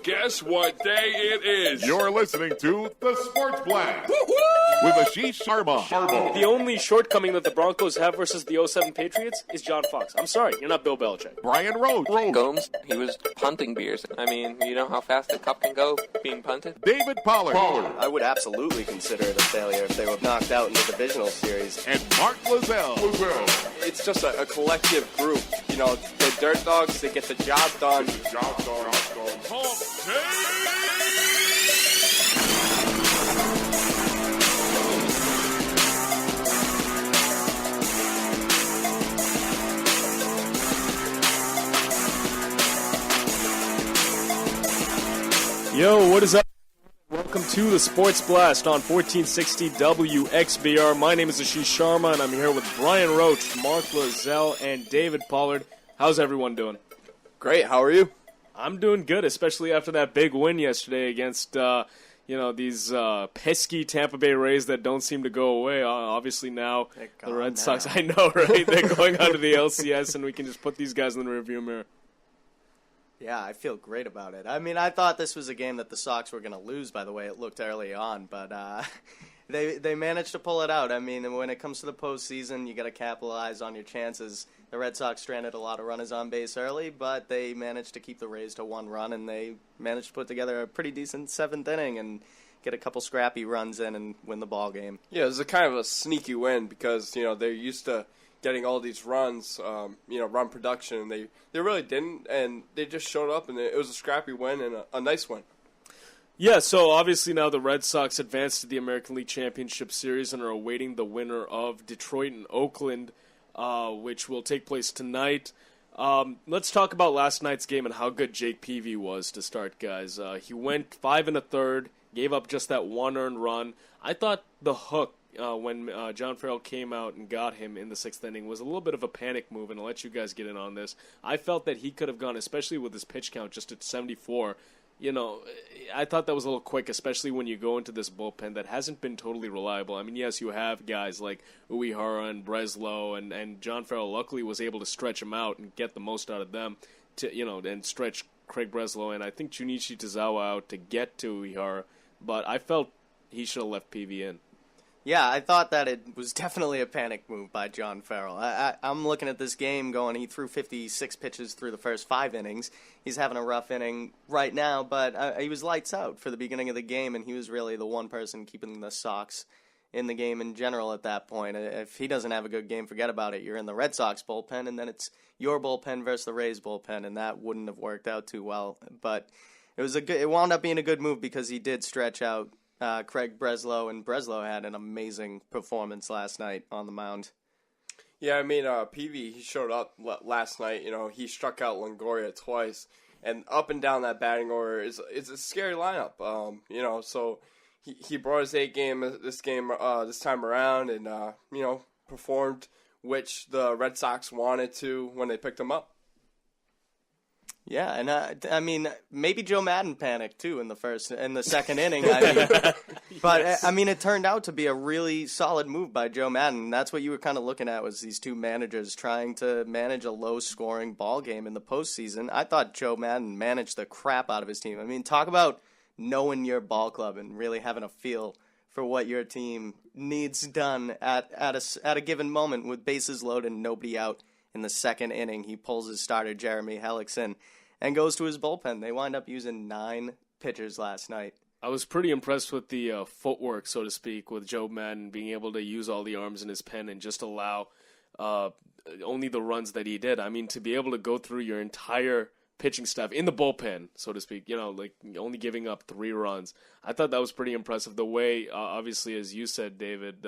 Guess what day it is? You're listening to The Sports Blast with Aashish Sharma. The only shortcoming that the Broncos have versus the 07 Patriots is John Fox. I'm sorry, you're not Bill Belichick. Brian Roach. Gomes, he was punting beers. I mean, you know how fast the cup can go being punted? David Pollard. I would absolutely consider it a failure if they were knocked out in the divisional series. And Mark Lozelle. It's just a collective group. You know, they're dirt dogs, they get the job done. Yo, what is up? Welcome to the Sports Blast on 1460 WXBR. My name is Aashish Sharma, and I'm here with Brian Roach, Mark Lozelle, and David Pollard. How's everyone doing? Great, how are you? I'm doing good, especially after that big win yesterday against, these pesky Tampa Bay Rays that don't seem to go away. Obviously now the Red Sox, I know, right? They're going on to the ALCS, and we can just put these guys in the rearview mirror. Yeah, I feel great about it. I mean, I thought this was a game that the Sox were going to lose, by the way it looked early on, but they managed to pull it out. I mean, when it comes to the postseason, you got to capitalize on your chances. The Red Sox stranded a lot of runners on base early, but they managed to keep the Rays to one run, and they managed to put together a pretty decent seventh inning and get a couple scrappy runs in and win the ball game. Yeah, it was a kind of a sneaky win because, you know, they're used to getting all these runs, run production, and they really didn't, and they just showed up, and it was a scrappy win and a nice win. Yeah, so obviously now the Red Sox advanced to the American League Championship Series and are awaiting the winner of Detroit and Oakland, which will take place tonight. Let's talk about last night's game and how good Jake Peavy was to start, guys. He went 5 1/3, gave up just that one earned run. I thought the hook, when John Farrell came out and got him in the sixth inning, was a little bit of a panic move, and I'll let you guys get in on this. I felt that he could have gone, especially with his pitch count just at 74. You know, I thought that was a little quick, especially when you go into this bullpen that hasn't been totally reliable. I mean, yes, you have guys like Uehara and Breslow, and John Farrell luckily was able to stretch them out and get the most out of them, and stretch Craig Breslow and I think Junichi Tozawa out to get to Uehara, but I felt he should have left PV in. Yeah, I thought that it was definitely a panic move by John Farrell. I'm looking at this game going, he threw 56 pitches through the first 5 innings. He's having a rough inning right now, but he was lights out for the beginning of the game, and he was really the one person keeping the Sox in the game in general at that point. If he doesn't have a good game, forget about it. You're in the Red Sox bullpen, and then it's your bullpen versus the Rays bullpen, and that wouldn't have worked out too well. But it wound up being a good move because he did stretch out Craig Breslow, and Breslow had an amazing performance last night on the mound. Yeah, I mean, Peavy, he showed up last night. You know, he struck out Longoria twice, and up and down that batting order is a scary lineup. So he brought his A game this time around, and performed, which the Red Sox wanted to when they picked him up. Yeah, and I mean, maybe Joe Madden panicked too in the second inning. But yes. I mean, it turned out to be a really solid move by Joe Madden. That's what you were kind of looking at, was these two managers trying to manage a low-scoring ball game in the postseason. I thought Joe Madden managed the crap out of his team. I mean, talk about knowing your ball club and really having a feel for what your team needs done at a given moment with bases loaded and nobody out. In the second inning, he pulls his starter, Jeremy Hellickson, and goes to his bullpen. They wind up using 9 pitchers last night. I was pretty impressed with the footwork, so to speak, with Joe Madden being able to use all the arms in his pen and just allow only the runs that he did. I mean, to be able to go through your entire pitching staff in the bullpen, so to speak, like only giving up 3 runs. I thought that was pretty impressive. The way, obviously, as you said, David,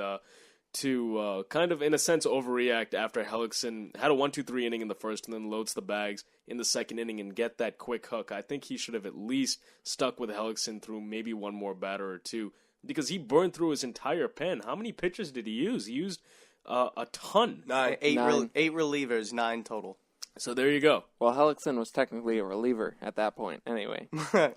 to kind of, in a sense, overreact after Hellickson had a 1-2-3 inning in the first and then loads the bags in the second inning and get that quick hook. I think he should have at least stuck with Hellickson through maybe one more batter or two, because he burned through his entire pen. How many pitches did he use? He used a ton. 9. 8 relievers, 9 total. So there you go. Well, Hellickson was technically a reliever at that point anyway.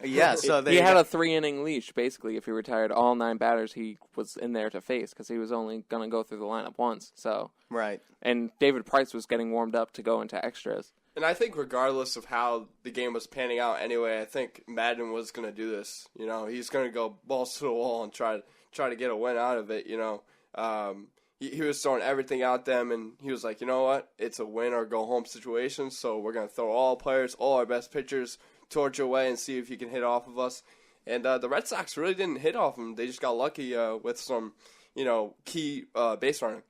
Yeah, so he had a 3-inning leash, basically. If he retired all 9 batters he was in there to face, because he was only going to go through the lineup once. So right. And David Price was getting warmed up to go into extras. And I think regardless of how the game was panning out anyway, I think Madden was going to do this. You know, he's going to go balls to the wall and try to get a win out of it, you know. He was throwing everything at them, and he was like, you know what, it's a win or go home situation, so we're going to throw all players, all our best pitchers towards your way and see if you can hit off of us. And the Red Sox really didn't hit off him. They just got lucky with some, you know, key base running.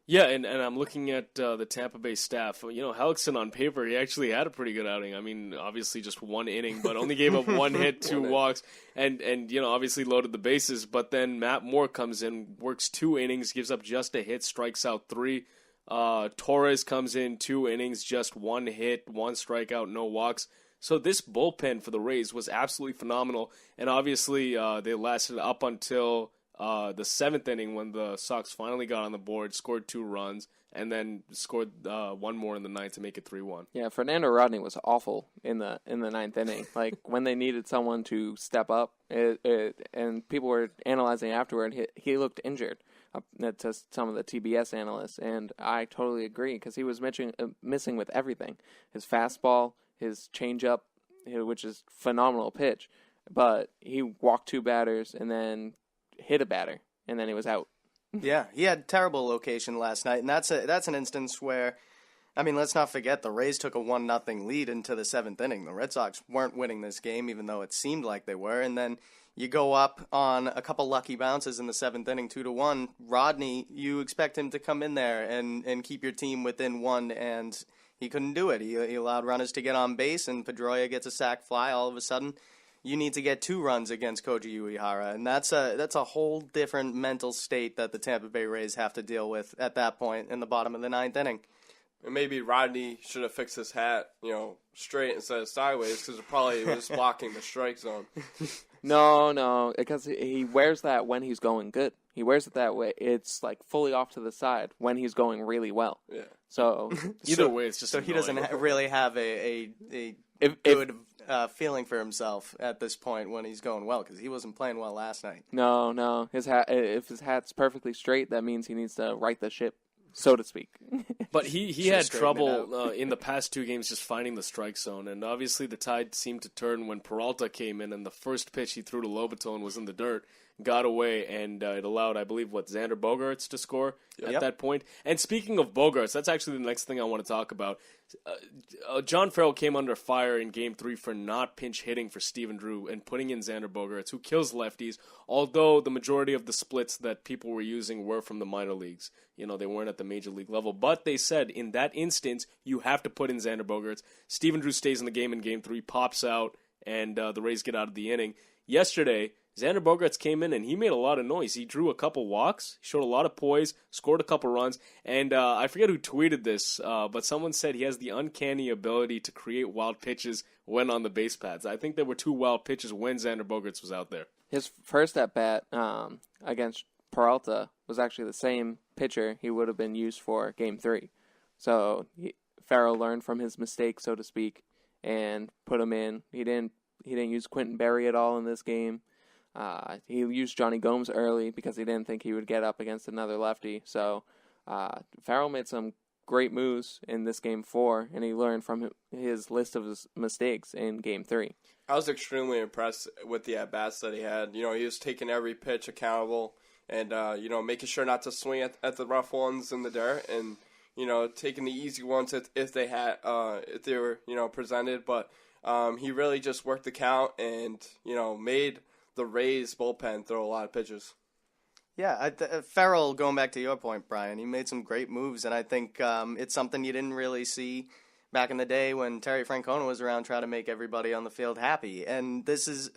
Yeah, and I'm looking at the Tampa Bay staff. You know, Hellickson on paper, he actually had a pretty good outing. I mean, obviously just one inning, but only gave up one hit, two walks, and you know, obviously loaded the bases. But then Matt Moore comes in, works 2 innings, gives up just a hit, strikes out 3. Torres comes in 2 innings, just 1 hit, 1 strikeout, no walks. So this bullpen for the Rays was absolutely phenomenal, and obviously they lasted up until the 7th inning when the Sox finally got on the board, scored 2 runs, and then scored 1 more in the 9th to make it 3-1. Yeah, Fernando Rodney was awful in the 9th inning. Like when they needed someone to step up, and people were analyzing afterward, he looked injured to some of the TBS analysts, and I totally agree because he was missing with everything: his fastball, his changeup, which is phenomenal pitch, but he walked 2 batters and then hit a batter, and then he was out. Yeah, he had terrible location last night, and that's an instance where, I mean, let's not forget the Rays took a 1-0 lead into the 7th inning. The Red Sox weren't winning this game, even though it seemed like they were, and then you go up on a couple lucky bounces in the 7th inning, 2-1. Rodney, you expect him to come in there and keep your team within 1, and he couldn't do it. He allowed runners to get on base, and Pedroia gets a sac fly. All of a sudden, you need to get 2 runs against Koji Uehara, and that's a whole different mental state that the Tampa Bay Rays have to deal with at that point in the bottom of the 9th inning. And maybe Rodney should have fixed his hat, you know, straight instead of sideways, because it probably was blocking the strike zone. No, because he wears that when he's going good. He wears it that way. It's like fully off to the side when he's going really well. Yeah. So Either way, it's just so he annoying. doesn't really have a good feeling for himself at this point when he's going well, because he wasn't playing well last night. No, his hat. If his hat's perfectly straight, that means he needs to right the ship, so to speak. But he had trouble in the past 2 games just finding the strike zone, and obviously the tide seemed to turn when Peralta came in, and the first pitch he threw to Lobaton was in the dirt, got away, and it allowed, I believe, Xander Bogaerts to score at that point. And speaking of Bogaerts, that's actually the next thing I want to talk about. John Farrell came under fire in Game 3 for not pinch hitting for Steven Drew and putting in Xander Bogaerts, who kills lefties, although the majority of the splits that people were using were from the minor leagues. You know, they weren't at the major league level. But they said, in that instance, you have to put in Xander Bogaerts. Steven Drew stays in the game in Game 3, pops out, and the Rays get out of the inning. Yesterday, Xander Bogaerts came in and he made a lot of noise. He drew a couple walks, showed a lot of poise, scored a couple runs, and I forget who tweeted this, but someone said he has the uncanny ability to create wild pitches when on the base paths. I think there were 2 wild pitches when Xander Bogaerts was out there. His first at bat against Peralta was actually the same pitcher he would have been used for Game 3. So Farrell learned from his mistake, so to speak, and put him in. He didn't use Quentin Berry at all in this game. He used Johnny Gomes early because he didn't think he would get up against another lefty. So Farrell made some great moves in this Game 4, and he learned from his list of his mistakes in Game 3. I was extremely impressed with the at-bats that he had. You know, he was taking every pitch accountable and, you know, making sure not to swing at the rough ones in the dirt and, you know, taking the easy ones if they were, you know, presented. But he really just worked the count and, you know, made the Rays bullpen throw a lot of pitches. Yeah, Farrell, going back to your point, Brian, he made some great moves, and I think it's something you didn't really see back in the day when Terry Francona was around trying to make everybody on the field happy. And this is,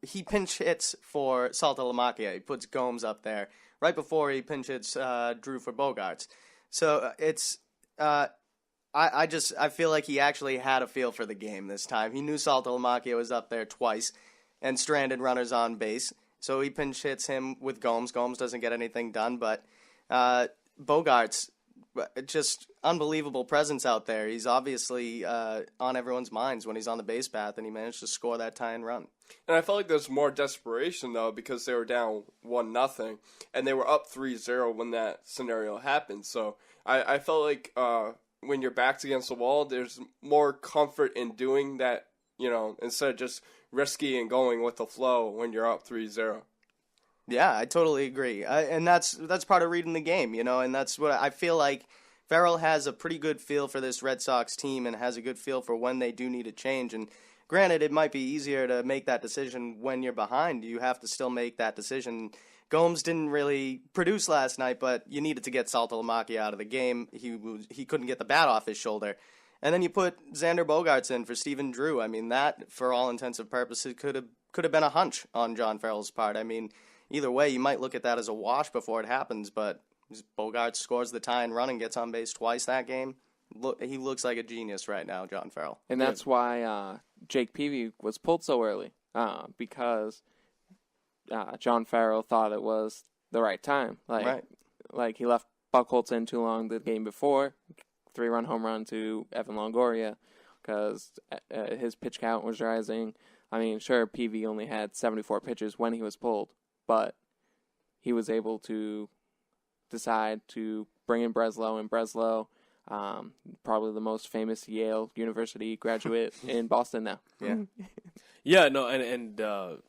he pinch hits for Saltalamacchia. He puts Gomes up there right before he pinch hits Drew for Bogaerts. So it's, I feel like he actually had a feel for the game this time. He knew Saltalamacchia was up there twice and stranded runners on base. So he pinch hits him with Gomes. Gomes doesn't get anything done, but Bogaerts, just unbelievable presence out there. He's obviously on everyone's minds when he's on the base path, and he managed to score that tying run. And I felt like there's more desperation, though, because they were down 1-0, and they were up 3-0 when that scenario happened. So I felt like when your back's against the wall, there's more comfort in doing that, instead of just risky and going with the flow when you're up 3-0. Yeah, I totally agree. And that's part of reading the game, and that's what I feel like. Farrell has a pretty good feel for this Red Sox team and has a good feel for when they do need a change. And granted, it might be easier to make that decision when you're behind. You have to still make that decision. Gomes didn't really produce last night, but you needed to get Saltalamacchia out of the game. He couldn't get the bat off his shoulder. And then you put Xander Bogaerts in for Stephen Drew. I mean, that, for all intents and purposes, could have been a hunch on John Farrell's part. I mean, either way, you might look at that as a wash before it happens, but Bogaerts scores the tying run and gets on base twice that game. He looks like a genius right now, John Farrell. And that's why Jake Peavy was pulled so early, because John Farrell thought it was the right time. Like he left Buchholz in too long the game before, 3-run home run to Evan Longoria, because his pitch count was rising. I mean, sure, Peavy only had 74 pitches when he was pulled, but he was able to decide to bring in Breslow, and Breslow, probably the most famous Yale University graduate in Boston now. Yeah. Yeah, no, and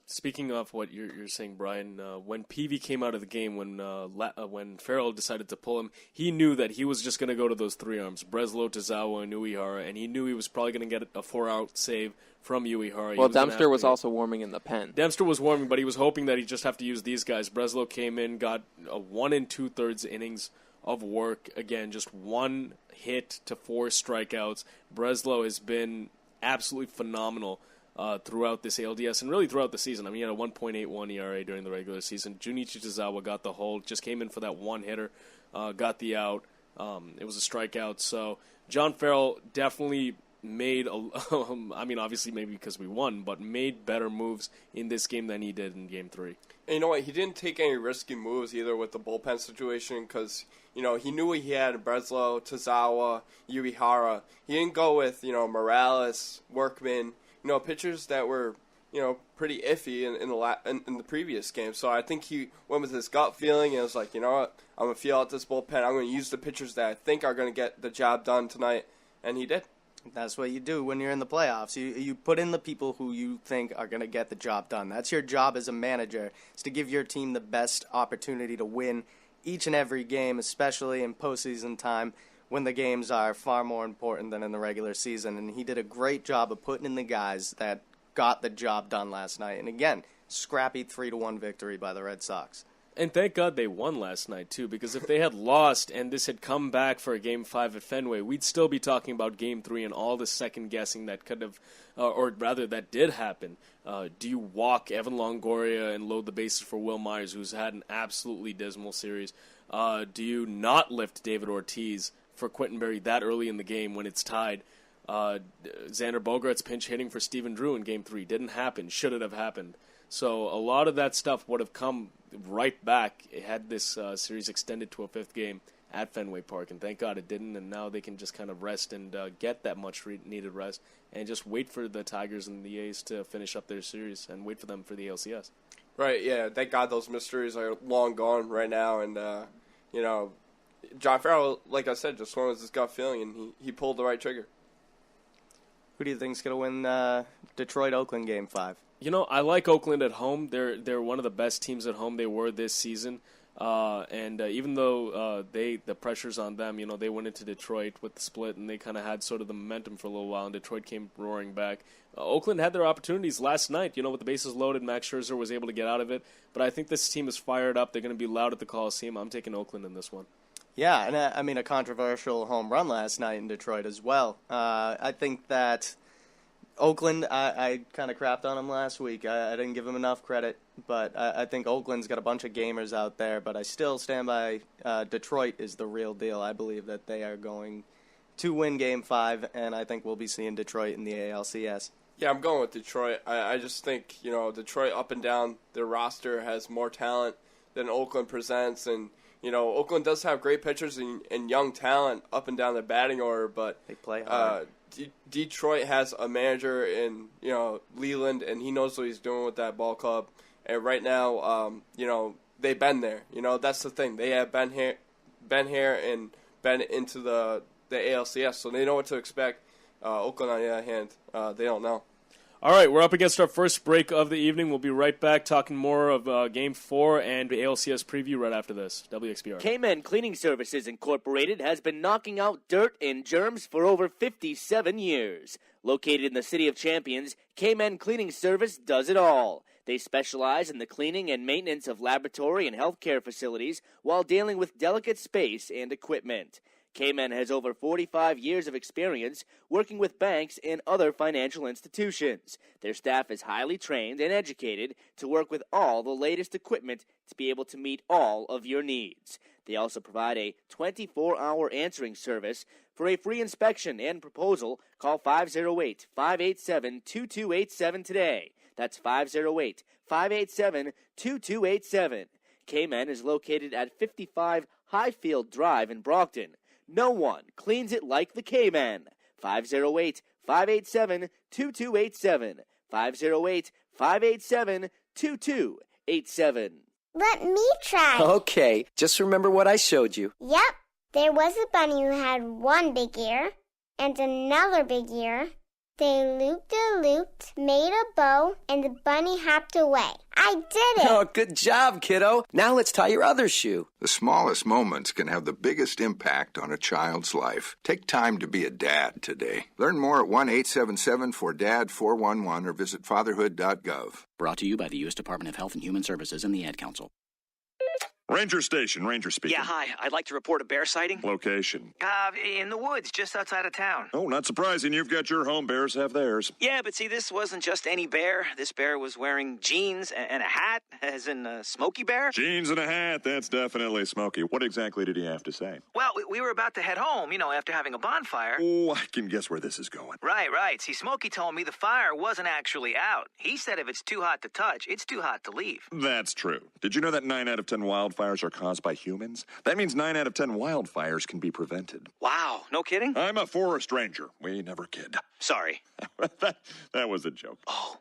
speaking of what you're saying, Brian, when Peavy came out of the game, when Farrell decided to pull him, he knew that he was just going to go to those three arms, Breslow, Tazawa, and Uehara, and he knew he was probably going to get a 4-out save from Uehara. Well, Dempster was also warming in the pen. Dempster was warming, but he was hoping that he'd just have to use these guys. Breslow came in, got a 1 2/3 innings of work. Again, just 1 hit to 4 strikeouts. Breslow has been absolutely phenomenal throughout this ALDS and really throughout the season. I mean, he had a 1.81 ERA during the regular season. Junichi Tazawa got the hold, just came in for that 1 hitter, got the out. It was a strikeout. So John Farrell definitely made, I mean, obviously maybe because we won, but made better moves in this game than he did in Game 3. And you know what? He didn't take any risky moves either with the bullpen situation because, he knew he had Breslow, Tazawa, Uehara. He didn't go with, Morales, Workman, pitchers that were, pretty iffy in the previous game. So I think he went with his gut feeling and was like, you know what? I'm going to feel out this bullpen. I'm going to use the pitchers that I think are going to get the job done tonight. And he did. That's what you do when you're in the playoffs. You put in the people who you think are going to get the job done. That's your job as a manager, is to give your team the best opportunity to win each and every game, especially in postseason time when the games are far more important than in the regular season. And he did a great job of putting in the guys that got the job done last night. And again, scrappy 3-1 victory by the Red Sox. And thank God they won last night, too, because if they had lost and this had come back for a Game 5 at Fenway, we'd still be talking about Game 3 and all the second-guessing that could have, or rather that did happen. Do you walk Evan Longoria and load the bases for Will Myers, who's had an absolutely dismal series? Do you not lift David Ortiz for Quittenberry that early in the game when it's tied? Xander Bogaerts pinch hitting for Stephen Drew in Game 3 didn't happen, should it have happened? So a lot of that stuff would have come right back had this series extended to a 5th game at Fenway Park, and thank God it didn't, and now they can just kind of rest and get that much needed rest and just wait for the Tigers and the A's to finish up their series and wait for them for the ALCS. Right, yeah, thank God those mysteries are long gone right now, and, John Farrell, like I said, just went with his gut feeling, and he pulled the right trigger. Who do you think's going to win Detroit-Oakland Game 5? I like Oakland at home. They're one of the best teams at home they were this season. And even though the pressure's on them, they went into Detroit with the split, and they kind of had sort of the momentum for a little while, and Detroit came roaring back. Oakland had their opportunities last night, with the bases loaded. Max Scherzer was able to get out of it. But I think this team is fired up. They're going to be loud at the Coliseum. I'm taking Oakland in this one. Yeah, and a controversial home run last night in Detroit as well. I think that Oakland, I kind of crapped on them last week. I didn't give them enough credit, but I think Oakland's got a bunch of gamers out there, but I still stand by Detroit is the real deal. I believe that they are going to win Game 5, and I think we'll be seeing Detroit in the ALCS. Yeah, I'm going with Detroit. I just think, Detroit up and down their roster has more talent than Oakland presents, and Oakland does have great pitchers and young talent up and down the batting order, but they play hard. Detroit has a manager in Leland, and he knows what he's doing with that ball club. And right now, they've been there. That's the thing. They have been here and been into the the ALCS, so they know what to expect. Oakland, on the other hand, they don't know. All right, we're up against our first break of the evening. We'll be right back talking more of Game 4 and the ALCS preview right after this. WXBR. K-Men Cleaning Services Incorporated has been knocking out dirt and germs for over 57 years. Located in the City of Champions, K-Men Cleaning Service does it all. They specialize in the cleaning and maintenance of laboratory and healthcare facilities while dealing with delicate space and equipment. K-Men has over 45 years of experience working with banks and other financial institutions. Their staff is highly trained and educated to work with all the latest equipment to be able to meet all of your needs. They also provide a 24-hour answering service. For a free inspection and proposal, call 508-587-2287 today. That's 508-587-2287. K-Men is located at 55 Highfield Drive in Brockton. No one cleans it like the K-Men. 508-587-2287. 508-587-2287. Let me try. Okay, just remember what I showed you. Yep. There was a bunny who had one big ear and another big ear. They looped, made a bow, and the bunny hopped away. I did it! Oh, good job, kiddo. Now let's tie your other shoe. The smallest moments can have the biggest impact on a child's life. Take time to be a dad today. Learn more at 1-877-4DAD-411 or visit fatherhood.gov. Brought to you by the U.S. Department of Health and Human Services and the Ad Council. Ranger Station, Ranger speaking. Yeah, hi. I'd like to report a bear sighting. Location. In the woods, just outside of town. Oh, not surprising. You've got your home. Bears have theirs. Yeah, but see, this wasn't just any bear. This bear was wearing jeans and a hat, as in a Smokey Bear. Jeans and a hat. That's definitely Smokey. What exactly did he have to say? Well, we were about to head home, after having a bonfire. Oh, I can guess where this is going. Right. See, Smokey told me the fire wasn't actually out. He said if it's too hot to touch, it's too hot to leave. That's true. Did you know that 9 out of 10 wildfires are caused by humans? That means 9 out of 10 wildfires can be prevented. Wow, no kidding? I'm a forest ranger. We never kid. Sorry. that was a joke. Oh.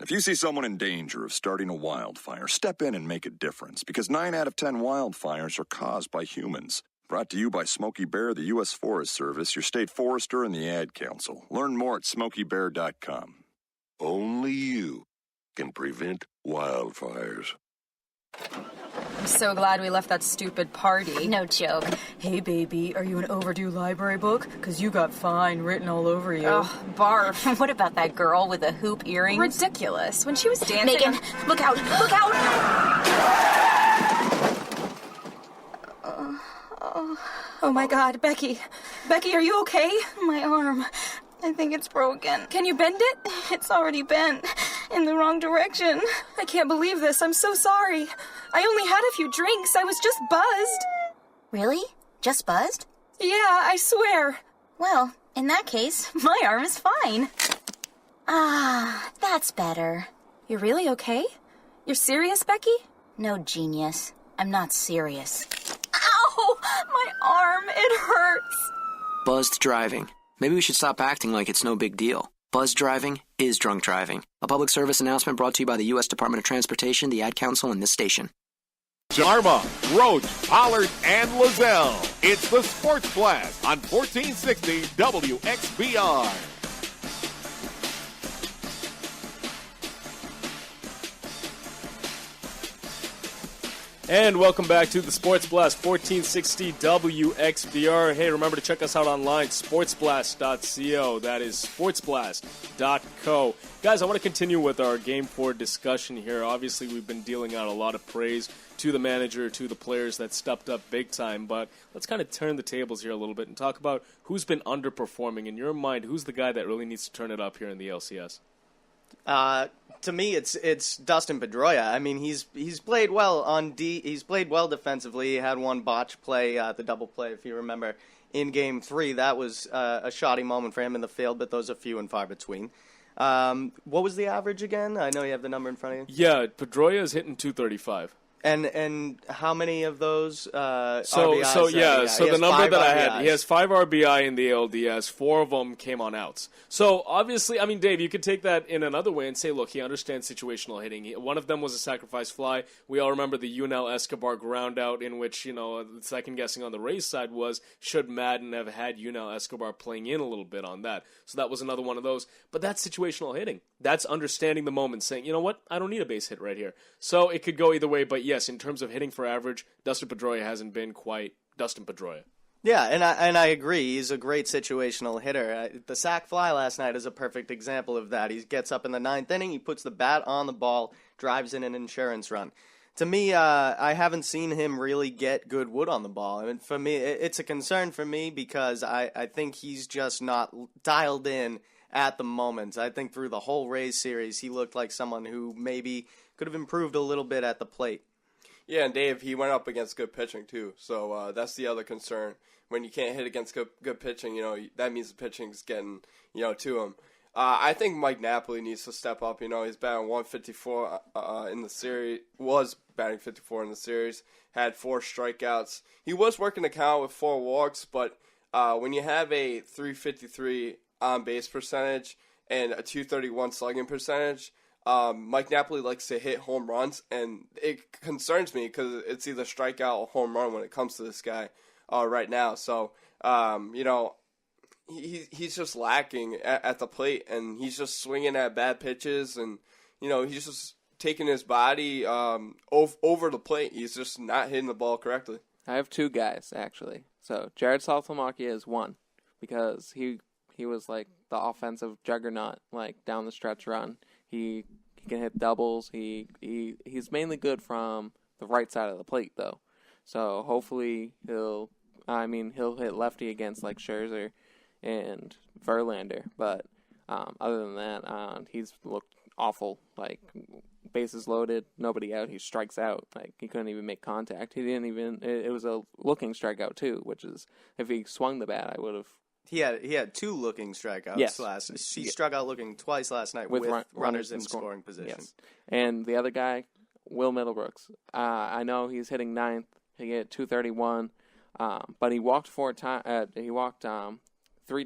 If you see someone in danger of starting a wildfire, step in and make a difference, because 9 out of 10 wildfires are caused by humans. Brought to you by Smokey Bear, the U.S. Forest Service, your state forester, and the Ad Council. Learn more at SmokeyBear.com. Only you can prevent wildfires. I'm so glad we left that stupid party. No joke. Hey, baby, are you an overdue library book? Because you got fine written all over you. Ugh, barf. What about that girl with the hoop earrings? Ridiculous. When she was dancing... Megan, look out! Look out! Oh, my God, Becky. Becky, are you okay? My arm. I think it's broken. Can you bend it? It's already bent. In the wrong direction. I can't believe this. I'm so sorry. I only had a few drinks. I was just buzzed. Really? Just buzzed? Yeah, I swear. Well, in that case, my arm is fine. Ah, that's better. You're really okay? You're serious, Becky? No, genius. I'm not serious. Ow! My arm, it hurts. Buzzed driving. Maybe we should stop acting like it's no big deal. Buzzed driving is drunk driving. A public service announcement brought to you by the U.S. Department of Transportation, the Ad Council, and this station. Sharma, Roach, Pollard, and Lozelle. It's the Sports Blast on 1460 WXBR. And welcome back to the Sports Blast 1460 WXBR. Hey, remember to check us out online, sportsblast.co. That is sportsblast.co. Guys, I want to continue with our Game 4 discussion here. Obviously, we've been dealing out a lot of praise to the manager, to the players that stepped up big time, but let's kind of turn the tables here a little bit and talk about who's been underperforming. In your mind, who's the guy that really needs to turn it up here in the LCS? To me, it's Dustin Pedroia. I mean, he's played well on D. He's played well defensively. He had one botch play, the double play, if you remember, in Game 3. That was a shoddy moment for him in the field, but those are few and far between. What was the average again? I know you have the number in front of you. Yeah, Pedroia is hitting 235. And how many of those RBIs? So the number that I had, he has 5 RBI in the ALDS. 4 of them came on outs. So obviously, I mean, Dave, you could take that in another way and say, look, he understands situational hitting. One of them was a sacrifice fly. We all remember the Yunel Escobar ground out, in which the second guessing on the Rays side was, should Madden have had Yunel Escobar playing in a little bit on that? So that was another one of those. But that's situational hitting. That's understanding the moment, saying, you know what, I don't need a base hit right here. So it could go either way, but yes, in terms of hitting for average, Dustin Pedroia hasn't been quite Dustin Pedroia. Yeah, and I agree. He's a great situational hitter. The sac fly last night is a perfect example of that. He gets up in the 9th inning, he puts the bat on the ball, drives in an insurance run. To me, I haven't seen him really get good wood on the ball. I mean, for me, it's a concern for me because I think he's just not dialed in at the moment. I think through the whole Rays series, he looked like someone who maybe could have improved a little bit at the plate. Yeah, and Dave, he went up against good pitching too, so that's the other concern. When you can't hit against good pitching, that means the pitching's getting, to him. I think Mike Napoli needs to step up. He's batting 154 in the series. Was batting 54 in the series. Had 4 strikeouts. He was working the count with 4 walks, but when you have a 353 on base percentage and a 231 slugging percentage, Mike Napoli likes to hit home runs, and it concerns me because it's either strikeout or home run when it comes to this guy right now. So, he's just lacking at the plate, and he's just swinging at bad pitches, and, he's just taking his body over the plate. He's just not hitting the ball correctly. I have 2 guys, actually. So, Jared Saltalamacchia is one, because he was like the offensive juggernaut, like down the stretch run. He can hit doubles. He's mainly good from the right side of the plate, though. So hopefully he'll hit lefty against like Scherzer and Verlander. But other than that, he's looked awful. Like bases loaded, nobody out, he strikes out. Like he couldn't even make contact. He didn't even. It was a looking strikeout too, which is if he swung the bat, I would have. He had 2 looking strikeouts He struck out looking twice last night with runners in scoring position. Yes. And the other guy, Will Middlebrooks. I know he's hitting 9th. He hit 231, but he walked 3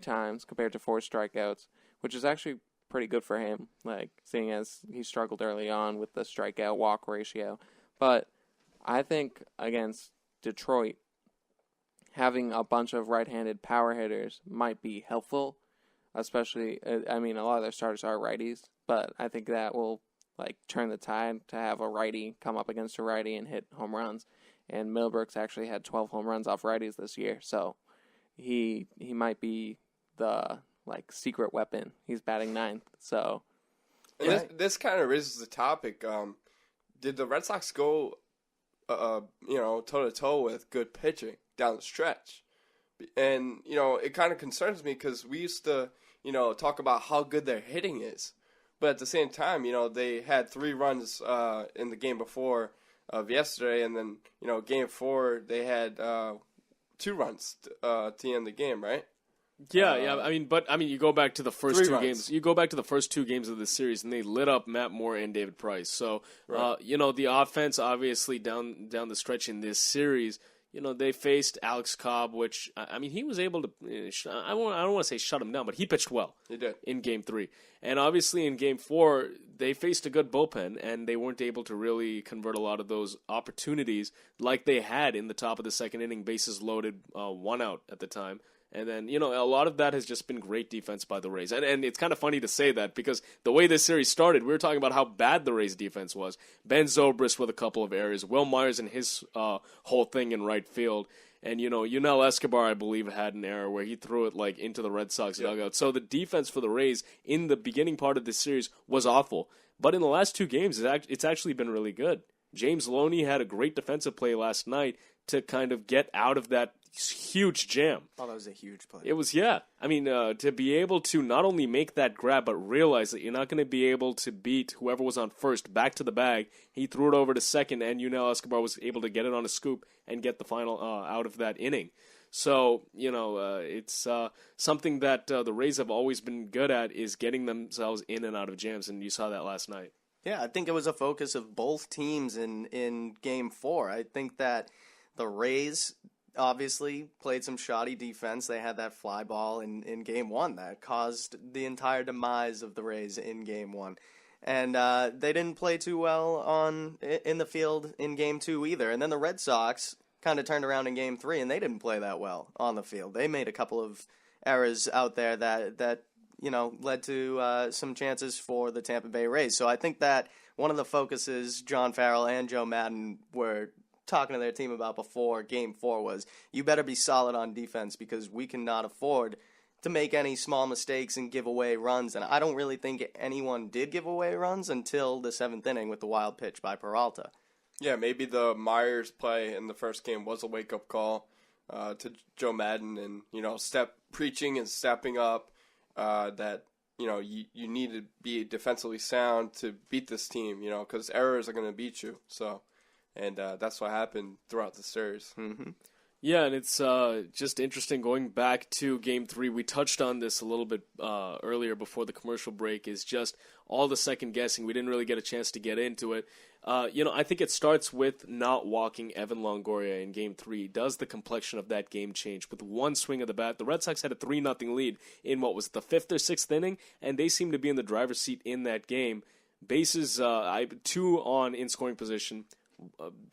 times compared to 4 strikeouts, which is actually pretty good for him. Like seeing as he struggled early on with the strikeout walk ratio. But I think against Detroit, having a bunch of right-handed power hitters might be helpful, especially, a lot of their starters are righties, but I think that will, turn the tide to have a righty come up against a righty and hit home runs. And Middlebrooks actually had 12 home runs off righties this year, so he might be the, secret weapon. He's batting 9th, so... This kind of raises the topic. Did the Red Sox go, toe-to-toe with good pitching down the stretch? And, it kind of concerns me because we used to, talk about how good their hitting is. But at the same time, they had 3 runs in the game before of yesterday, and then, game 4, they had 2 runs to end the game, right? Yeah. You go back to the first 2 games. You go back to the first 2 games of the series, and they lit up Matt Moore and David Price. So, right. The offense, obviously, down the stretch in this series, they faced Alex Cobb, which, he was able to, I don't want to say shut him down, but he pitched well. He did. In Game 3. And obviously in Game 4, they faced a good bullpen, and they weren't able to really convert a lot of those opportunities like they had in the top of the second inning, bases loaded, 1 out at the time. And then, a lot of that has just been great defense by the Rays. And it's kind of funny to say that because the way this series started, we were talking about how bad the Rays defense was. Ben Zobrist with a couple of errors. Will Myers and his whole thing in right field. And, Yunel Escobar, I believe, had an error where he threw it, into the Red Sox dugout. So the defense for the Rays in the beginning part of this series was awful. But in the last 2 games, it's actually been really good. James Loney had a great defensive play last night to kind of get out of that huge jam. Oh, that was a huge play. It was, yeah. To be able to not only make that grab, but realize that you're not going to be able to beat whoever was on first back to the bag. He threw it over to second, and Yunel Escobar was able to get it on a scoop and get the final out of that inning. So, it's something that the Rays have always been good at is getting themselves in and out of jams, and you saw that last night. Yeah, I think it was a focus of both teams in Game 4. I think that the Rays obviously played some shoddy defense. They had that fly ball in Game 1 that caused the entire demise of the Rays in Game 1. And they didn't play too well in the field in Game 2 either. And then the Red Sox kind of turned around in Game 3, and they didn't play that well on the field. They made a couple of errors out there that led to some chances for the Tampa Bay Rays. So I think that one of the focuses John Farrell and Joe Madden were talking to their team about before Game 4 was, you better be solid on defense because we cannot afford to make any small mistakes and give away runs. And I don't really think anyone did give away runs until the 7th inning with the wild pitch by Peralta. Yeah, maybe the Myers play in the first game was a wake-up call to Joe Madden and, preaching and stepping up that, you need to be defensively sound to beat this team, because errors are going to beat you. So, and that's what happened throughout the series. Mm-hmm. Yeah, and it's just interesting going back to Game 3. We touched on this a little bit earlier before the commercial break, is just all the second guessing. We didn't really get a chance to get into it. I think it starts with not walking Evan Longoria in Game 3. Does the complexion of that game change? With one swing of the bat, the Red Sox had a 3-0 lead in what was the 5th or 6th inning, and they seemed to be in the driver's seat in that game. Bases, 2 on in scoring position.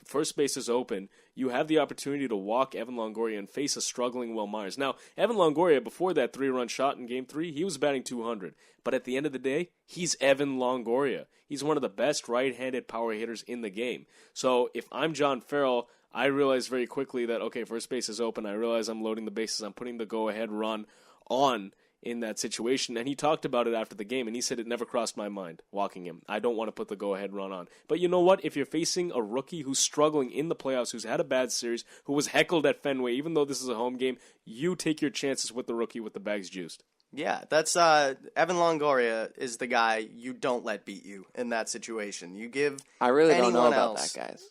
First base is open. You have the opportunity to walk Evan Longoria and face a struggling Will Myers. Now, Evan Longoria, before that 3-run shot in Game 3, he was batting .200. But at the end of the day, he's Evan Longoria. He's one of the best right-handed power hitters in the game. So if I'm John Farrell, I realize very quickly that, okay, first base is open. I realize I'm loading the bases. I'm putting the go-ahead run on in that situation, and he talked about it after the game, and he said it never crossed my mind walking him. I don't want to put the go-ahead run on. But you know what? If you're facing a rookie who's struggling in the playoffs, who's had a bad series, who was heckled at Fenway, even though this is a home game, you take your chances with the rookie with the bags juiced. Yeah, that's Evan Longoria is the guy you don't let beat you in that situation. You give I really don't know about else, that, guys.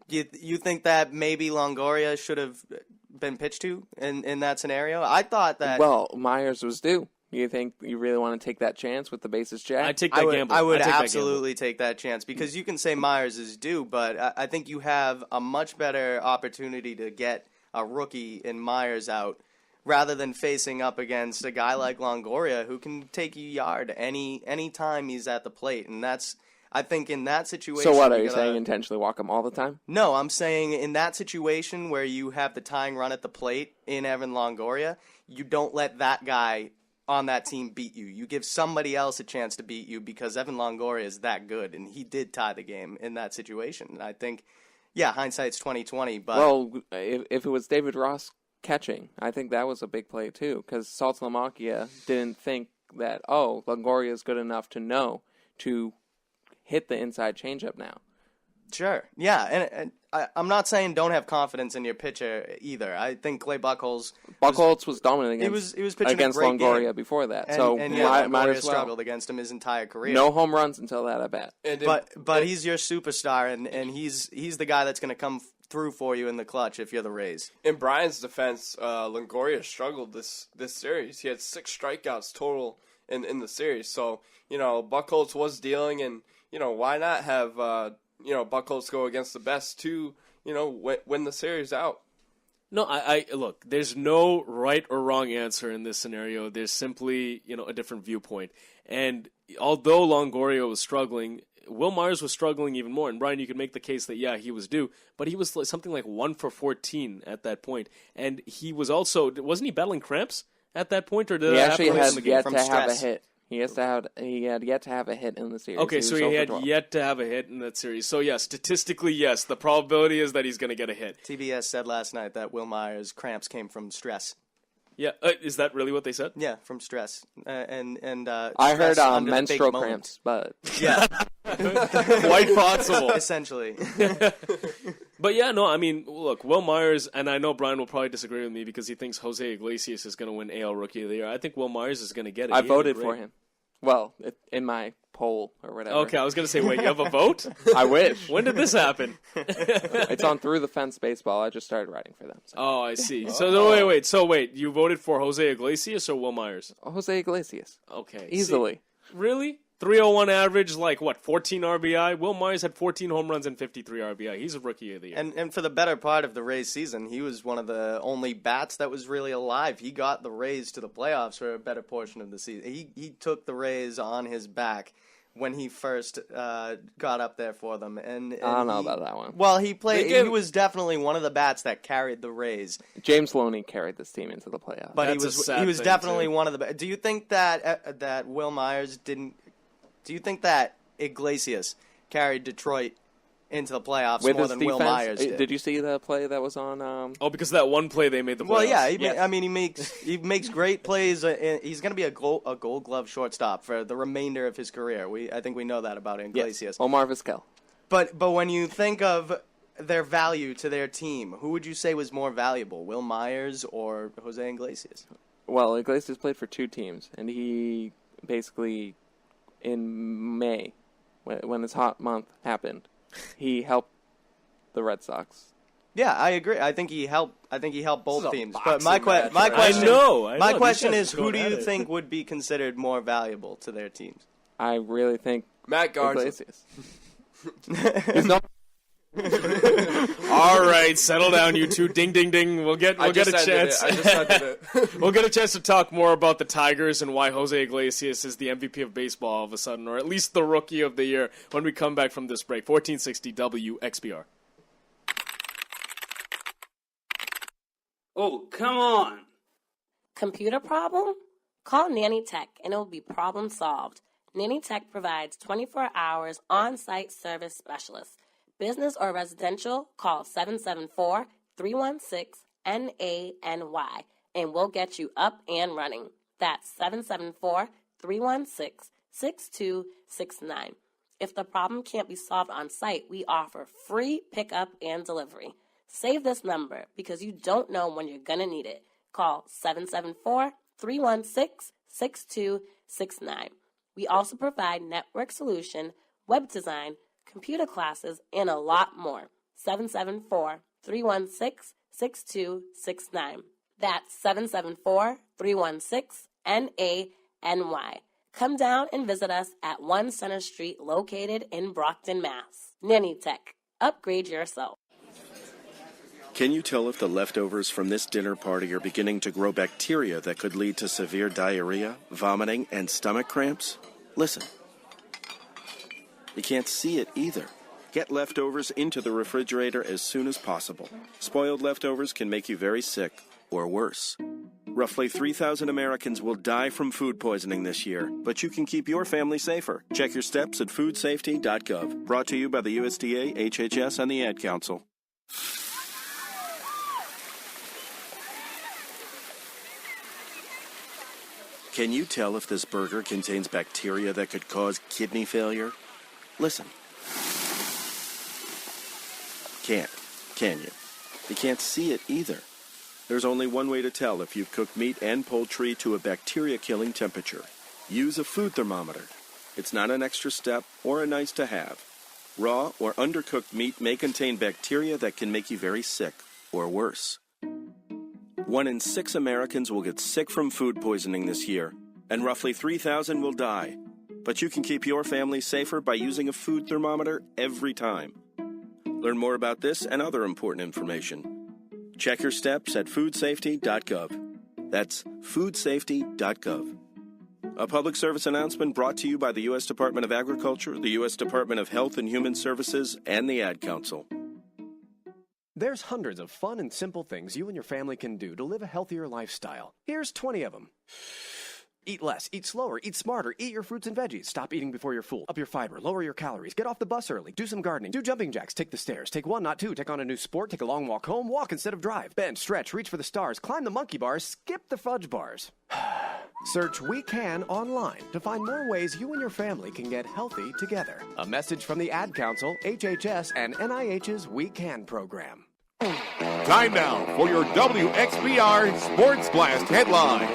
You think that maybe Longoria should have been pitched to in that scenario? I thought that. Well, Myers was due. You think you really want to take that chance with the bases jacked? I'd take that gamble. I would absolutely take that chance because you can say Myers is due, but I think you have a much better opportunity to get a rookie in Myers out rather than facing up against a guy like Longoria who can take you yard any time he's at the plate, and that's. I think in that situation... So what, are you saying intentionally walk him all the time? No, I'm saying in that situation where you have the tying run at the plate in Evan Longoria, you don't let that guy on that team beat you. You give somebody else a chance to beat you because Evan Longoria is that good, and he did tie the game in that situation. And I think, yeah, hindsight's 20/20, but... Well, if it was David Ross catching, I think that was a big play too, because Saltalamacchia didn't think that, Longoria is good enough to know to hit the inside changeup now. Sure. Yeah, and I'm not saying don't have confidence in your pitcher either. I think Clay Buchholz was dominant against Longoria game. Before that. And might as well. Struggled against him his entire career. No home runs until that at bat. But he's your superstar, and he's the guy that's going to come through for you in the clutch if you're the Rays. In Brian's defense, Longoria struggled this series. He had 6 strikeouts total in the series. So, Buchholz was dealing, and, why not have, Buchholz go against the best to, win the series out? No, I look, there's no right or wrong answer in this scenario. There's simply, a different viewpoint. And although Longoria was struggling, Will Myers was struggling even more. And Brian, you could make the case that, yeah, he was due, but he was something like 1 for 14 at that point. And he was also, wasn't he battling cramps at that point? Or did he actually had yet to have a hit. He had yet to have a hit in the series. Okay, so he had yet to have a hit in that series. So, yeah, statistically, yes, the probability is that he's going to get a hit. TBS said last night that Will Myers' cramps came from stress. Yeah, is that really what they said? Yeah, from stress. I heard menstrual cramps, but... Yeah. Quite possible. Essentially. But yeah, no, I mean, look, Will Myers, and I know Brian will probably disagree with me because he thinks Jose Iglesias is going to win AL Rookie of the Year. I think Will Myers is going to get it. I voted for him. Well, in my poll or whatever. Okay, I was going to say, wait, you have a vote? I wish. When did this happen? It's on Through the Fence Baseball. I just started writing for them. So. Oh, I see. So wait. So wait, you voted for Jose Iglesias or Will Myers? Jose Iglesias. Okay. Easily. See, really? .301 average, 14 RBI. Will Myers had 14 home runs and 53 RBI. He's a rookie of the year. And for the better part of the Rays season, he was one of the only bats that was really alive. He got the Rays to the playoffs for a better portion of the season. He took the Rays on his back when he first got up there for them. And I don't know about that one. Well, he was definitely one of the bats that carried the Rays. James Loney carried this team into the playoffs. But he was definitely one of the. Do you think that Will Myers didn't? Do you think that Iglesias carried Detroit into the playoffs with more his than defense? Will Myers did? Did you see the play that was on? Because that one play they made the playoffs. Well, yeah. He makes great plays. He's going to be a Gold Glove shortstop for the remainder of his career. I think we know that about Iglesias. Yes. Omar Vizquel. But when you think of their value to their team, who would you say was more valuable, Will Myers or Jose Iglesias? Well, Iglesias played for two teams, and he basically, in May, when his hot month happened, he helped the Red Sox. Yeah, I agree. I think he helped both teams. But my question is, who do you think would be considered more valuable to their teams? I really think Matt Garza. Iglesias. All right, settle down, you two. Ding, ding, ding. We'll get a chance. I just ended it. We'll get a chance to talk more about the Tigers and why Jose Iglesias is the MVP of baseball all of a sudden, or at least the Rookie of the Year, when we come back from this break. 1460 WXBR. Oh, come on. Computer problem? Call Nanny Tech and it will be problem solved. Nanny Tech provides 24 hours on-site service specialists. Business or residential, call 774-316-NANY and we'll get you up and running. That's 774-316-6269. If the problem can't be solved on site, we offer free pickup and delivery. Save this number because you don't know when you're going to need it. Call 774-316-6269. We also provide network solution, web design, computer classes, and a lot more. 774-316-6269. That's 774-316-NANY. Come down and visit us at 1 Center Street, located in Brockton, Mass. Nanny Tech. Upgrade yourself. Can you tell if the leftovers from this dinner party are beginning to grow bacteria that could lead to severe diarrhea, vomiting, and stomach cramps? Listen. You can't see it either. Get leftovers into the refrigerator as soon as possible. Spoiled leftovers can make you very sick, or worse. Roughly 3,000 Americans will die from food poisoning this year, but you can keep your family safer. Check your steps at foodsafety.gov. Brought to you by the USDA, HHS, and the Ad Council. Can you tell if this burger contains bacteria that could cause kidney failure? Listen. Can't, can you? You can't see it either. There's only one way to tell if you've cooked meat and poultry to a bacteria-killing temperature. Use a food thermometer. It's not an extra step or a nice to have. Raw or undercooked meat may contain bacteria that can make you very sick, or worse. 1 in 6 Americans will get sick from food poisoning this year, and roughly 3,000 will die. But you can keep your family safer by using a food thermometer every time. Learn more about this and other important information. Check your steps at foodsafety.gov. That's foodsafety.gov. A public service announcement brought to you by the U.S. Department of Agriculture, the U.S. Department of Health and Human Services, and the Ad Council. There's hundreds of fun and simple things you and your family can do to live a healthier lifestyle. Here's 20 of them. Eat less, eat slower, eat smarter, eat your fruits and veggies. Stop eating before you're full. Up your fiber, lower your calories, get off the bus early, do some gardening, do jumping jacks, take the stairs, take 1, not 2, take on a new sport, take a long walk home, walk instead of drive, bend, stretch, reach for the stars, climb the monkey bars, skip the fudge bars. Search We Can online to find more ways you and your family can get healthy together. A message from the Ad Council, HHS, and NIH's We Can program. Time now for your WXBR Sports Blast headlines.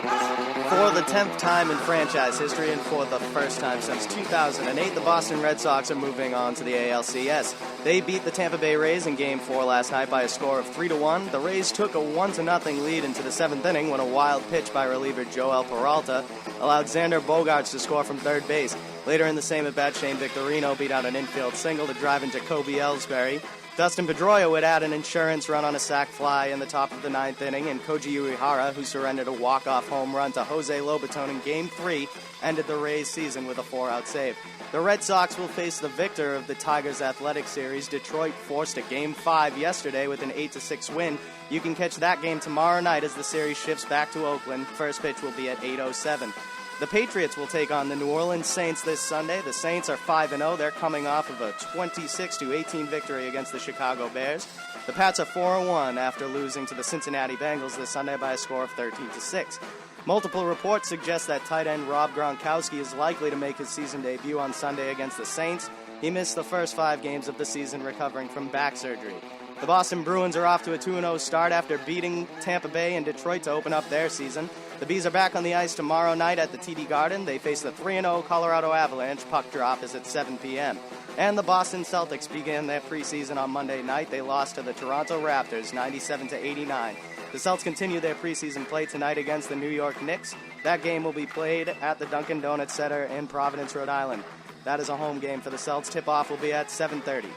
For the 10th time in franchise history and for the first time since 2008, the Boston Red Sox are moving on to the ALCS. They beat the Tampa Bay Rays in Game 4 last night by a score of 3-1. The Rays took a 1-0 lead into the 7th inning when a wild pitch by reliever Joel Peralta allowed Xander Bogaerts to score from third base. Later in the same at-bat, Shane Victorino beat out an infield single to drive in Jacoby Ellsbury. Dustin Pedroia would add an insurance run on a sac fly in the top of the ninth inning, and Koji Uehara, who surrendered a walk-off home run to Jose Lobaton in Game 3, ended the Rays' season with a 4-out save. The Red Sox will face the victor of the Tigers Athletic Series. Detroit forced a Game 5 yesterday with an 8-6 win. You can catch that game tomorrow night as the series shifts back to Oakland. First pitch will be at 8:07. The Patriots will take on the New Orleans Saints this Sunday. The Saints are 5-0. They're coming off of a 26-18 victory against the Chicago Bears. The Pats are 4-1 after losing to the Cincinnati Bengals this Sunday by a score of 13-6. Multiple reports suggest that tight end Rob Gronkowski is likely to make his season debut on Sunday against the Saints. He missed the first 5 games of the season recovering from back surgery. The Boston Bruins are off to a 2-0 start after beating Tampa Bay and Detroit to open up their season. The Bees are back on the ice tomorrow night at the TD Garden. They face the 3-0 Colorado Avalanche. Puck drop is at 7 p.m. And the Boston Celtics began their preseason on Monday night. They lost to the Toronto Raptors 97-89. The Celtics continue their preseason play tonight against the New York Knicks. That game will be played at the Dunkin' Donuts Center in Providence, Rhode Island. That is a home game for the Celtics. Tip-off will be at 7:30.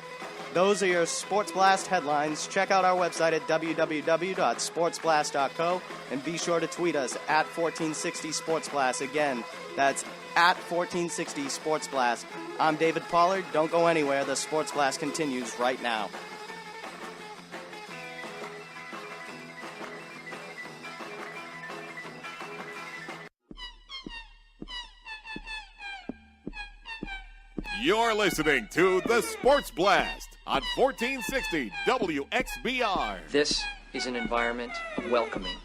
Those are your Sports Blast headlines. Check out our website at www.sportsblast.co and be sure to tweet us at 1460 Sports Blast. Again, that's at 1460 Sports Blast. I'm David Pollard. Don't go anywhere. The Sports Blast continues right now. You're listening to The Sports Blast on 1460 WXBR. This is an environment of welcoming,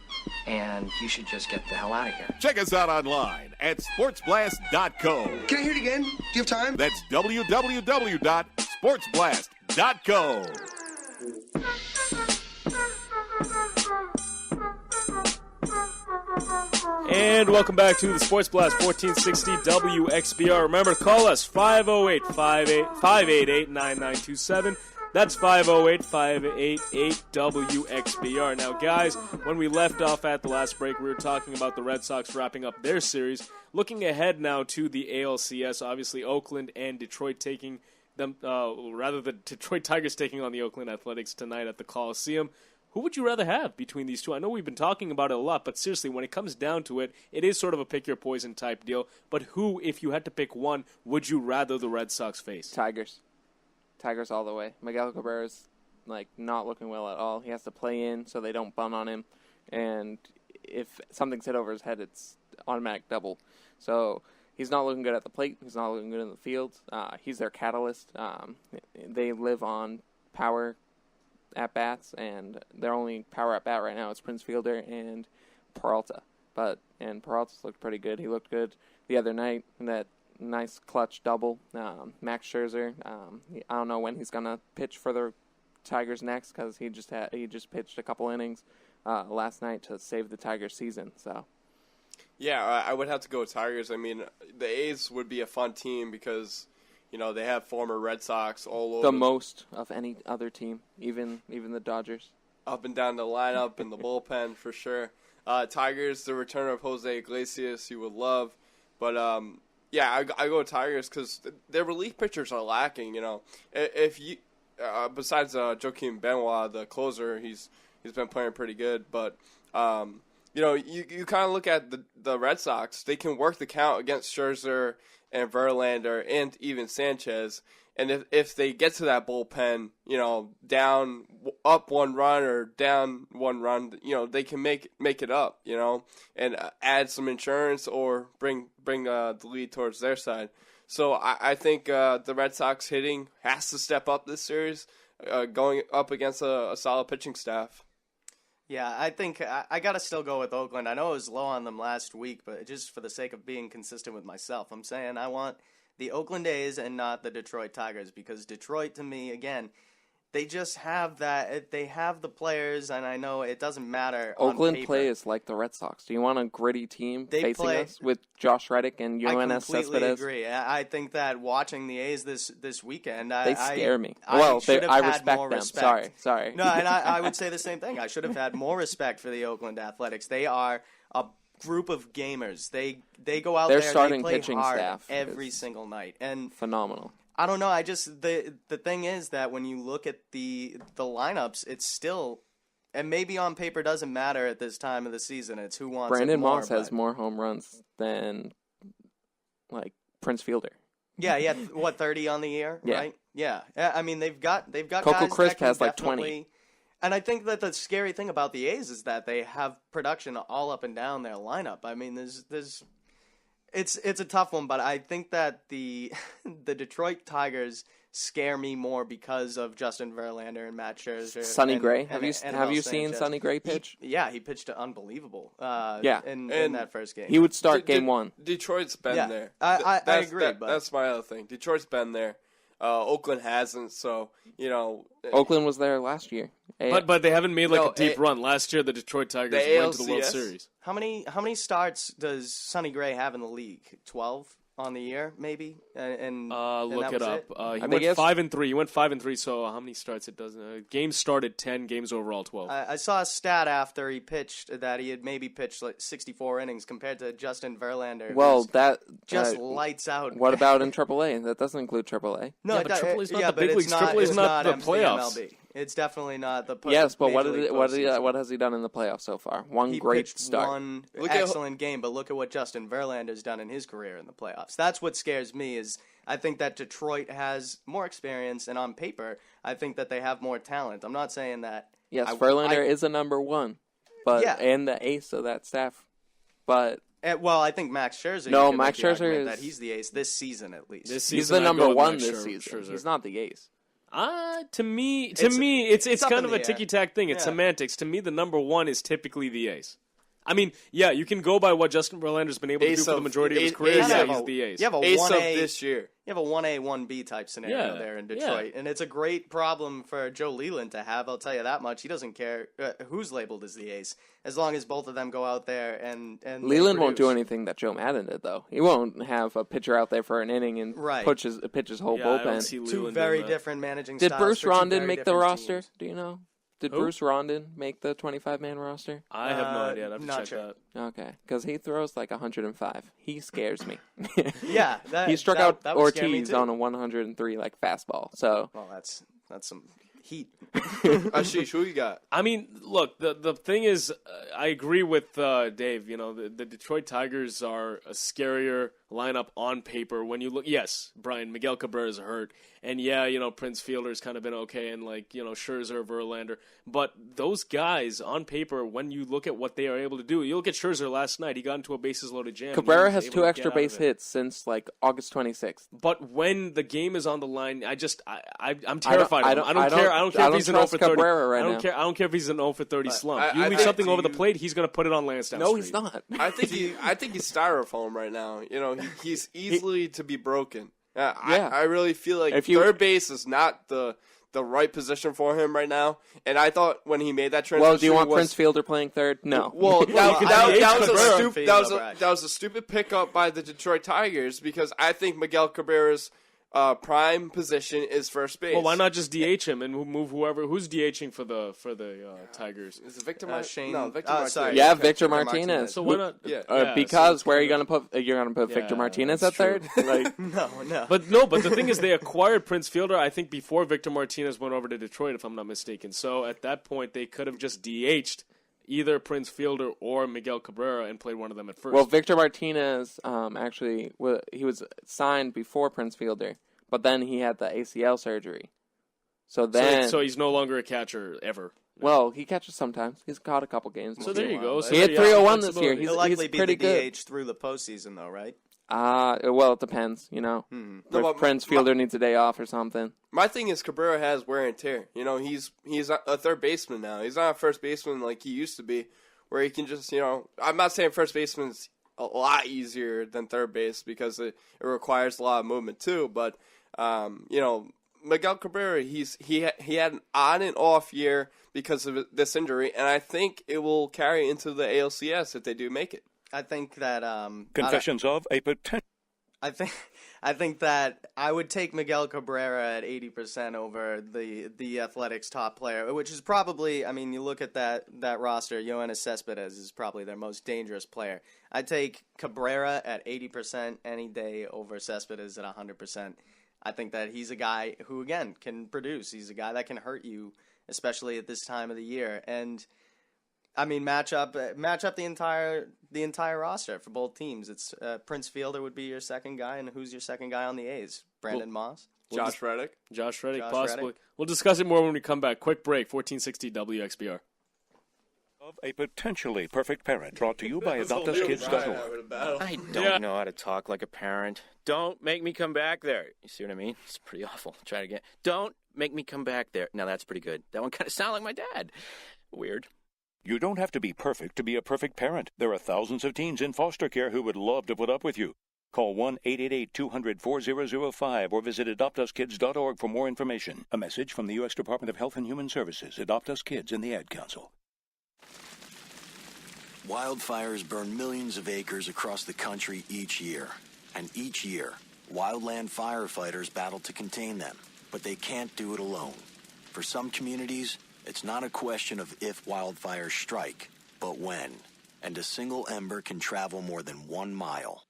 and you should just get the hell out of here. Check us out online at sportsblast.co. Can I hear it again? Do you have time? That's www.sportsblast.co. And welcome back to the Sports Blast 1460 WXBR. Remember, call us 508-588-9927. That's 508-588-WXBR. Now, guys, when we left off at the last break, we were talking about the Red Sox wrapping up their series. Looking ahead now to the ALCS, obviously Oakland and Detroit taking them, the Detroit Tigers taking on the Oakland Athletics tonight at the Coliseum. Who would you rather have between these two? I know we've been talking about it a lot, but seriously, when it comes down to it, it is sort of a pick-your-poison type deal. But who, if you had to pick one, would you rather the Red Sox face? Tigers. Tigers all the way. Miguel Cabrera's not looking well at all. He has to play in so they don't bum on him. And if something's hit over his head, it's automatic double. So he's not looking good at the plate. He's not looking good in the field. He's their catalyst. They live on power at-bats, and their only power at-bat right now is Prince Fielder and Peralta. And Peralta's looked pretty good. He looked good the other night in that nice clutch double. Max Scherzer, I don't know when he's going to pitch for the Tigers next because he just pitched a couple innings last night to save the Tigers season. So, yeah, I would have to go with Tigers. I mean, the A's would be a fun team because they have former Red Sox all over. The most of any other team, even the Dodgers. Up and down the lineup and the bullpen for sure. Tigers, the return of Jose Iglesias, you would love. But, I go with Tigers because their relief pitchers are lacking, If you, besides Joaquin Benoit, the closer, he's been playing pretty good. But, you kind of look at the Red Sox. They can work the count against Scherzer and Verlander and even Sanchez. And if they get to that bullpen, down up 1 run or down 1 run, they can make it up, and add some insurance or bring the lead towards their side. So I think the Red Sox hitting has to step up this series, going up against a solid pitching staff. Yeah, I think I got to still go with Oakland. I know it was low on them last week, but just for the sake of being consistent with myself, I'm saying I want the Oakland A's and not the Detroit Tigers because Detroit, to me, again, they just have that. They have the players, and I know it doesn't matter on Oakland paper. play is like the Red Sox. Do you want a gritty team facing play, us with Josh Reddick and Yoenis Cespedes? I completely agree. I think that watching the A's this weekend, they scare me. I respect them. Respect. Sorry. No, and I would say the same thing. I should have had more respect for the Oakland Athletics. They are a group of gamers. They go out Their there. starting they play pitching hard staff every is single night, and phenomenal. I don't know. I just the thing is that when you look at the lineups, it's still, and maybe on paper doesn't matter at this time of the season. It's who wants Brandon it more, Moss has more home runs than like Prince Fielder. Yeah, he had 30 on the year, Yeah. right? Yeah. I mean, they've got Coco guys Crisp that can has like definitely- 20. And I think that the scary thing about the A's is that they have production all up and down their lineup. I mean, it's a tough one, but I think that the Detroit Tigers scare me more because of Justin Verlander and Matt Scherzer. Sonny and- Gray. and Have you Anibal seen Sanchez. Sonny Gray pitch? He pitched unbelievable. In that first game, He would start game one. Detroit's been Yeah, there. I agree, but That's my other thing. Detroit's been there. Oakland hasn't, so Oakland was there last year. But they haven't made a deep run. Last year, the Detroit Tigers went to the World ALCS? Series. How many starts does Sonny Gray have in the league? 12 on the year, maybe. And Look that it was up. it? He went 5-3. He went 5-3. So how many starts? It doesn't. Games started 10. Games overall 12. I saw a stat after he pitched that he had maybe pitched like 64 innings compared to Justin Verlander. Well, who's that just lights out. What about in AAA? That doesn't include AAA. No, but AAA's not the but big it's leagues. not, AAA's it's not the MC playoffs. MLB. It's definitely not the. Yes, but Major League postseason. what has he done in the playoffs so far? He pitched start. one excellent game, but look at what Justin Verlander's done in his career in the playoffs. That's what scares me. Is I think that Detroit has more experience, and on paper, I think that they have more talent. I'm not saying that. Yes, Verlander is a number one, but and the ace of that staff, but. Well, I think Max Scherzer. No, you could Max make the Scherzer argument is that he's the ace this season at least. He's the number one this season. He's not the ace. To me, it's up kind in of the a air. ticky-tack thing. It's Yeah. semantics. To me, the number one is typically the ace. I mean, yeah, you can go by what Justin Verlander's been able to do Ace for the of- majority of his ace- career. ace Yeah, of- he's the ace. You have a Ace of 1A this year. You have a 1A, 1B type scenario Yeah, there in yeah. Detroit, and it's a great problem for Joe Leland to have. I'll tell you that much. He doesn't care who's labeled as the ace, as long as both of them go out there and Leland won't do produce. anything that Joe Madden did, though. He won't have a pitcher out there for an inning and Right. pitch his whole Yeah, I don't bullpen. see Two Leland very doing that. different managing Did styles Bruce for two Rondon very make the different roster? teams. Do you know? Did Who? Bruce Rondon make the 25-man roster? I have no idea. I'd have to not check sure. that. Okay, because he throws like 105. He scares me. Yeah, he struck that out would scare me Ortiz too. on a 103 fastball. So Well, that's some heat. Ashish, who you got? I mean, look, the thing is, I agree with Dave. You know, the Detroit Tigers are a scarier lineup on paper. When you look, yes, Brian, Miguel Cabrera's hurt. And yeah, you know, Prince Fielder's kind of been okay, and like, you know, Scherzer, Verlander. But those guys on paper, when you look at what they are able to do, you look at Scherzer last night, he got into a bases loaded jam. Cabrera He was has able 2 to extra get out of base it. hits since like August 26th. But when the game is on the line, I'm terrified I of him. don't- I don't care. I don't care I if don't he's an 0 trust for 30. Cabrera right I don't now. care. I don't care if he's an 0 for 30 slump. I- You I leave think something over the you- plate, he's going to put it on Lansdowne No, Street. he's not. I think he's styrofoam right now. You know, he's easily to be broken. I really feel like third base is not the right position for him right now. And I thought when he made that transition, Well, do you want Prince Fielder playing third? No. Well, Cabrera. that was a stupid pickup by the Detroit Tigers because I think Miguel Cabrera's prime position is first base. Well, why not just DH him and move whoever who's DHing for the Tigers? Is it Victor Shane? No, Victor Oh, Martinez. sorry. Yeah, Victor Martinez. So why not? Because where are you gonna put? You're gonna put Victor Martinez at that's third? Like, No. But the thing is, they acquired Prince Fielder, I think, before Victor Martinez went over to Detroit, if I'm not mistaken. So at that point, they could have just DH'd either Prince Fielder or Miguel Cabrera and played one of them at first. well, Victor Martinez actually he was signed before Prince Fielder, but then he had the ACL surgery. So then, so he's no longer a catcher ever. well, he catches sometimes. He's caught a couple games. So there you go. He had 301 this year. He'll likely He's be pretty the good. DH through the postseason, though, right? Well, it depends. You know, if Prince Fielder needs a day off or something. My thing is Cabrera has wear and tear. You know, he's a third baseman now. He's not a first baseman like he used to be, where he can just, you know, I'm not saying first baseman's a lot easier than third base because it requires a lot of movement too. But you know, Miguel Cabrera, he had an on and off year because of this injury, and I think it will carry into the ALCS if they do make it. I think that Confessions of a potential. I think that I would take Miguel Cabrera at 80% over the Athletics' top player, which is probably, I mean, you look at that roster, Yoenis Cespedes is probably their most dangerous player. I'd take Cabrera at 80% any day over Cespedes at 100%. I think that he's a guy who, again, can produce. He's a guy that can hurt you, especially at this time of the year. And I mean, match up the entire roster for both teams. It's Prince Fielder would be your second guy, and who's your second guy on the A's? Brandon Moss? Josh Reddick, possibly. Reddick. We'll discuss it more when we come back. Quick break, 1460 WXBR. Of a potentially perfect parent, brought to you by AdoptUsKids.org. I don't know how to talk like a parent. Don't make me come back there. You see what I mean? It's pretty awful. Try it again. Don't make me come back there. Now that's pretty good. That one kind of sounded like my dad. Weird. You don't have to be perfect to be a perfect parent. There are thousands of teens in foster care who would love to put up with you. Call 1-888-200-4005 or visit AdoptUsKids.org for more information. A message from the U.S. Department of Health and Human Services, Adopt Us Kids, and the Ad Council. Wildfires burn millions of acres across the country each year. And each year, wildland firefighters battle to contain them. But they can't do it alone. For some communities, it's not a question of if wildfires strike, but when. And a single ember can travel more than 1 mile.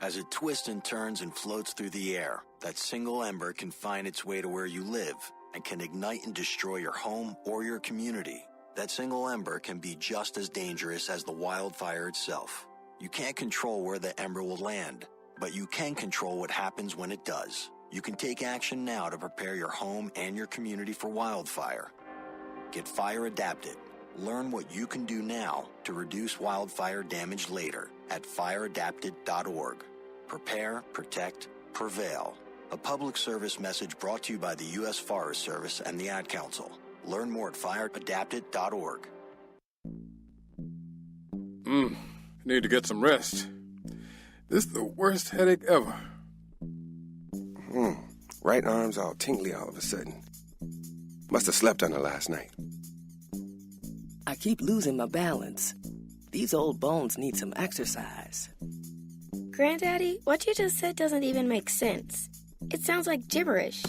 As it twists and turns and floats through the air, that single ember can find its way to where you live and can ignite and destroy your home or your community. That single ember can be just as dangerous as the wildfire itself. You can't control where the ember will land, but you can control what happens when it does. You can take action now to prepare your home and your community for wildfire. Get fire adapted. Learn what you can do now to reduce wildfire damage later at fireadapted.org. Prepare, protect, prevail. A public service message brought to you by the U.S. Forest Service and the Ad Council. Learn more at fireadapted.org. Need to get some rest. This is the worst headache ever. Right arm's all tingly all of a sudden. Must have slept on it last night. I keep losing my balance. These old bones need some exercise. Granddaddy, what you just said doesn't even make sense. It sounds like gibberish.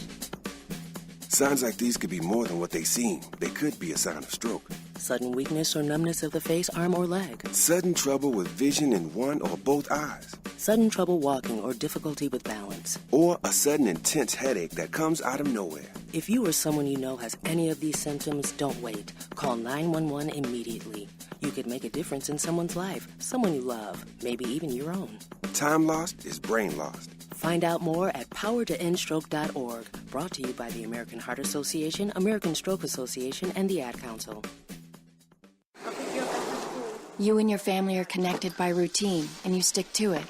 Signs like these could be more than what they seem. They could be a sign of stroke. Sudden weakness or numbness of the face, arm, or leg. Sudden trouble with vision in one or both eyes. Sudden trouble walking or difficulty with balance. Or a sudden intense headache that comes out of nowhere. If you or someone you know has any of these symptoms, don't wait. Call 911 immediately. You could make a difference in someone's life, someone you love, maybe even your own. Time lost is brain lost. Find out more at powertoendstroke.org. Brought to you by the American Heart Association, American Stroke Association, and the Ad Council. You and your family are connected by routine, and you stick to it.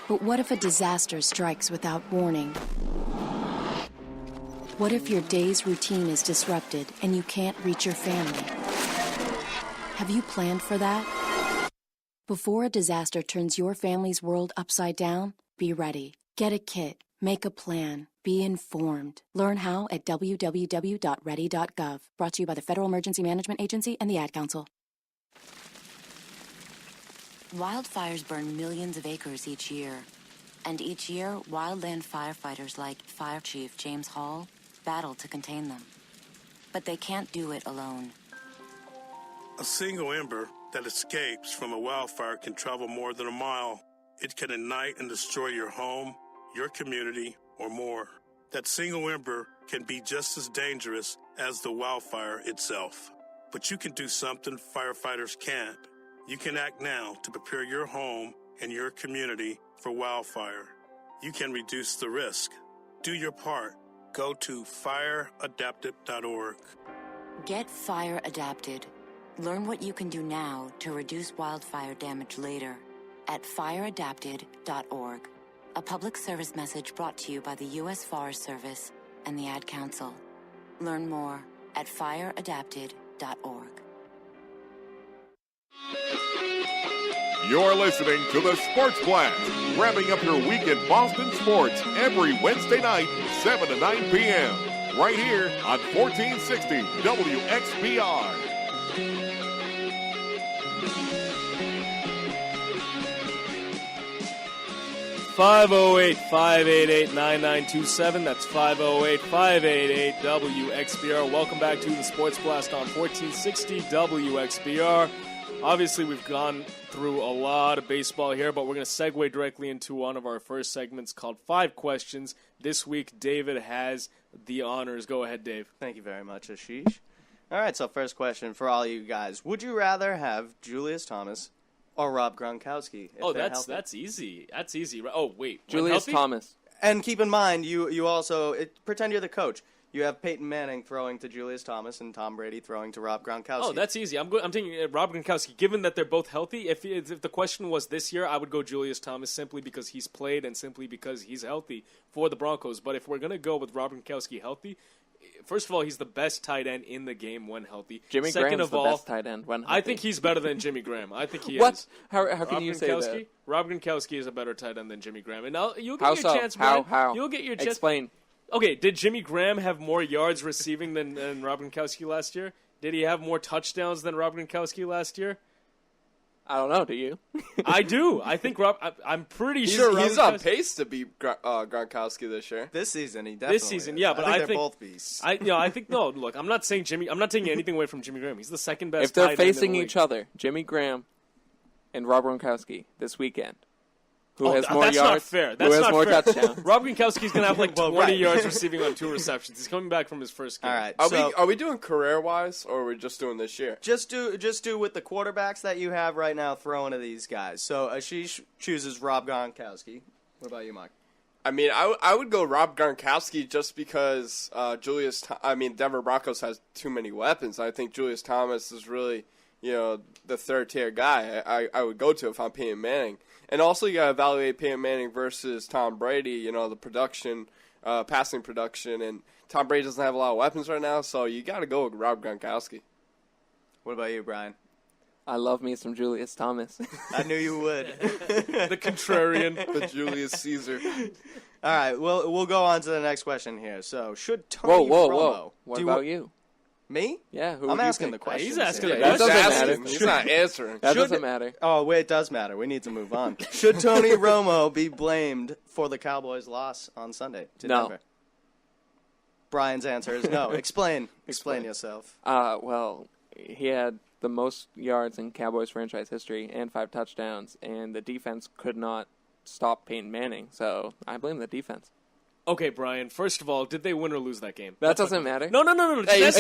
But what if a disaster strikes without warning? What if your day's routine is disrupted and you can't reach your family? Have you planned for that? Before a disaster turns your family's world upside down, be ready. Get a kit. Make a plan. Be informed. Learn how at www.ready.gov. Brought to you by the Federal Emergency Management Agency and the Ad Council. Wildfires burn millions of acres each year. And each year, wildland firefighters like Fire Chief James Hall battle to contain them. But they can't do it alone. A single ember that escapes from a wildfire can travel more than a mile. It can ignite and destroy your home, your community, or more. That single ember can be just as dangerous as the wildfire itself. But you can do something firefighters can't. You can act now to prepare your home and your community for wildfire. You can reduce the risk. Do your part. Go to fireadapted.org. Get fire adapted. Learn what you can do now to reduce wildfire damage later at fireadapted.org. A public service message brought to you by the U.S. Forest Service and the Ad Council. Learn more at fireadapted.org. You're listening to the Sports Blast, wrapping up your week in Boston sports every Wednesday night, 7 to 9 p.m. Right here on 1460 WXBR. 508-588-9927. That's 508-588-WXBR. Welcome back to the Sports Blast on 1460 WXBR. Obviously, we've gone through a lot of baseball here, but we're going to segue directly into one of our first segments called 5 Questions. This week, David has the honors. Go ahead, Dave. Thank you very much, Aashish. All right, so first question for all you guys. Would you rather have Julius Thomas or Rob Gronkowski? Oh, that's easy. That's easy. Oh, wait. Julius Thomas. And keep in mind, you also pretend you're the coach. You have Peyton Manning throwing to Julius Thomas and Tom Brady throwing to Rob Gronkowski. Oh, that's easy. I'm taking Rob Gronkowski. Given that they're both healthy, if the question was this year, I would go Julius Thomas simply because he's played and simply because he's healthy for the Broncos. But if we're going to go with Rob Gronkowski healthy, first of all, he's the best tight end in the game when healthy. Jimmy Second Graham's of all, the best tight end when healthy. I think he's better than Jimmy Graham. I think he What? is. How can you say that? Rob Gronkowski is a better tight end than Jimmy Graham. And you'll get How your so? chance, Brian. How? You'll get your chance. Explain. Okay, did Jimmy Graham have more yards receiving than Rob Gronkowski last year? Did he have more touchdowns than Rob Gronkowski last year? I don't know. Do you? I do. I think I'm pretty He's sure he's on pace to beat Gronkowski this year. This season, he definitely This season, is. yeah, but I think they're both beasts. I think no. Look, I'm not taking anything away from Jimmy Graham. He's the second best. If they're tight end in facing the each league. other, Jimmy Graham and Rob Gronkowski this weekend, who has that's more not yards? fair. Who That's has not more fair. touchdowns? Rob Gronkowski's gonna have like 20 right. yards receiving on 2 receptions. He's coming back from his first game. All right, Are we doing career wise or are we just doing this year? Just do with the quarterbacks that you have right now throwing to these guys. So Aashish chooses Rob Gronkowski. What about you, Mike? I mean, I would go Rob Gronkowski just because Denver Broncos has too many weapons. I think Julius Thomas is really, the third tier guy I would go to if I'm Peyton Manning. And also you got to evaluate Peyton Manning versus Tom Brady, the production, passing production. And Tom Brady doesn't have a lot of weapons right now, so you got to go with Rob Gronkowski. What about you, Brian? I love me some Julius Thomas. I knew you would. The contrarian. The Julius Caesar. All right, we'll go on to the next question here. So, should Tony Whoa. What about you? Me? Yeah, who I'm would you asking pick? the question. He's asking the That question. doesn't matter. He's not answering. That doesn't matter. Oh, wait, it does matter. We need to move on. Should Tony Romo be blamed for the Cowboys' loss on Sunday to No. Denver? Brian's answer is no. Explain yourself. Well, he had the most yards in Cowboys franchise history and 5 touchdowns, and the defense could not stop Peyton Manning, so I blame the defense. Okay, Brian. First of all, did they win or lose that game? That doesn't matter. No. Hey,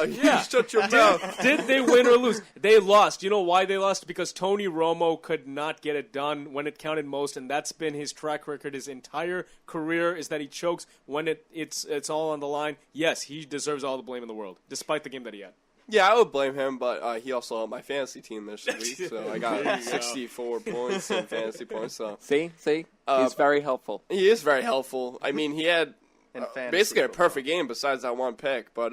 Yeah. Shut your mouth. Did they win or lose? They lost. You know why they lost? Because Tony Romo could not get it done when it counted most, and that's been his track record his entire career, is that he chokes when it's all on the line. Yes, he deserves all the blame in the world, despite the game that he had. Yeah, I would blame him, but he also helped my fantasy team this week, so I got There you go. 64 points in fantasy points. So See? He's very helpful. he is very helpful. I mean, he had fantasy basically a football. perfect game besides that one pick, but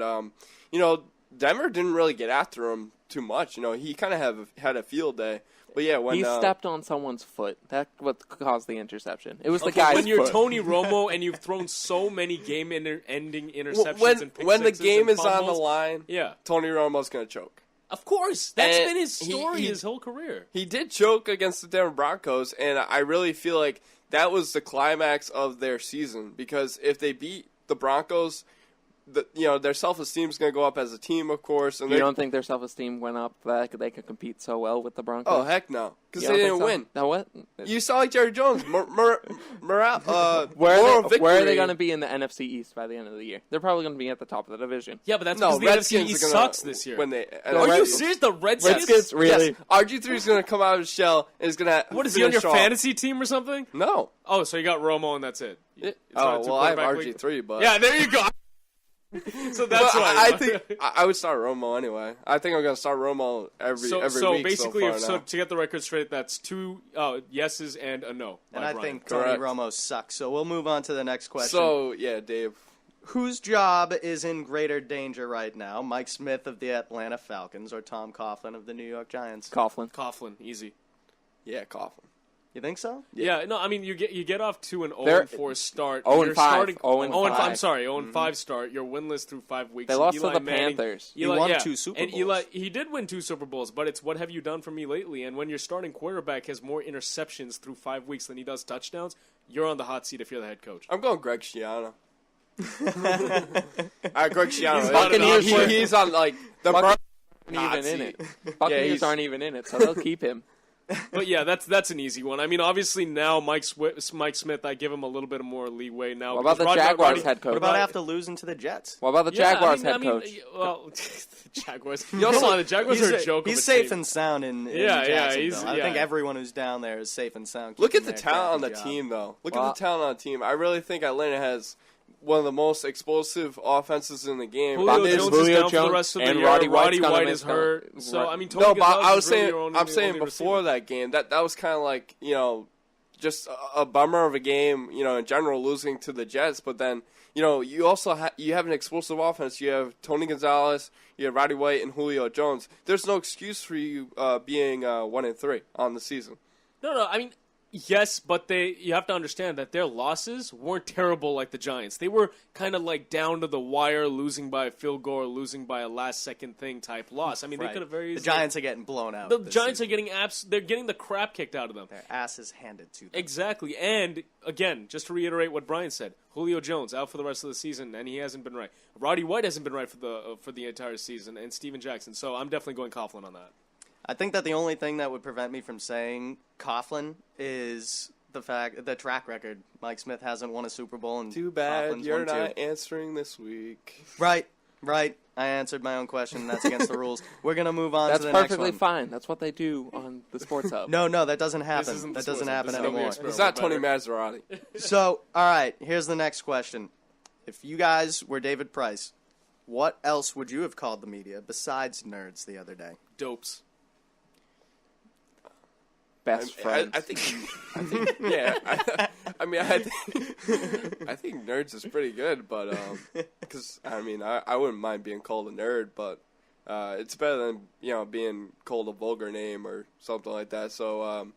Denver didn't really get after him too much. He kind of had a field day. But yeah, when he stepped on someone's foot. That's what caused the interception. It was the Okay, guy's when you're foot. Tony Romo and you've thrown so many game-ending interceptions and pick when the sixes game and is on the fumbles, line, yeah, Tony Romo's going to choke. of course, that's And been his story he- his whole career. He did choke against the Denver Broncos, and I really feel like that was the climax of their season, because if they beat the Broncos, their self-esteem is going to go up as a team, of course. And You don't think their self-esteem went up that they could compete so well with the Broncos? Oh, heck no, because You they don't didn't think so? win. No, what? You saw like Jerry Jones, moral Where victory. are they going to be in the NFC East by the end of the year? They're probably going to be at the top of the division. Yeah, but that's No, because the Redskins NFC East are gonna sucks this year. When they, Are you serious? The Redskins? Redskins, really? Yes, RG3 is going to come out of his shell and is going to. What is he on your fantasy team or something? No. Oh, so you got Romo and that's it. It's not Oh a well, I have two-quarterback league? RG3, but Yeah, there you go. So that's But why I think I would start Romo anyway. I think I'm going to start Romo every So week. basically, so far now. to get the record straight, that's 2 yeses and a no. And by I Brian. think Tony Correct. Romo sucks. So we'll move on to the next question. So yeah, Dave. Whose job is in greater danger right now? Mike Smith of the Atlanta Falcons or Tom Coughlin of the New York Giants? Coughlin. Coughlin, easy. Yeah, Coughlin. You think so? Yeah, no, I mean you get off to an 0-4 start. 0-5. 0-5. I'm sorry, 0-5 Mm-hmm. start. You're winless through 5 weeks. They lost Eli to the Manning, Panthers. He won 2 Super Bowls. And Eli, he did win 2 Super Bowls, but it's what have you done for me lately? And when your starting quarterback has more interceptions through 5 weeks than he does touchdowns, you're on the hot seat if you're the head coach. I'm going Greg Schiano. Greg Schiano. He's on like the even in it. Buccaneers aren't even in it, so they'll keep him. But yeah, that's an easy one. I mean, obviously now Mike Smith, I give him a little bit more leeway now. What about the Jaguars head coach? What about after losing to the Jets? What about the Jaguars head coach? Well, the Jaguars. The Jaguars are a joke. He's safe and sound in Jacksonville. I think everyone who's down there is safe and sound. Look at the talent on the team, though. Look at the talent on the team. I really think Atlanta has one of the most explosive offenses in the game. Julio Jones is down for the rest of the year. Roddy White is hurt. So I mean, Tony I'm saying before that game that was kind of like just a bummer of a game. In general, losing to the Jets, but then you also you have an explosive offense. You have Tony Gonzalez, you have Roddy White, and Julio Jones. There's no excuse for you being 1-3 on the season. No. I mean. Yes, but you have to understand that their losses weren't terrible like the Giants. They were kind of like down to the wire, losing by a field goal or losing by a last-second thing type loss. I mean, they could have very easily... The Giants are getting blown out. The Giants are getting they're getting the crap kicked out of them. Their asses handed to them. Exactly. And, again, just to reiterate what Brian said, Julio Jones out for the rest of the season, and he hasn't been right. Roddy White hasn't been right for the entire season, and Steven Jackson. So I'm definitely going Coughlin on that. I think that the only thing that would prevent me from saying Coughlin is the track record. Mike Smith hasn't won a Super Bowl, and too bad Coughlin's you're not answering this week. Right. I answered my own question. That's against the rules. We're gonna move on to the next one. That's perfectly fine. That's what they do on the Sports Hub. No, that doesn't happen. That doesn't happen anymore. It's not Tony Maserati. So, all right. Here's the next question. If you guys were David Price, what else would you have called the media besides nerds the other day? Dopes. Best friends. I think yeah. I think nerds is pretty good, but because I wouldn't mind being called a nerd, but it's better than being called a vulgar name or something like that. So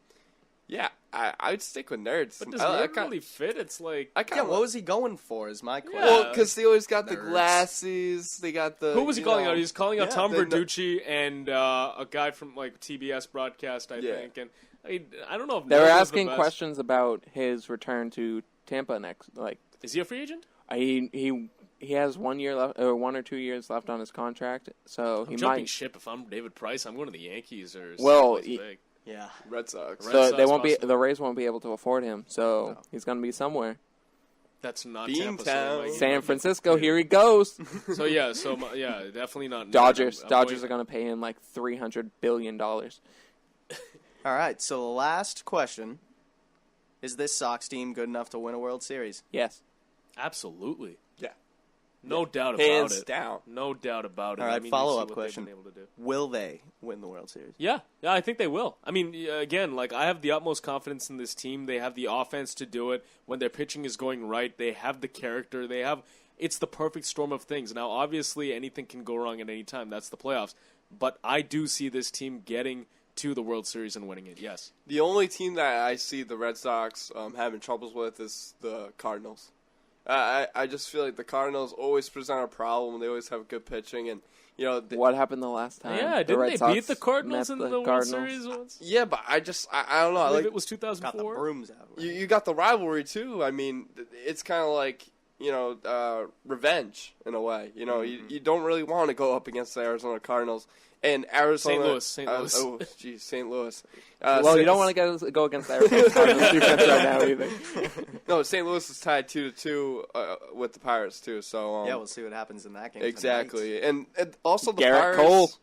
yeah, I'd stick with nerds. But does nerd really fit? It's like what was he going for? Is my question. Well, because they always got the glasses. They got the. Who was he calling out? He was calling out Tom Verducci and a guy from like TBS broadcast, I think, and. I don't know if they were asking questions about his return to Tampa next. Like, is he a free agent? He has 1 year left, or 1 or 2 years left on his contract. So I'm jumping ship. If I'm David Price, I'm going to the Yankees or big. Yeah, Red Sox. So they won't be the Rays won't be able to afford him. So he's going to be somewhere. That's not Beantown. Tampa. San Francisco. Here he goes. So definitely not. Dodgers are going to pay him like $300 billion. All right, so the last question, is this Sox team good enough to win a World Series? Yes. Absolutely. Yeah. No doubt about it. Hands down. No doubt about it. All right, follow-up question. Will they win the World Series? Yeah, I think they will. I mean, again, like I have the utmost confidence in this team. They have the offense to do it. When their pitching is going right, they have the character. It's the perfect storm of things. Now, obviously, anything can go wrong at any time. That's the playoffs. But I do see this team getting to the World Series and winning it, yes. The only team that I see the Red Sox having troubles with is the Cardinals. I just feel like the Cardinals always present a problem. They always have good pitching, and what happened the last time? Yeah, didn't they beat the Cardinals in the World Series once? Yeah, but I don't know. I believe it was 2004. Got the brooms out. You got the rivalry too. I mean, it's kind of like revenge in a way. You don't really want to go up against the Arizona Cardinals. And Arizona, St. Louis. St. Louis. You don't want to go against the Arizona Cardinals defense right now either. No, St. Louis is tied 2-2 with the Pirates too. So we'll see what happens in that game. Exactly, and also the Garrett Pirates.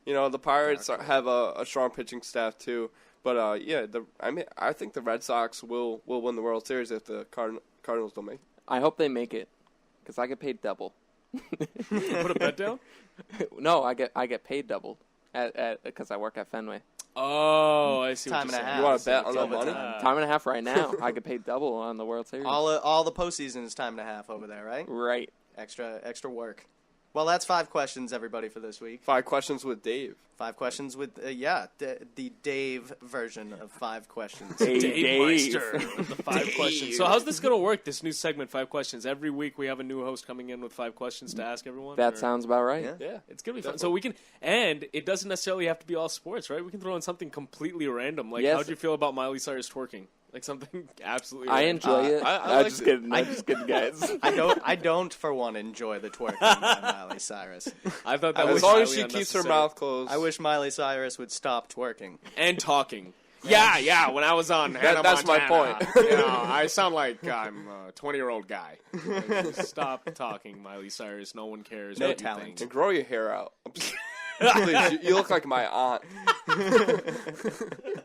Cole. The Pirates have a strong pitching staff too. But I think the Red Sox will win the World Series if the Cardinals don't make it. I hope they make it because I get paid double. Put a bet down? No, I get paid double because I work at Fenway. Oh, I see. Time and a half. You want to bet on that money? Time and a half right now. I get paid double on the World Series. All the postseason is time and a half over there, right? Right. Extra work. Well, that's 5 questions, everybody, for this week. 5 questions with Dave. 5 questions with, the Dave version of 5 questions. Dave Meister with the 5 questions. So how's this going to work, this new segment, 5 questions? Every week we have a new host coming in with 5 questions to ask everyone? That sounds about right. Yeah, it's going to be fun. So we can, and it doesn't necessarily have to be all sports, right? We can throw in something completely random. Like, how'd you feel about Miley Cyrus twerking? Like something absolutely random. I enjoy it. I'm just kidding. I'm just kidding, guys. I don't, for one, enjoy the twerking by Miley Cyrus. I thought that as was long as she keeps her mouth closed. I wish Miley Cyrus would stop twerking. And talking. Yeah, when I was on Hannah that's Montana, my point. I sound like I'm a 20-year-old guy. Like, stop talking, Miley Cyrus. No one cares. No what talent. You think. And grow your hair out. Please, you look like my aunt.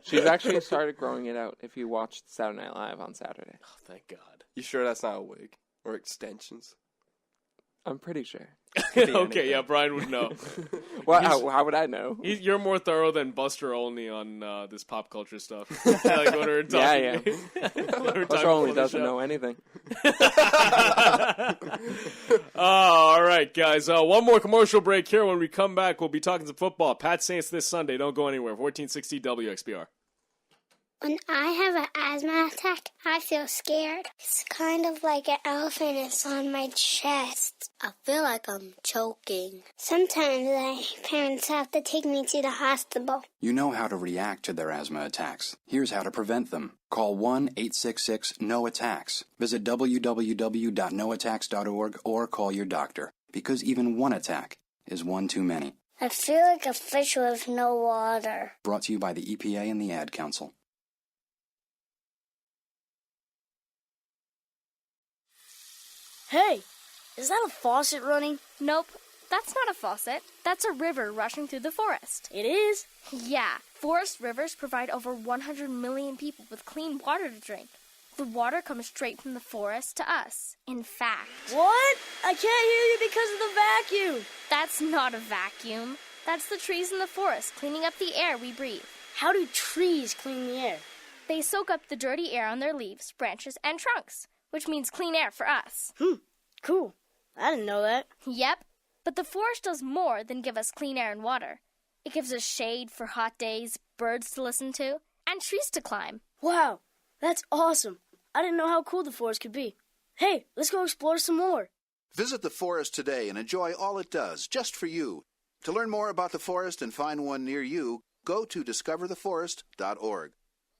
She's actually started growing it out if you watched Saturday Night Live on Saturday. Oh, thank God. You sure that's not a wig? Or extensions? I'm pretty sure. Okay, yeah, Brian would know. Well, how would I know? You're more thorough than Buster Olney on this pop culture stuff. Like when we're talking, Buster Olney doesn't know anything. All right, guys. One more commercial break here. When we come back, we'll be talking some football. Pat Saints this Sunday. Don't go anywhere. 1460 WXBR. When I have an asthma attack, I feel scared. It's kind of like an elephant is on my chest. I feel like I'm choking. Sometimes my parents have to take me to the hospital. You know how to react to their asthma attacks. Here's how to prevent them. Call 1-866-NO-ATTACKS. Visit www.noattacks.org or call your doctor, because even one attack is one too many. I feel like a fish with no water. Brought to you by the EPA and the Ad Council. Hey, is that a faucet running? Nope, that's not a faucet. That's a river rushing through the forest. It is? Yeah, forest rivers provide over 100 million people with clean water to drink. The water comes straight from the forest to us. In fact... What? I can't hear you because of the vacuum. That's not a vacuum. That's the trees in the forest cleaning up the air we breathe. How do trees clean the air? They soak up the dirty air on their leaves, branches, and trunks, which means clean air for us. Cool. I didn't know that. Yep. But the forest does more than give us clean air and water. It gives us shade for hot days, birds to listen to, and trees to climb. Wow, that's awesome. I didn't know how cool the forest could be. Hey, let's go explore some more. Visit the forest today and enjoy all it does, just for you. To learn more about the forest and find one near you, go to discovertheforest.org.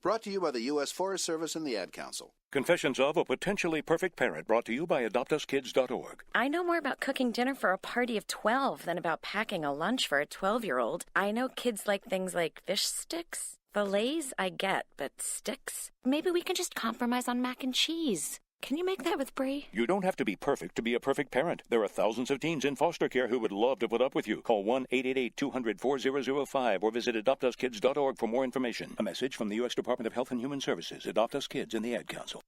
Brought to you by the U.S. Forest Service and the Ad Council. Confessions of a Potentially Perfect Parent, brought to you by AdoptUsKids.org. I know more about cooking dinner for a party of 12 than about packing a lunch for a 12-year-old. I know kids like things like fish sticks. Fillets, I get, but sticks? Maybe we can just compromise on mac and cheese. Can you make that with Brie? You don't have to be perfect to be a perfect parent. There are thousands of teens in foster care who would love to put up with you. Call 1-888-200-4005 or visit AdoptUsKids.org for more information. A message from the U.S. Department of Health and Human Services, Adopt Us Kids, and the Ad Council.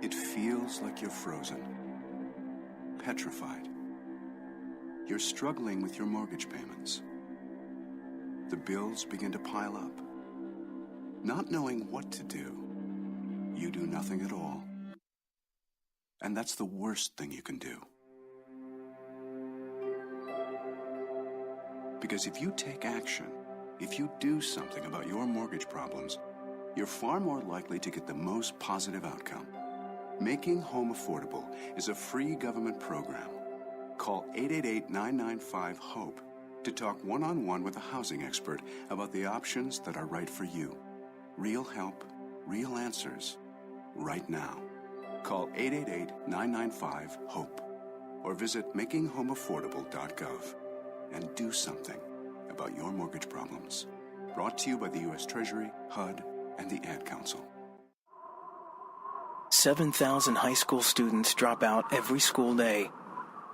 It feels like you're frozen, petrified. You're struggling with your mortgage payments. The bills begin to pile up. Not knowing what to do, you do nothing at all. And that's the worst thing you can do. Because if you take action, if you do something about your mortgage problems, you're far more likely to get the most positive outcome. Making Home Affordable is a free government program. Call 888-995-HOPE to talk one-on-one with a housing expert about the options that are right for you. Real help, real answers, right now. Call 888-995-HOPE or visit makinghomeaffordable.gov and do something about your mortgage problems. Brought to you by the U.S. Treasury, HUD, and the Ad Council. 7,000 high school students drop out every school day.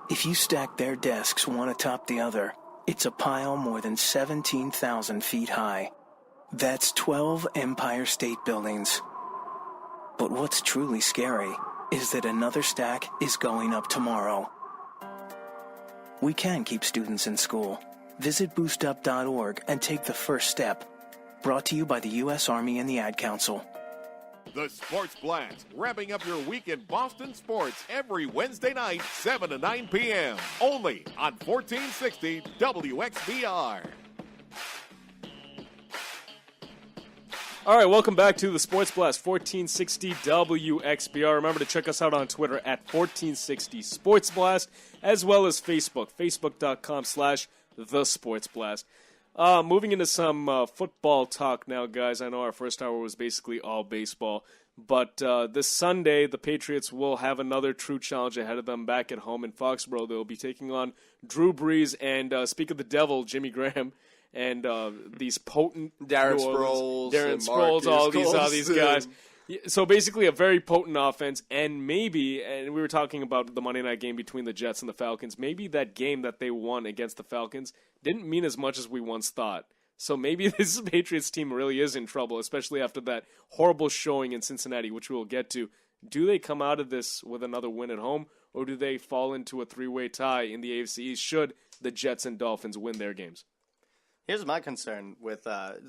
If you stack their desks one atop the other, it's a pile more than 17,000 feet high. That's 12 Empire State Buildings. But what's truly scary is that another stack is going up tomorrow. We can keep students in school. Visit boostup.org and take the first step. Brought to you by the U.S. Army and the Ad Council. The Sports Blast, wrapping up your week in Boston sports every Wednesday night, 7 to 9 p.m. Only on 1460 WXBR. All right, welcome back to the Sports Blast, 1460 WXBR. Remember to check us out on Twitter at 1460 Sports Blast, as well as Facebook, facebook.com/The Sports Blast. Moving into some football talk now, guys. I know our first hour was basically all baseball, but this Sunday, the Patriots will have another true challenge ahead of them back at home in Foxborough. They'll be taking on Drew Brees and, speak of the devil, Jimmy Graham. And these potent Darren Sproles, all these guys. So basically a very potent offense, and maybe, and we were talking about the Monday night game between the Jets and the Falcons, maybe that game that they won against the Falcons didn't mean as much as we once thought. So maybe this Patriots team really is in trouble, especially after that horrible showing in Cincinnati, which we will get to. Do they come out of this with another win at home, or do they fall into a three-way tie in the AFC East should the Jets and Dolphins win their games? Here's my concern with, I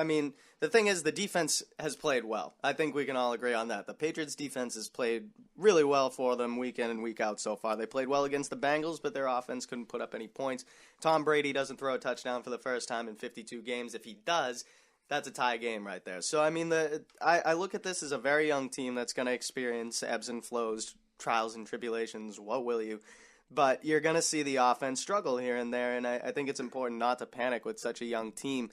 mean, the thing is the defense has played well. I think we can all agree on that. The Patriots defense has played really well for them week in and week out so far. They played well against the Bengals, but their offense couldn't put up any points. Tom Brady doesn't throw a touchdown for the first time in 52 games. If he does, that's a tie game right there. So, I mean, I look at this as a very young team that's going to experience ebbs and flows, trials and tribulations. What will you? But you're going to see the offense struggle here and there, and I think it's important not to panic with such a young team.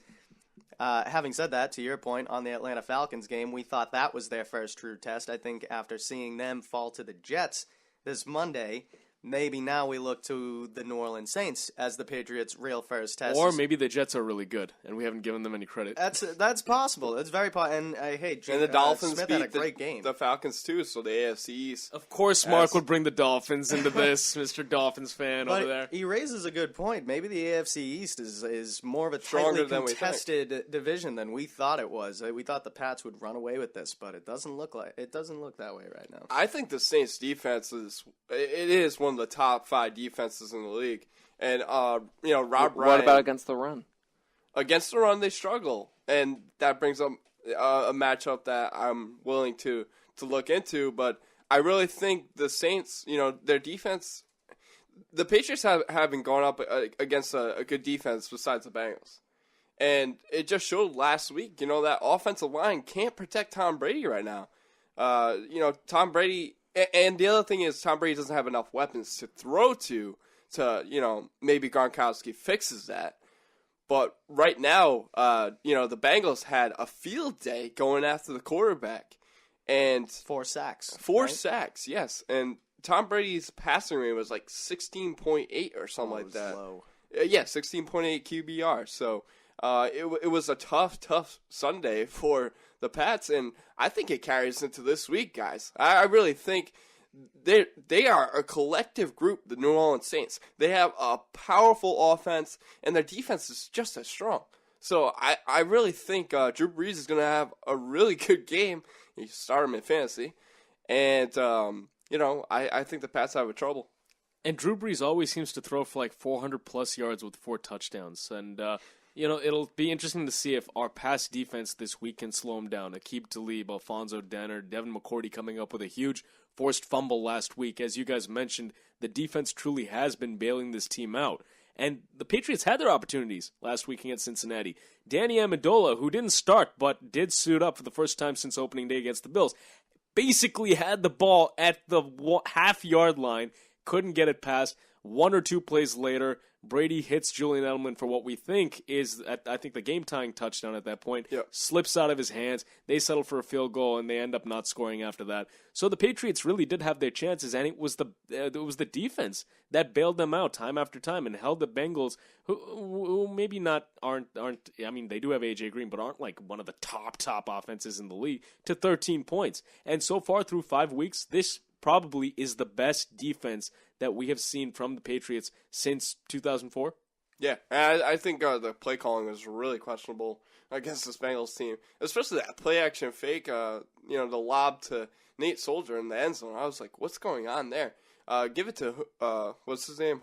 Having said that, to your point, on the Atlanta Falcons game, we thought that was their first true test. I think after seeing them fall to the Jets this Monday, maybe now we look to the New Orleans Saints as the Patriots' real first test. Or maybe the Jets are really good, and we haven't given them any credit. That's possible. It's very possible. And hey, and the Dolphins Smith beat had a great game. The Falcons too, so the AFC East. Of course, Mark would bring the Dolphins into this, Mr. Dolphins fan over there. He raises a good point. Maybe the AFC East is more of a stronger tightly contested division than we thought it was. We thought the Pats would run away with this, but it doesn't look that way right now. I think the Saints defense is one of the top 5 defenses in the league. And, Rob Ryan. What about against the run? Against the run, they struggle. And that brings up a matchup that I'm willing to look into. But I really think the Saints, their defense, the Patriots have been going up against a good defense besides the Bengals. And it just showed last week, that offensive line can't protect Tom Brady right now. Tom Brady. And the other thing is Tom Brady doesn't have enough weapons to throw to maybe Gronkowski fixes that. But right now, the Bengals had a field day going after the quarterback. And 4 sacks. 4 sacks, yes. And Tom Brady's passing rate was like 16.8 or something like that. Low. Yeah, 16.8 QBR. So it was a tough Sunday for the Pats, and I think it carries into this week, guys. I really think they are a collective group, the New Orleans Saints. They have a powerful offense, and their defense is just as strong. So I really think Drew Brees is going to have a really good game. You start him in fantasy, and I think the Pats have a trouble. And Drew Brees always seems to throw for like 400-plus yards with 4 touchdowns, and it'll be interesting to see if our pass defense this week can slow him down. Aqib Talib, Alfonso Denner, Devin McCourty coming up with a huge forced fumble last week. As you guys mentioned, the defense truly has been bailing this team out. And the Patriots had their opportunities last week against Cincinnati. Danny Amendola, who didn't start but did suit up for the first time since opening day against the Bills, basically had the ball at the half-yard line, couldn't get it past. 1 or 2 plays later, Brady hits Julian Edelman for what we think is, I think, the game-tying touchdown at that point. Yep. Slips out of his hands. They settle for a field goal, and they end up not scoring after that. So the Patriots really did have their chances, and it was the defense that bailed them out time after time and held the Bengals, who maybe aren't. I mean, they do have A.J. Green, but aren't like one of the top offenses in the league, to 13 points. And so far through 5 weeks, this probably is the best defense that we have seen from the Patriots since 2004. Yeah, and I think the play calling was really questionable against this Bengals team, especially that play action fake, the lob to Nate Soldier in the end zone. I was like, what's going on there? Give it to, what's his name?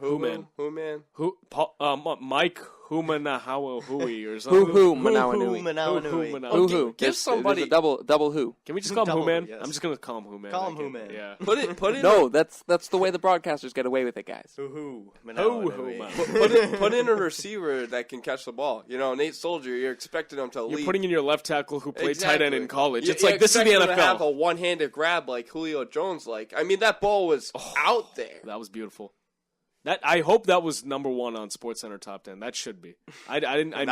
Mike Humanahawa Hui or something. Hoo Manawanui. Hoo. Give somebody There's a double who. Can we just call him Who Man? yes. I'm just gonna call him Who Man. Call him Who Man. Yeah. put in No, that's the way the broadcasters get away with it, guys. Hoo. put in a receiver that can catch the ball. You know, Nate Soldier, you're expecting him to lead. You're putting in your left tackle who played tight end in college. It's You're like, this is the expecting him to have NFL. a one-handed grab like Julio Jones. I mean, that ball was out there. That was beautiful. I hope that was number 1 on SportsCenter top 10. That should be. I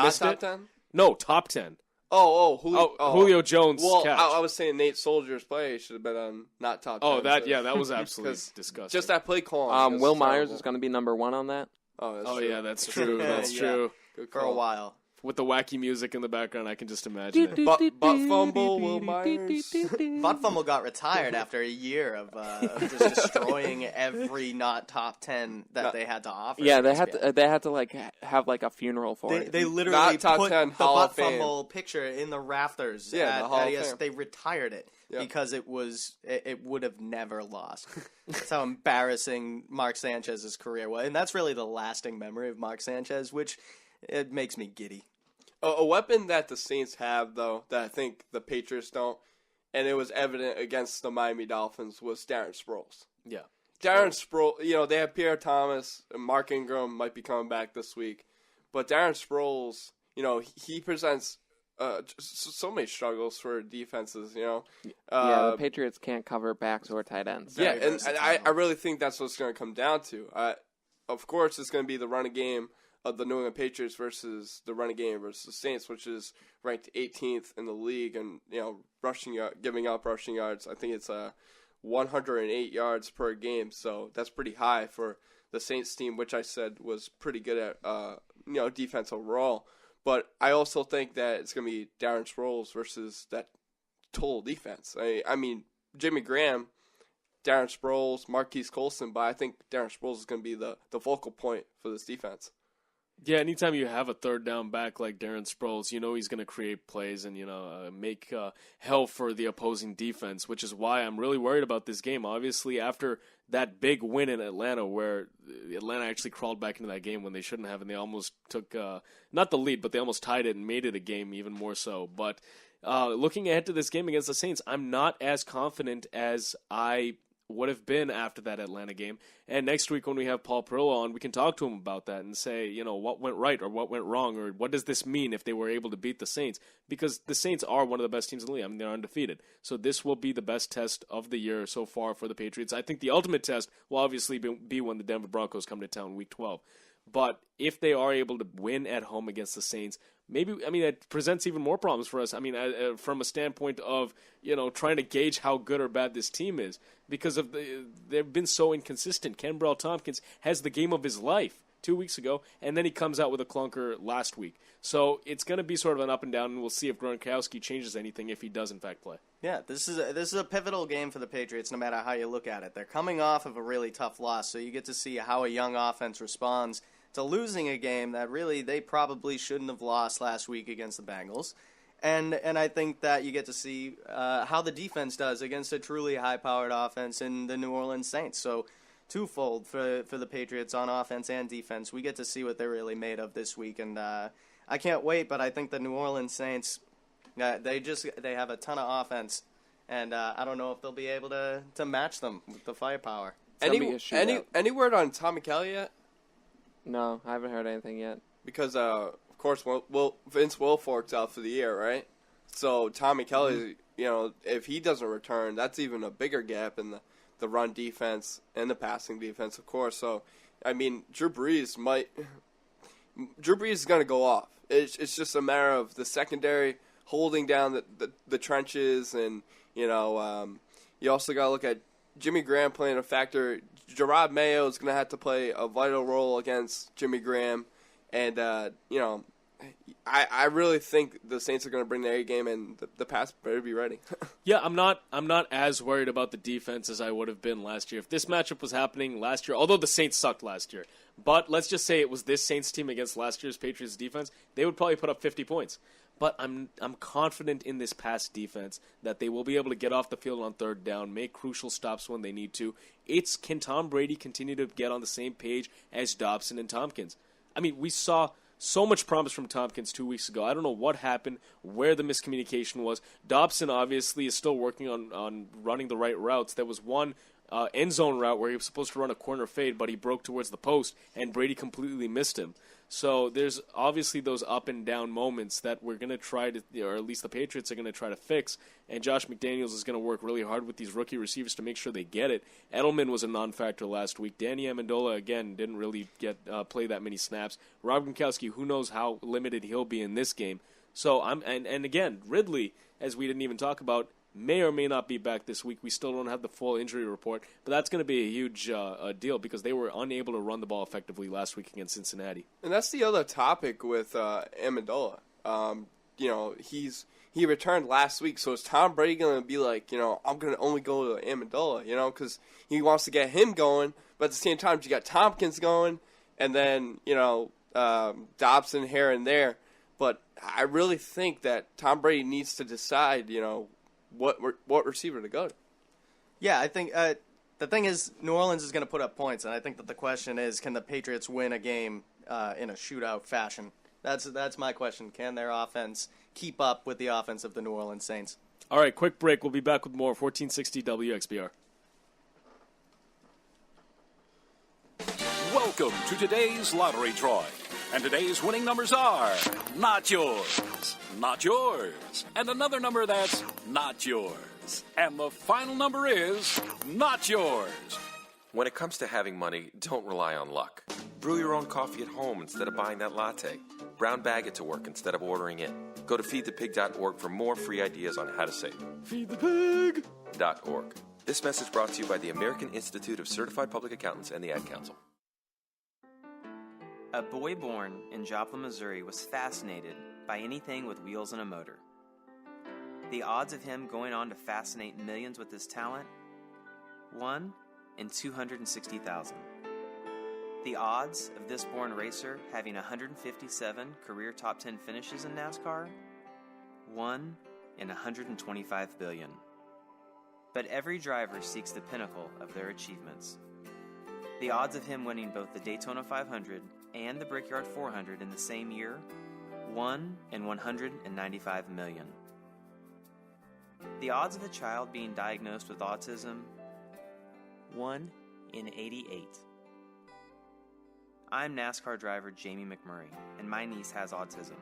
missed top it. 10? No, top 10. Julio Jones. Well, catch. I was saying Nate Soldier's play should have been on not top 10. That was absolutely disgusting. Just that play call. Will Myers is going to be number 1 on that. True. Yeah, that's true. That's true. For a while. With the wacky music in the background, I can just imagine it. Butt fumble, Will Myers. Butt fumble got retired after a year of just destroying every not top 10 that they had to offer. Yeah, they had to have a funeral for it. They literally not top put 10 the Hall butt of Fame fumble picture in the rafters. Yeah, the Hall of Fame. They retired it because it would have never lost. That's how embarrassing Mark Sanchez's career was, and that's really the lasting memory of Mark Sanchez, which it makes me giddy. A weapon that the Saints have, though, that I think the Patriots don't, and it was evident against the Miami Dolphins, was Darren Sproles. Yeah. Darren Sproles, they have Pierre Thomas, and Mark Ingram might be coming back this week, but Darren Sproles, he presents so many struggles for defenses, the Patriots can't cover backs or tight ends. Yeah, and I really think that's what it's going to come down to. Of course, it's going to be the running game of the New England Patriots versus the running game versus the Saints, which is ranked 18th in the league, and giving up rushing yards. I think it's 108 yards per game, so that's pretty high for the Saints team, which I said was pretty good at defense overall. But I also think that it's going to be Darren Sproles versus that total defense. I mean, Jimmy Graham, Darren Sproles, Marquise Colston, but I think Darren Sproles is going to be the focal point for this defense. Yeah, anytime you have a third down back like Darren Sproles, he's going to create plays and, make hell for the opposing defense, which is why I'm really worried about this game. Obviously, after that big win in Atlanta, where Atlanta actually crawled back into that game when they shouldn't have, and they almost took, not the lead, but they almost tied it and made it a game even more so. But looking ahead to this game against the Saints, I'm not as confident as I would have been after that Atlanta game. And next week when we have Paul Perillo on, we can talk to him about that and say, what went right or what went wrong, or what does this mean if they were able to beat the Saints? Because the Saints are one of the best teams in the league. I mean, they're undefeated. So this will be the best test of the year so far for the Patriots. I think the ultimate test will obviously be when the Denver Broncos come to town week 12. But if they are able to win at home against the Saints, it presents even more problems for us. From a standpoint of, trying to gauge how good or bad this team is, because they've been so inconsistent. Ken Tompkins has the game of his life 2 weeks ago, and then he comes out with a clunker last week. So it's going to be sort of an up and down, and we'll see if Gronkowski changes anything if he does in fact play. Yeah, this is a pivotal game for the Patriots, no matter how you look at it. They're coming off of a really tough loss, so you get to see how a young offense responds to losing a game that really they probably shouldn't have lost last week against the Bengals. And I think that you get to see how the defense does against a truly high-powered offense in the New Orleans Saints. So twofold for the Patriots on offense and defense. We get to see what they're really made of this week. And I can't wait, but I think the New Orleans Saints, they have a ton of offense. And I don't know if they'll be able to match them with the firepower. Any word on Tommy Kelly yet? No, I haven't heard anything yet. Because, of course, Vince Wilfork's out for the year, right? So Tommy Kelly, if he doesn't return, that's even a bigger gap in the run defense and the passing defense, of course. So, Drew Brees is going to go off. It's just a matter of the secondary holding down the trenches, and, you also got to look at Jimmy Graham playing a factor. Gerard Mayo is going to have to play a vital role against Jimmy Graham. And, I really think the Saints are going to bring their A game, and the pass better be ready. Yeah, I'm not as worried about the defense as I would have been last year. If this matchup was happening last year, although the Saints sucked last year, but let's just say it was this Saints team against last year's Patriots defense, they would probably put up 50 points. But I'm confident in this pass defense that they will be able to get off the field on third down, make crucial stops when they need to. Can Tom Brady continue to get on the same page as Dobson and Tompkins? We saw So much promise from Tompkins 2 weeks ago. I don't know what happened, where the miscommunication was. Dobson obviously is still working on running the right routes. There was one end zone route where he was supposed to run a corner fade, but he broke towards the post, and Brady completely missed him. So there's obviously those up and down moments that we're going to try to, or at least the Patriots are going to try to fix, and Josh McDaniels is going to work really hard with these rookie receivers to make sure they get it. Edelman was a non-factor last week. Danny Amendola, again, didn't really get play that many snaps. Rob Gronkowski, who knows how limited he'll be in this game. So and again, Ridley, as we didn't even talk about, may or may not be back this week. We still don't have the full injury report, but that's going to be a huge deal because they were unable to run the ball effectively last week against Cincinnati. And that's the other topic with Amendola. He returned last week, so is Tom Brady going to be like, I'm going to only go to Amendola, because he wants to get him going, but at the same time, you got Tompkins going, and then, Dobson here and there. But I really think that Tom Brady needs to decide, what receiver to go to. Yeah, I think the thing is New Orleans is going to put up points, and I think that the question is, can the Patriots win a game in a shootout fashion? That's my question. Can their offense keep up with the offense of the New Orleans Saints? All right, quick break. We'll be back with more 1460 WXBR. Welcome to today's lottery drawing. And today's winning numbers are not yours, not yours, and another number that's not yours. And the final number is not yours. When it comes to having money, don't rely on luck. Brew your own coffee at home instead of buying that latte. Brown bag it to work instead of ordering it. Go to feedthepig.org for more free ideas on how to save. Feedthepig.org. This message brought to you by the American Institute of Certified Public Accountants and the Ad Council. A boy born in Joplin, Missouri was fascinated by anything with wheels and a motor. The odds of him going on to fascinate millions with his talent? 1 in 260,000. The odds of this born racer having 157 career top 10 finishes in NASCAR? 1 in 125 billion. But every driver seeks the pinnacle of their achievements. The odds of him winning both the Daytona 500 and the Brickyard 400 in the same year? 1 in 195 million. The odds of a child being diagnosed with autism? 1 in 88. I'm NASCAR driver Jamie McMurray, and my niece has autism.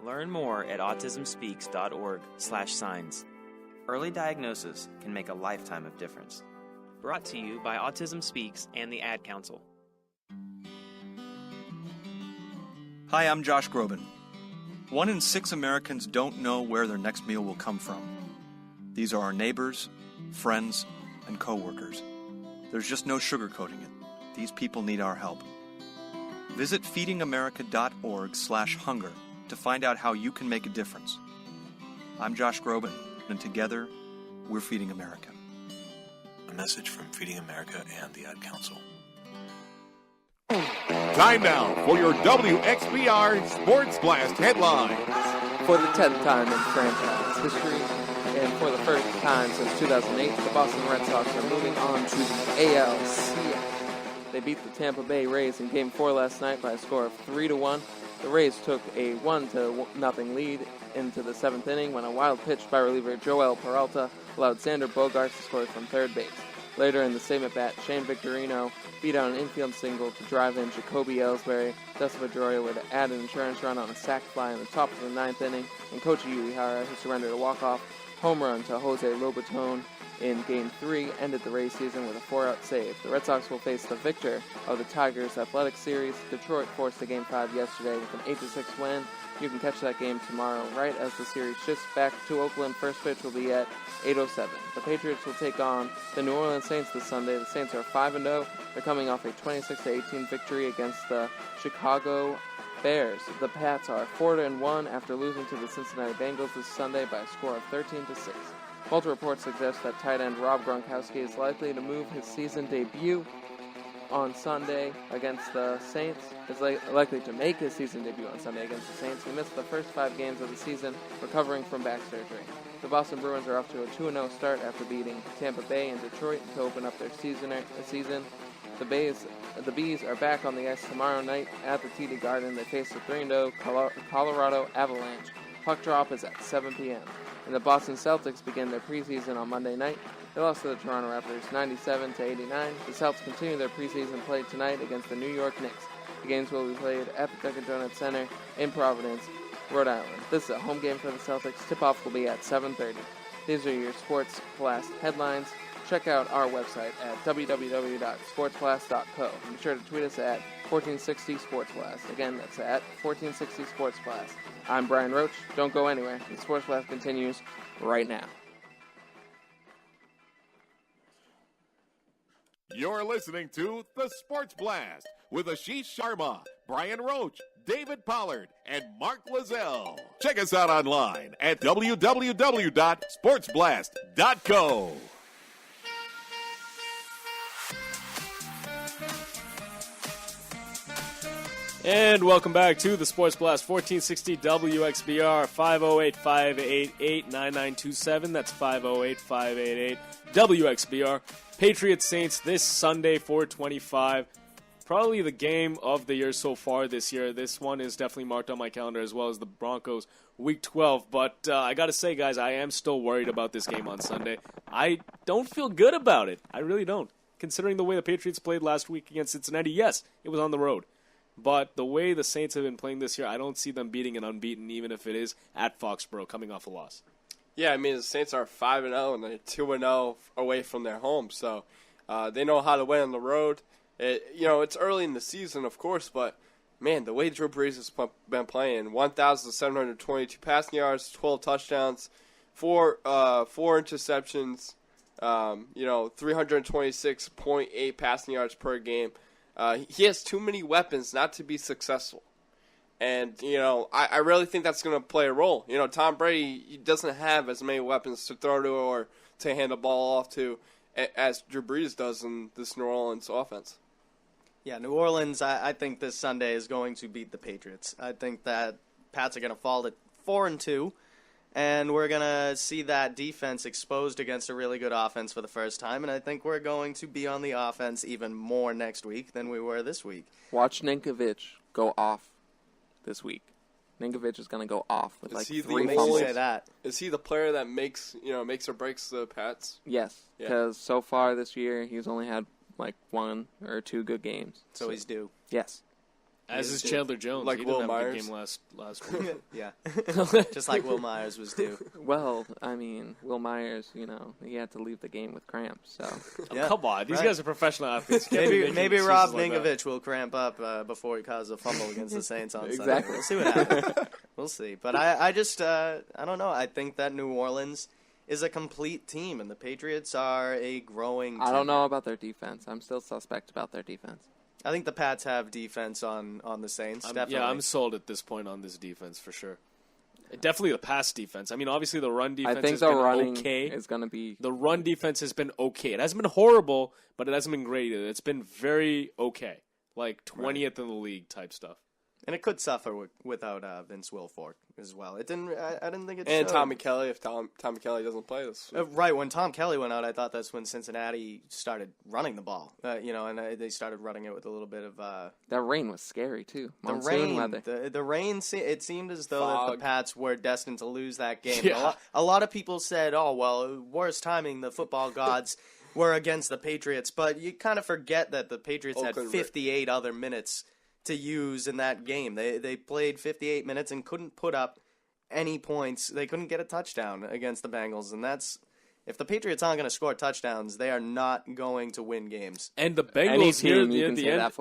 Learn more at autismspeaks.org/signs. Early diagnosis can make a lifetime of difference. Brought to you by Autism Speaks and the Ad Council. Hi, I'm Josh Groban. 1 in 6 Americans don't know where their next meal will come from. These are our neighbors, friends, and coworkers. There's just no sugarcoating it. These people need our help. Visit feedingamerica.org/hunger to find out how you can make a difference. I'm Josh Groban, and together, we're Feeding America. A message from Feeding America and the Ad Council. Time now for your WXBR Sports Blast headlines. For the 10th time in franchise history, and for the first time since 2008, the Boston Red Sox are moving on to the ALCS. They beat the Tampa Bay Rays in Game 4 last night by a score of 3-1. The Rays took a 1-0 lead into the 7th inning when a wild pitch by reliever Joel Peralta allowed Xander Bogaerts to score from third base. Later in the same at-bat, Shane Victorino beat out an infield single to drive in Jacoby Ellsbury. Dustin Pedroia would add an insurance run on a sac fly in the top of the 9th inning, and Koji Uehara, who surrendered a walk-off home run to Jose Lobaton in Game 3, ended the Rays season with a 4-out save. The Red Sox will face the victor of the Tigers Athletic Series. Detroit forced a Game 5 yesterday with an 8-6 win. You can catch that game tomorrow right as the series shifts back to Oakland. First pitch will be at 8:07. The Patriots will take on the New Orleans Saints this Sunday. The Saints are 5-0. They're coming off a 26-18 victory against the Chicago Bears. The Pats are 4-1 after losing to the Cincinnati Bengals this Sunday by a score of 13-6. Multiple reports suggest that tight end Rob Gronkowski is likely to move his season debut on Sunday against the Saints. Is likely to make his season debut on Sunday against the Saints. He missed the first 5 games of the season, recovering from back surgery. The Boston Bruins are off to a 2-0 start after beating Tampa Bay and Detroit to open up their season. The Bees are back on the ice tomorrow night at the TD Garden. They face the 3-0 Colorado Avalanche. Puck drop is at 7 p.m. And the Boston Celtics begin their preseason on Monday night. They lost to the Toronto Raptors 97-89. The Celtics continue their preseason play tonight against the New York Knicks. The games will be played at the Dunkin' Donuts Center in Providence, Rhode Island. This is a home game for the Celtics. Tip-off will be at 7:30. These are your Sports Blast headlines. Check out our website at www.sportsblast.co. Be sure to tweet us at 1460 Sports Blast. Again, that's at 1460 Sports Blast. I'm Brian Roach. Don't go anywhere. The Sports Blast continues right now. You're listening to The Sports Blast with Aashish Sharma, Brian Roach, David Pollard, and Mark Lazell. Check us out online at www.sportsblast.co. And welcome back to the Sports Blast 1460 WXBR 508-588-9927. That's 508-588-WXBR. Patriots Saints this Sunday, 4:25. Probably the game of the year so far this year. This one is definitely marked on my calendar as well as the Broncos Week 12. But I got to say, guys, I am still worried about this game on Sunday. I don't feel good about it. I really don't. Considering the way the Patriots played last week against Cincinnati, yes, it was on the road. But the way the Saints have been playing this year, I don't see them beating an unbeaten, even if it is at Foxborough, coming off a loss. Yeah, I mean, the Saints are 5-0, and they're 2-0 away from their home. So they know how to win on the road. It's early in the season, of course, but, man, the way Drew Brees has been playing, 1,722 passing yards, 12 touchdowns, four interceptions, 326.8 passing yards per game. He has too many weapons not to be successful. And, I really think that's going to play a role. Tom Brady, he doesn't have as many weapons to throw to or to hand the ball off to as Drew Brees does in this New Orleans offense. Yeah, New Orleans, I think this Sunday is going to beat the Patriots. I think that Pats are going to fall to 4-2, and we're going to see that defense exposed against a really good offense for the first time, and I think we're going to be on the offense even more next week than we were this week. Watch Ninkovich go off this week. Ninkovich is going to go off with like 3 fumbles. Say that. Is he the player that makes or breaks the Pats? Yes, because so far this year he's only had like 1 or 2 good games. So he's due. Yes. As is Chandler Jones. Like he Will didn't have Myers. a good game last week. Yeah. Just like Will Myers was due. Well, I mean, Will Myers, he had to leave the game with cramps. So come on. These guys are professional athletes. Maybe Rob like Ninkovich will cramp up before he causes a fumble against the Saints on Sunday. Exactly. We'll see what happens. We'll see. But I just, I don't know. I think that New Orleans is a complete team, and the Patriots are a growing team. I don't know about their defense. I'm still suspect about their defense. I think the Pats have defense on the Saints, definitely. Yeah, I'm sold at this point on this defense for sure. Definitely the pass defense. I mean, obviously the run defense has been okay. Is going to be the run defense has been okay. It hasn't been horrible, but it hasn't been great either. It's been very okay, like 20th in the league type stuff. And it could suffer without Vince Wilfork as well. It didn't. I didn't think it. And showed. Tommy Kelly, if Tommy Kelly doesn't play this. Right, when Tom Kelly went out, I thought that's when Cincinnati started running the ball. And they started running it with a little bit of. That rain was scary too. Monsoon weather. The rain. It seemed as though that the Pats were destined to lose that game. Yeah. A lot of people said, "Oh well, worst timing. The football gods were against the Patriots," but you kind of forget that the Patriots had 58 other minutes to use in that game. They played 58 minutes and couldn't put up any points. They couldn't get a touchdown against the Bengals, and that's if the Patriots aren't going to score touchdowns, they are not going to win games. And the Bengals near the end, near the end of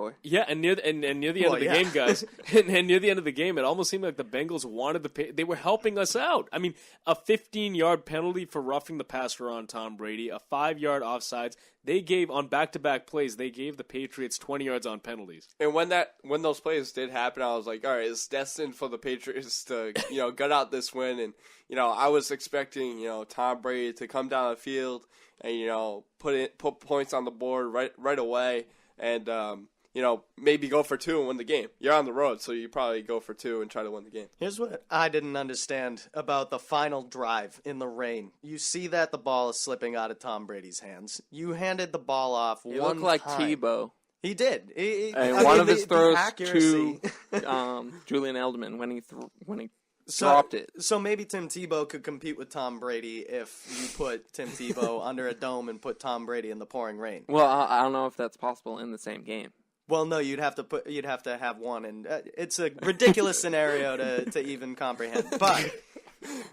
the game, guys, and near the end of the game, it almost seemed like the Bengals wanted they were helping us out. I mean, a 15-yard penalty for roughing the passer on Tom Brady, a 5-yard offsides. They gave on back-to-back plays. They gave the Patriots 20 yards on penalties. And when those plays did happen, I was like, all right, it's destined for the Patriots to gut out this win. And I was expecting Tom Brady to come down the field and put points on the board right away, and maybe go for 2 and win the game. You're on the road, so you probably go for 2 and try to win the game. Here's what I didn't understand about the final drive in the rain. You see that the ball is slipping out of Tom Brady's hands. You handed the ball off one time. It looked like Tebow He did. And one of his throws to Julian Edelman when he dropped it. So maybe Tim Tebow could compete with Tom Brady if you put Tim Tebow under a dome and put Tom Brady in the pouring rain. Well, I don't know if that's possible in the same game. Well, no, you'd have to have one, and it's a ridiculous scenario to even comprehend. But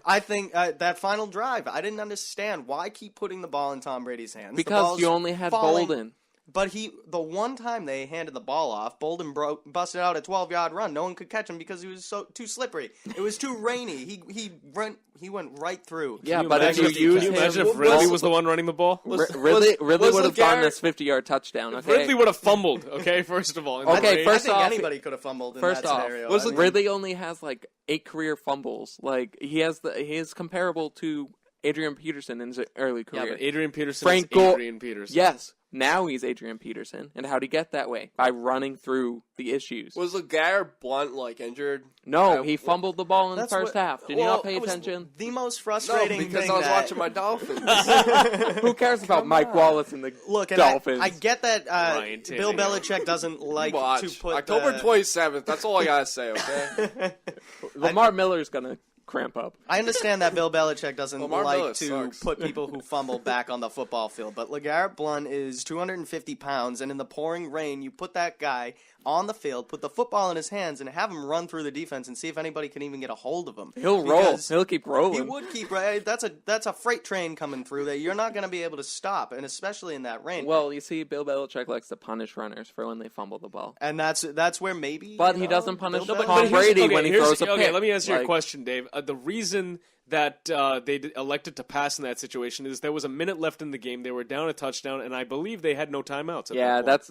I think that final drive, I didn't understand why keep putting the ball in Tom Brady's hands. Because you only had Bolden. But the one time they handed the ball off, Bolden busted out a 12-yard run. No one could catch him because he was too slippery. It was too rainy. He went right through. Yeah, but if you use him, imagine if Ridley was the one running the ball? Ridley would have gotten this 50-yard touchdown. Okay? Ridley would have fumbled. Okay, first of all. I think anybody could have fumbled in that scenario. Ridley only has like 8 career fumbles. Like he is comparable to Adrian Peterson in his early career. Yeah, but Adrian Peterson is Adrian Peterson. Yes. Now he's Adrian Peterson. And how'd he get that way? By running through the issues. Was LeGarrette Blount, injured? No, he fumbled the ball in the first half. Did you not pay attention? The most frustrating thing because I was watching my Dolphins. Who cares about Mike Wallace and the Dolphins? I get that Bill Belichick doesn't like to put October 27th. That's all I gotta say, okay? Lamar Miller's gonna cramp up. I understand that Bill Belichick doesn't like to sucks. put people who fumble back on the football field, but LeGarrette Blount is 250 pounds, and in the pouring rain, you put that guy on the field, put the football in his hands, and have him run through the defense and see if anybody can even get a hold of him. He'll roll. He'll keep rolling. He would keep rolling. That's a freight train coming through that you're not going to be able to stop, and especially in that rain. Well, you see, Bill Belichick likes to punish runners for when they fumble the ball. And that's where maybe... But he doesn't punish Tom Brady when he throws a pick. Okay, let me answer your question, Dave. The reason that they elected to pass in that situation is there was a minute left in the game. They were down a touchdown, and I believe they had no timeouts. Yeah, that's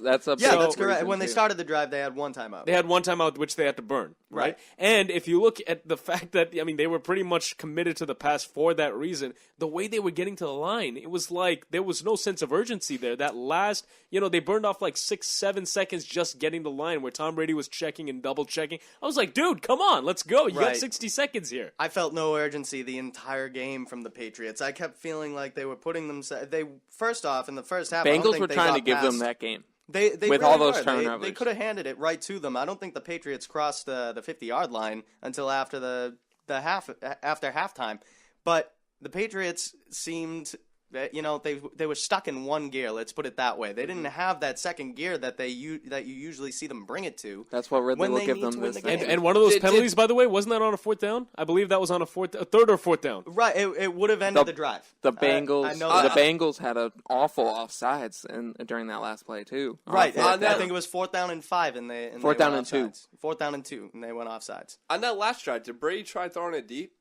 correct. When they started the drive, they had one timeout. They had one timeout, which they had to burn. Right. And if you look at the fact that, they were pretty much committed to the pass for that reason, the way they were getting to the line, it was like there was no sense of urgency there. That last, they burned off like 6-7 seconds just getting the line where Tom Brady was checking and double checking. I was like, dude, come on, let's go. You got 60 seconds here. I felt no urgency the entire game from the Patriots. I kept feeling like they were putting themselves... First off, in the first half, Bengals were trying to give them that game. They with really all those were. turnovers. They could have handed it right to them. I don't think the Patriots crossed the 50-yard line until after after halftime. But the Patriots seemed they were stuck in one gear. Let's put it that way. They didn't have that second gear that you usually see them bring it to. That's what Ridley will give them this game. And one of those penalties, by the way, wasn't that on a fourth down? I believe that was on a third or fourth down. Right. It would have ended the drive. The Bengals. The Bengals had an awful offsides during that last play too. Right. I think it was 4th down and 5, and they fourth down and 2. 4th down and 2, and they went offsides. On that last drive, did Brady try throwing it deep?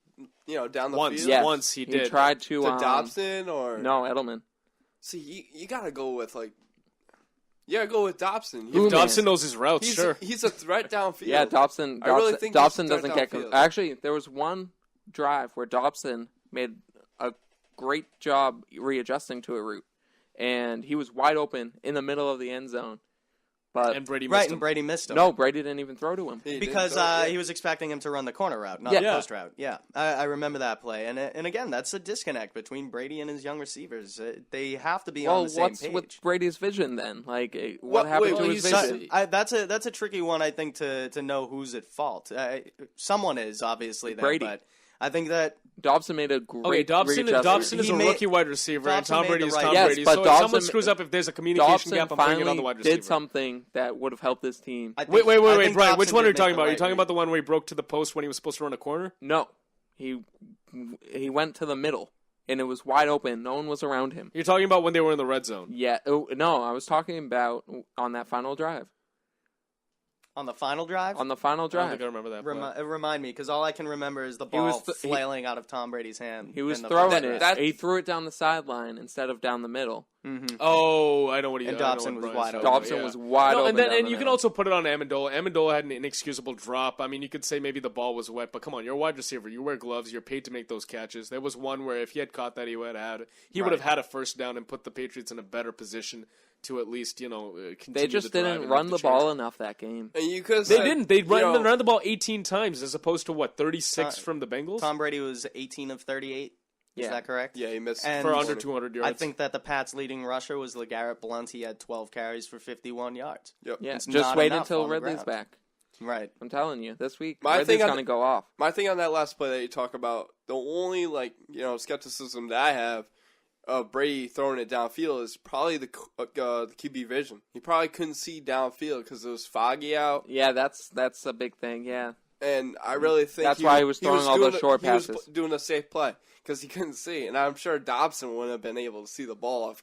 Down the field? Yes. Once he did. He tried to Dobson or... No, Edelman. See, you gotta go with, go with Dobson. If Dobson knows his routes, sure. He's a threat downfield. Yeah, Dobson doesn't get... Actually, there was one drive where Dobson made a great job readjusting to a route, and he was wide open in the middle of the end zone. And Brady missed him. And Brady missed him. No, Brady didn't even throw to him. Because he was expecting him to run the corner route, not the post route. Yeah, I remember that play. And again, that's a disconnect between Brady and his young receivers. They have to be on the same page. Well, what's with Brady's vision then? What happened to his vision? That's a tricky one, I think, to know who's at fault. Someone is, obviously, there. Brady. But I think that Dobson made a great Dobson is a rookie wide receiver, and Tom Brady is Tom Brady. But so Dobson, if someone screws up, if there's a communication gap, I'm bringing it on the wide receiver. Did something that would have helped this team. Wait, Brian, which one are you talking about? Are you talking about the one where he broke to the post when he was supposed to run a corner? No. He went to the middle, and it was wide open. No one was around him. You're talking about when they were in the red zone? Yeah. No, I was talking about on that final drive. On the final drive? On the final drive. I don't think I remember that play. Remind me, because all I can remember is the ball flailing out of Tom Brady's hand. He was throwing it. He threw it down the sideline instead of down the middle. Mm-hmm. Oh, I know what he did. And Dobson was wide open. Dobson was wide open. And you can also put it on Amendola. Amendola had an inexcusable drop. I mean, you could say maybe the ball was wet, but come on, you're a wide receiver. You wear gloves. You're paid to make those catches. There was one where if he had caught that, he would have had a first down and put the Patriots in a better position to at least, continue. They just didn't run the ball enough that game. They didn't. They ran the ball 18 times as opposed to 36 from the Bengals. Tom Brady was 18 of 38. Is that correct? Yeah, he missed And for under 200 yards. I think that the Pats' leading rusher was LeGarrette Blount. He had 12 carries for 51 yards. Yep. Yeah, It's just not wait enough until on the Ridley's ground. back. Right. I'm telling you, this week My Ridley's thing going to go off. My thing on that last play that you talk about, the only skepticism that I have of Brady throwing it downfield is probably the QB vision. He probably couldn't see downfield because it was foggy out. Yeah, that's a big thing. Yeah. And I really think that's why he was throwing all those short passes. He was doing a safe play because he couldn't see, and I'm sure Dobson wouldn't have been able to see the ball if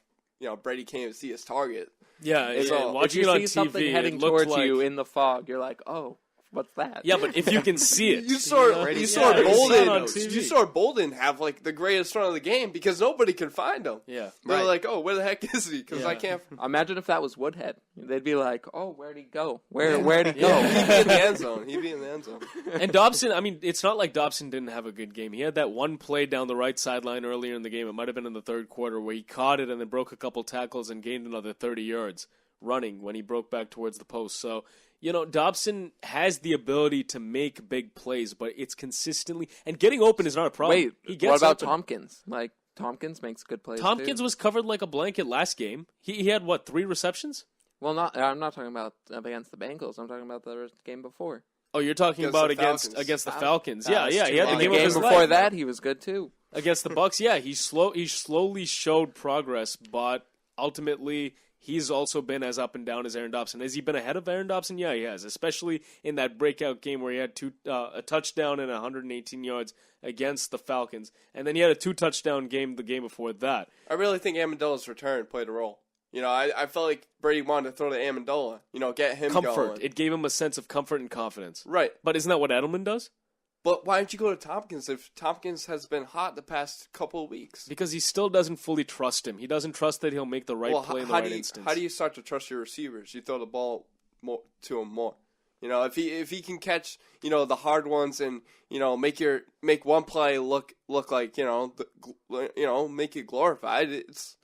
Brady can't even see his target. Yeah, so watching if you it on see TV, something heading it looked towards like... you in the fog, you're like, oh, what's that? Yeah, but if you can see it, you saw Bolden have like the greatest run of the game because nobody could find him. Yeah, they're like, oh, where the heck is he? Because I can't. Imagine if that was Woodhead. They'd be like, oh, where'd he go? Where'd he go? He'd be in the end zone. He'd be in the end zone. And Dobson, I mean, it's not like Dobson didn't have a good game. He had that one play down the right sideline earlier in the game. It might have been in the third quarter where he caught it and then broke a couple tackles and gained another 30 yards running when he broke back towards the post. So, Dobson has the ability to make big plays, but it's consistently and getting open is not a problem. Wait, he gets what about open. Tompkins? Like Tompkins makes good plays. Tompkins too. was covered like a blanket last game. He had 3 receptions? Well, I'm not talking about against the Bengals. I'm talking about the game before. Oh, you're talking about against the Falcons. Yeah. He had the game of his before life. that. He was good too. Against the Bucs, yeah, he slowly showed progress, but ultimately he's also been as up and down as Aaron Dobson. Has he been ahead of Aaron Dobson? Yeah, he has, especially in that breakout game where he had a touchdown and 118 yards against the Falcons, and then he had a 2-touchdown game the game before that. I really think Amendola's return played a role. I felt like Brady wanted to throw to Amendola. Get him comfort. going. It gave him a sense of comfort and confidence. Right. But isn't that what Edelman does? But why don't you go to Tompkins if Tompkins has been hot the past couple of weeks? Because he still doesn't fully trust him. He doesn't trust that he'll make the right play in the right instance. How do you start to trust your receivers? You throw the ball to him more. If he can catch the hard ones and make one play look like make it glorified. It's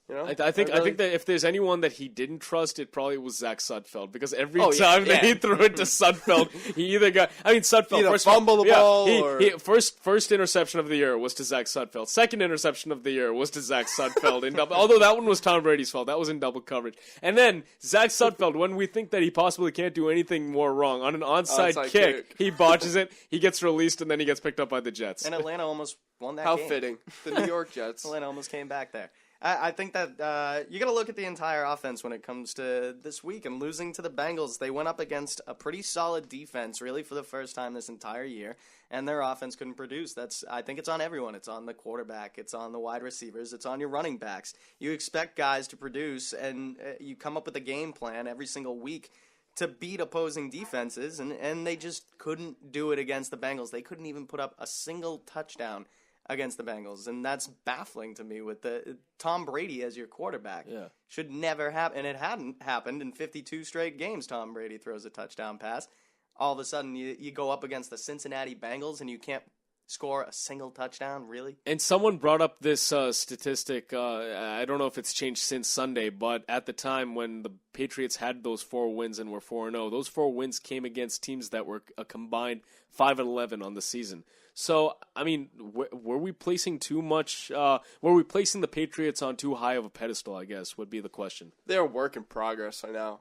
I think that if there's anyone that he didn't trust, it probably was Zach Sudfeld because every time that he threw it to Sudfeld, he either got Sudfeld either fumble the ball or first interception of the year was to Zach Sudfeld. Second interception of the year was to Zach Sudfeld in double. Although that one was Tom Brady's fault, that was in double coverage. And then Zach Sudfeld, when we think that he possibly can't do anything more wrong, on an onside kick, he botches it. He gets released and then he gets picked up by the Jets. And Atlanta almost won that How game. fitting. The New York Jets. Atlanta almost came back there. I think that you got to look at the entire offense when it comes to this week and losing to the Bengals. They went up against a pretty solid defense, really, for the first time this entire year, and their offense couldn't produce. I think it's on everyone. It's on the quarterback. It's on the wide receivers. It's on your running backs. You expect guys to produce, and you come up with a game plan every single week to beat opposing defenses, and they just couldn't do it against the Bengals. They couldn't even put up a single touchdown against the Bengals, and that's baffling to me with the Tom Brady as your quarterback. Yeah. Should never happen, and it hadn't happened in 52 straight games. Tom Brady throws a touchdown pass. All of a sudden, you go up against the Cincinnati Bengals, and you can't score a single touchdown, really? And someone brought up this statistic. I don't know if it's changed since Sunday, but at the time when the Patriots had those 4 wins and were 4-0, those 4 wins came against teams that were a combined 5-11 on the season. So, I mean, were we placing too much? Were we placing the Patriots on too high of a pedestal, I guess, would be the question. They're a work in progress right now.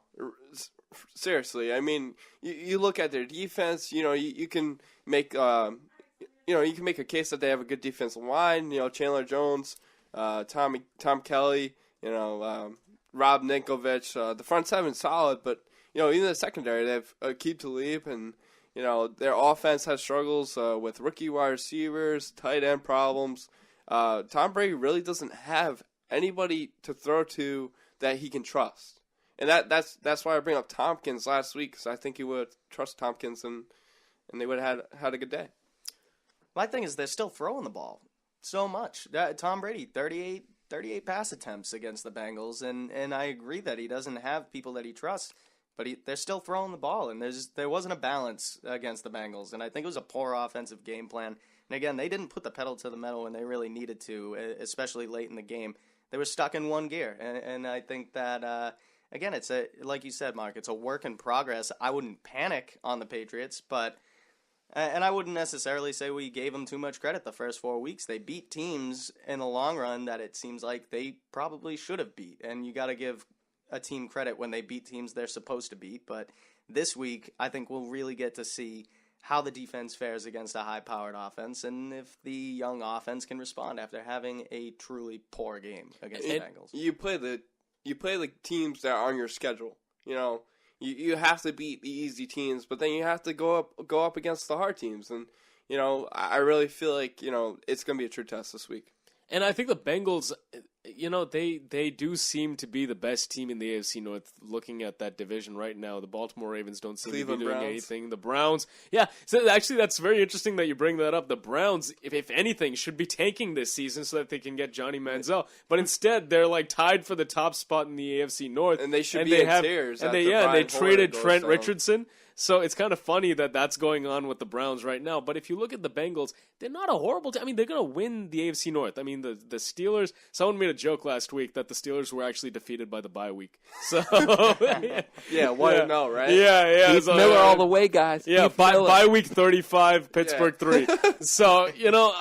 Seriously, I mean, you look at their defense. You can make you can make a case that they have a good defensive line. Chandler Jones, Tom Kelly, Rob Ninkovich. The front seven's solid, but even the secondary, they have Aqib Talib, and their offense has struggles with rookie wide receivers, tight end problems. Tom Brady really doesn't have anybody to throw to that he can trust. And that's why I bring up Tompkins last week, because I think he would trust Tompkins and they would have had a good day. My thing is they're still throwing the ball so much. Tom Brady, 38 pass attempts against the Bengals, and I agree that he doesn't have people that he trusts, but they're still throwing the ball, and there wasn't a balance against the Bengals, and I think it was a poor offensive game plan. And again, they didn't put the pedal to the metal when they really needed to, especially late in the game. They were stuck in one gear, and I think that, again, like you said, Mark, it's a work in progress. I wouldn't panic on the Patriots, but And I wouldn't necessarily say we gave them too much credit the first 4 weeks. They beat teams in the long run that it seems like they probably should have beat. And you got to give a team credit when they beat teams they're supposed to beat. But this week, I think we'll really get to see how the defense fares against a high-powered offense and if the young offense can respond after having a truly poor game against the Bengals. You play the teams that are on your schedule. You know, you have to beat the easy teams, but then you have to go up against the hard teams. And, you know, I really feel like, you know, it's going to be a true test this week. And I think the Bengals, you know, they do seem to be the best team in the AFC North looking at that division right now. The Baltimore Ravens don't seem to be doing anything. The Browns, yeah. So actually, that's very interesting that you bring that up. The Browns, if anything, should be tanking this season so that they can get Johnny Manziel. But instead, they're like tied for the top spot in the AFC North. And they should be in tears. And they traded Trent Richardson. So it's kind of funny that that's going on with the Browns right now. But if you look at the Bengals, they're not a horrible team. I mean, they're going to win the AFC North. I mean, the Steelers, someone made a joke last week that the Steelers were actually defeated by the bye week. So yeah, 1-0, right? Yeah. Keep Miller all the way, guys. Yeah, bye week 35, Pittsburgh 3. So, you know,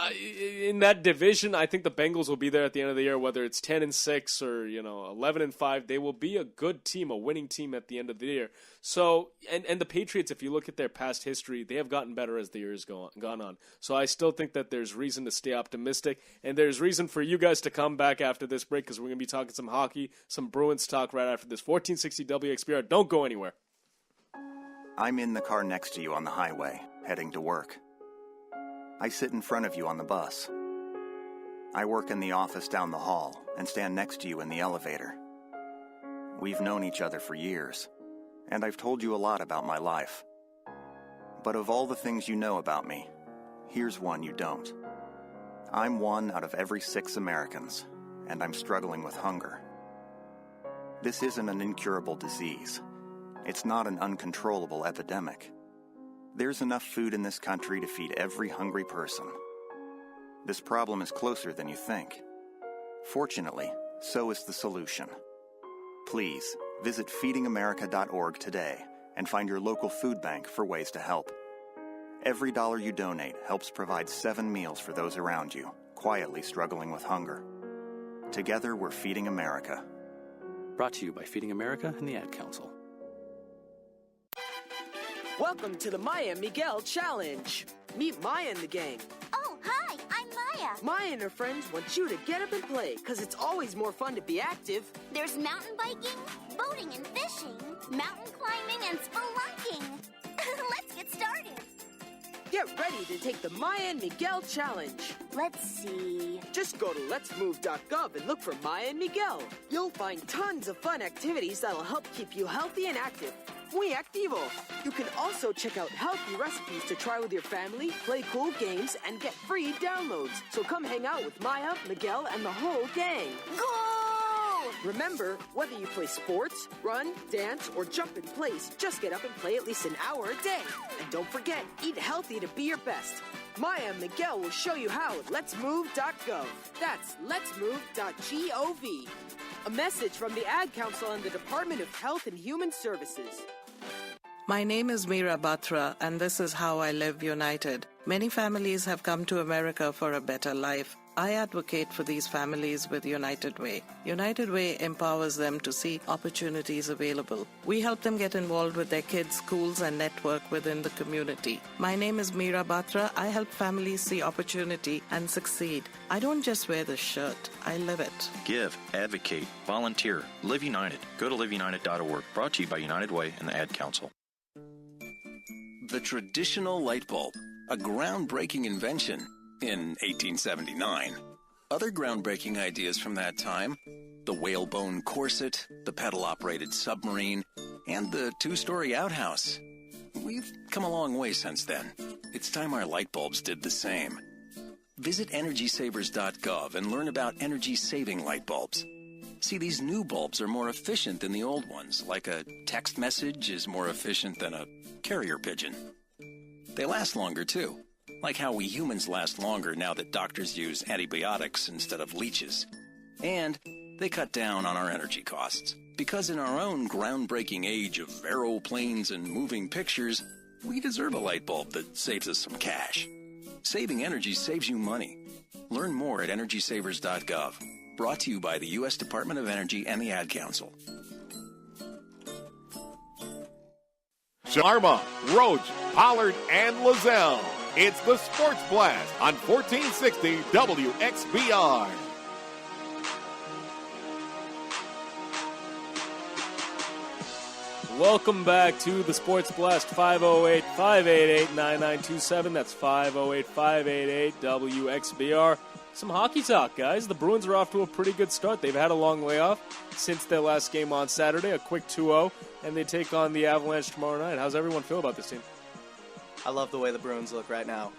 in that division, I think the Bengals will be there at the end of the year, whether it's 10-6 or, you know, 11-5. They will be a good team, a winning team at the end of the year. So, and the Patriots, if you look at their past history, they have gotten better as the years gone on. So I still think that there's reason to stay optimistic, and there's reason for you guys to come back after this break because we're going to be talking some hockey, some Bruins talk right after this. 1460 WXBR, don't go anywhere. I'm in the car next to you on the highway, heading to work. I sit in front of you on the bus. I work in the office down the hall and stand next to you in the elevator. We've known each other for years. And I've told you a lot about my life. But of all the things you know about me, here's one you don't. I'm 1 out of every 6 Americans, and I'm struggling with hunger. This isn't an incurable disease. It's not an uncontrollable epidemic. There's enough food in this country to feed every hungry person. This problem is closer than you think. Fortunately, so is the solution. Please, visit feedingamerica.org today and find your local food bank for ways to help. Every dollar you donate helps provide 7 meals for those around you, quietly struggling with hunger. Together, we're Feeding America. Brought to you by Feeding America and the Ad Council. Welcome to the Maya Miguel Challenge. Meet Maya and the gang. Oh, hi, I'm Maya. Maya and her friends want you to get up and play, because it's always more fun to be active. There's mountain biking, boating and fishing, mountain climbing and spelunking. Let's get started. Get ready to take the Maya and Miguel Challenge. Let's see. Just go to letsmove.gov and look for Maya and Miguel. You'll find tons of fun activities that'll help keep you healthy and active. Muy activo! You can also check out healthy recipes to try with your family, play cool games, and get free downloads. So come hang out with Maya, Miguel, and the whole gang. Go! Remember, whether you play sports, run, dance, or jump in place, just get up and play at least an hour a day. And don't forget, eat healthy to be your best. Maya and Miguel will show you how at letsmove.gov. That's letsmove.gov. A message from the Ad Council and the Department of Health and Human Services. My name is Meera Batra, and this is How I Live United. Many families have come to America for a better life. I advocate for these families with United Way. United Way empowers them to see opportunities available. We help them get involved with their kids' schools and network within the community. My name is Meera Batra. I help families see opportunity and succeed. I don't just wear the shirt, I live it. Give, advocate, volunteer, Live United. Go to liveunited.org. Brought to you by United Way and the Ad Council. The traditional light bulb, a groundbreaking invention in 1879. Other groundbreaking ideas from that time, the whalebone corset, the pedal-operated submarine, and the 2-story outhouse. We've come a long way since then. It's time our light bulbs did the same. Visit EnergySavers.gov and learn about energy-saving light bulbs. See, these new bulbs are more efficient than the old ones, like a text message is more efficient than a carrier pigeon. They last longer, too, like how we humans last longer now that doctors use antibiotics instead of leeches. And they cut down on our energy costs, because in our own groundbreaking age of aeroplanes and moving pictures, We deserve a light bulb that saves us some cash. Saving energy saves you money. Learn more at EnergySavers.gov. Brought to you by the U.S. Department of Energy and the Ad Council. Sharma, Roach, Pollard, and Lazelle. It's the Sports Blast on 1460 WXBR. Welcome back to the Sports Blast, 508-588-9927. That's 508-588-WXBR. Some hockey talk, guys. The Bruins are off to a pretty good start. They've had a long layoff since their last game on Saturday, a quick 2-0, and they take on the Avalanche tomorrow night. How's everyone feel about this team? I love the way the Bruins look right now.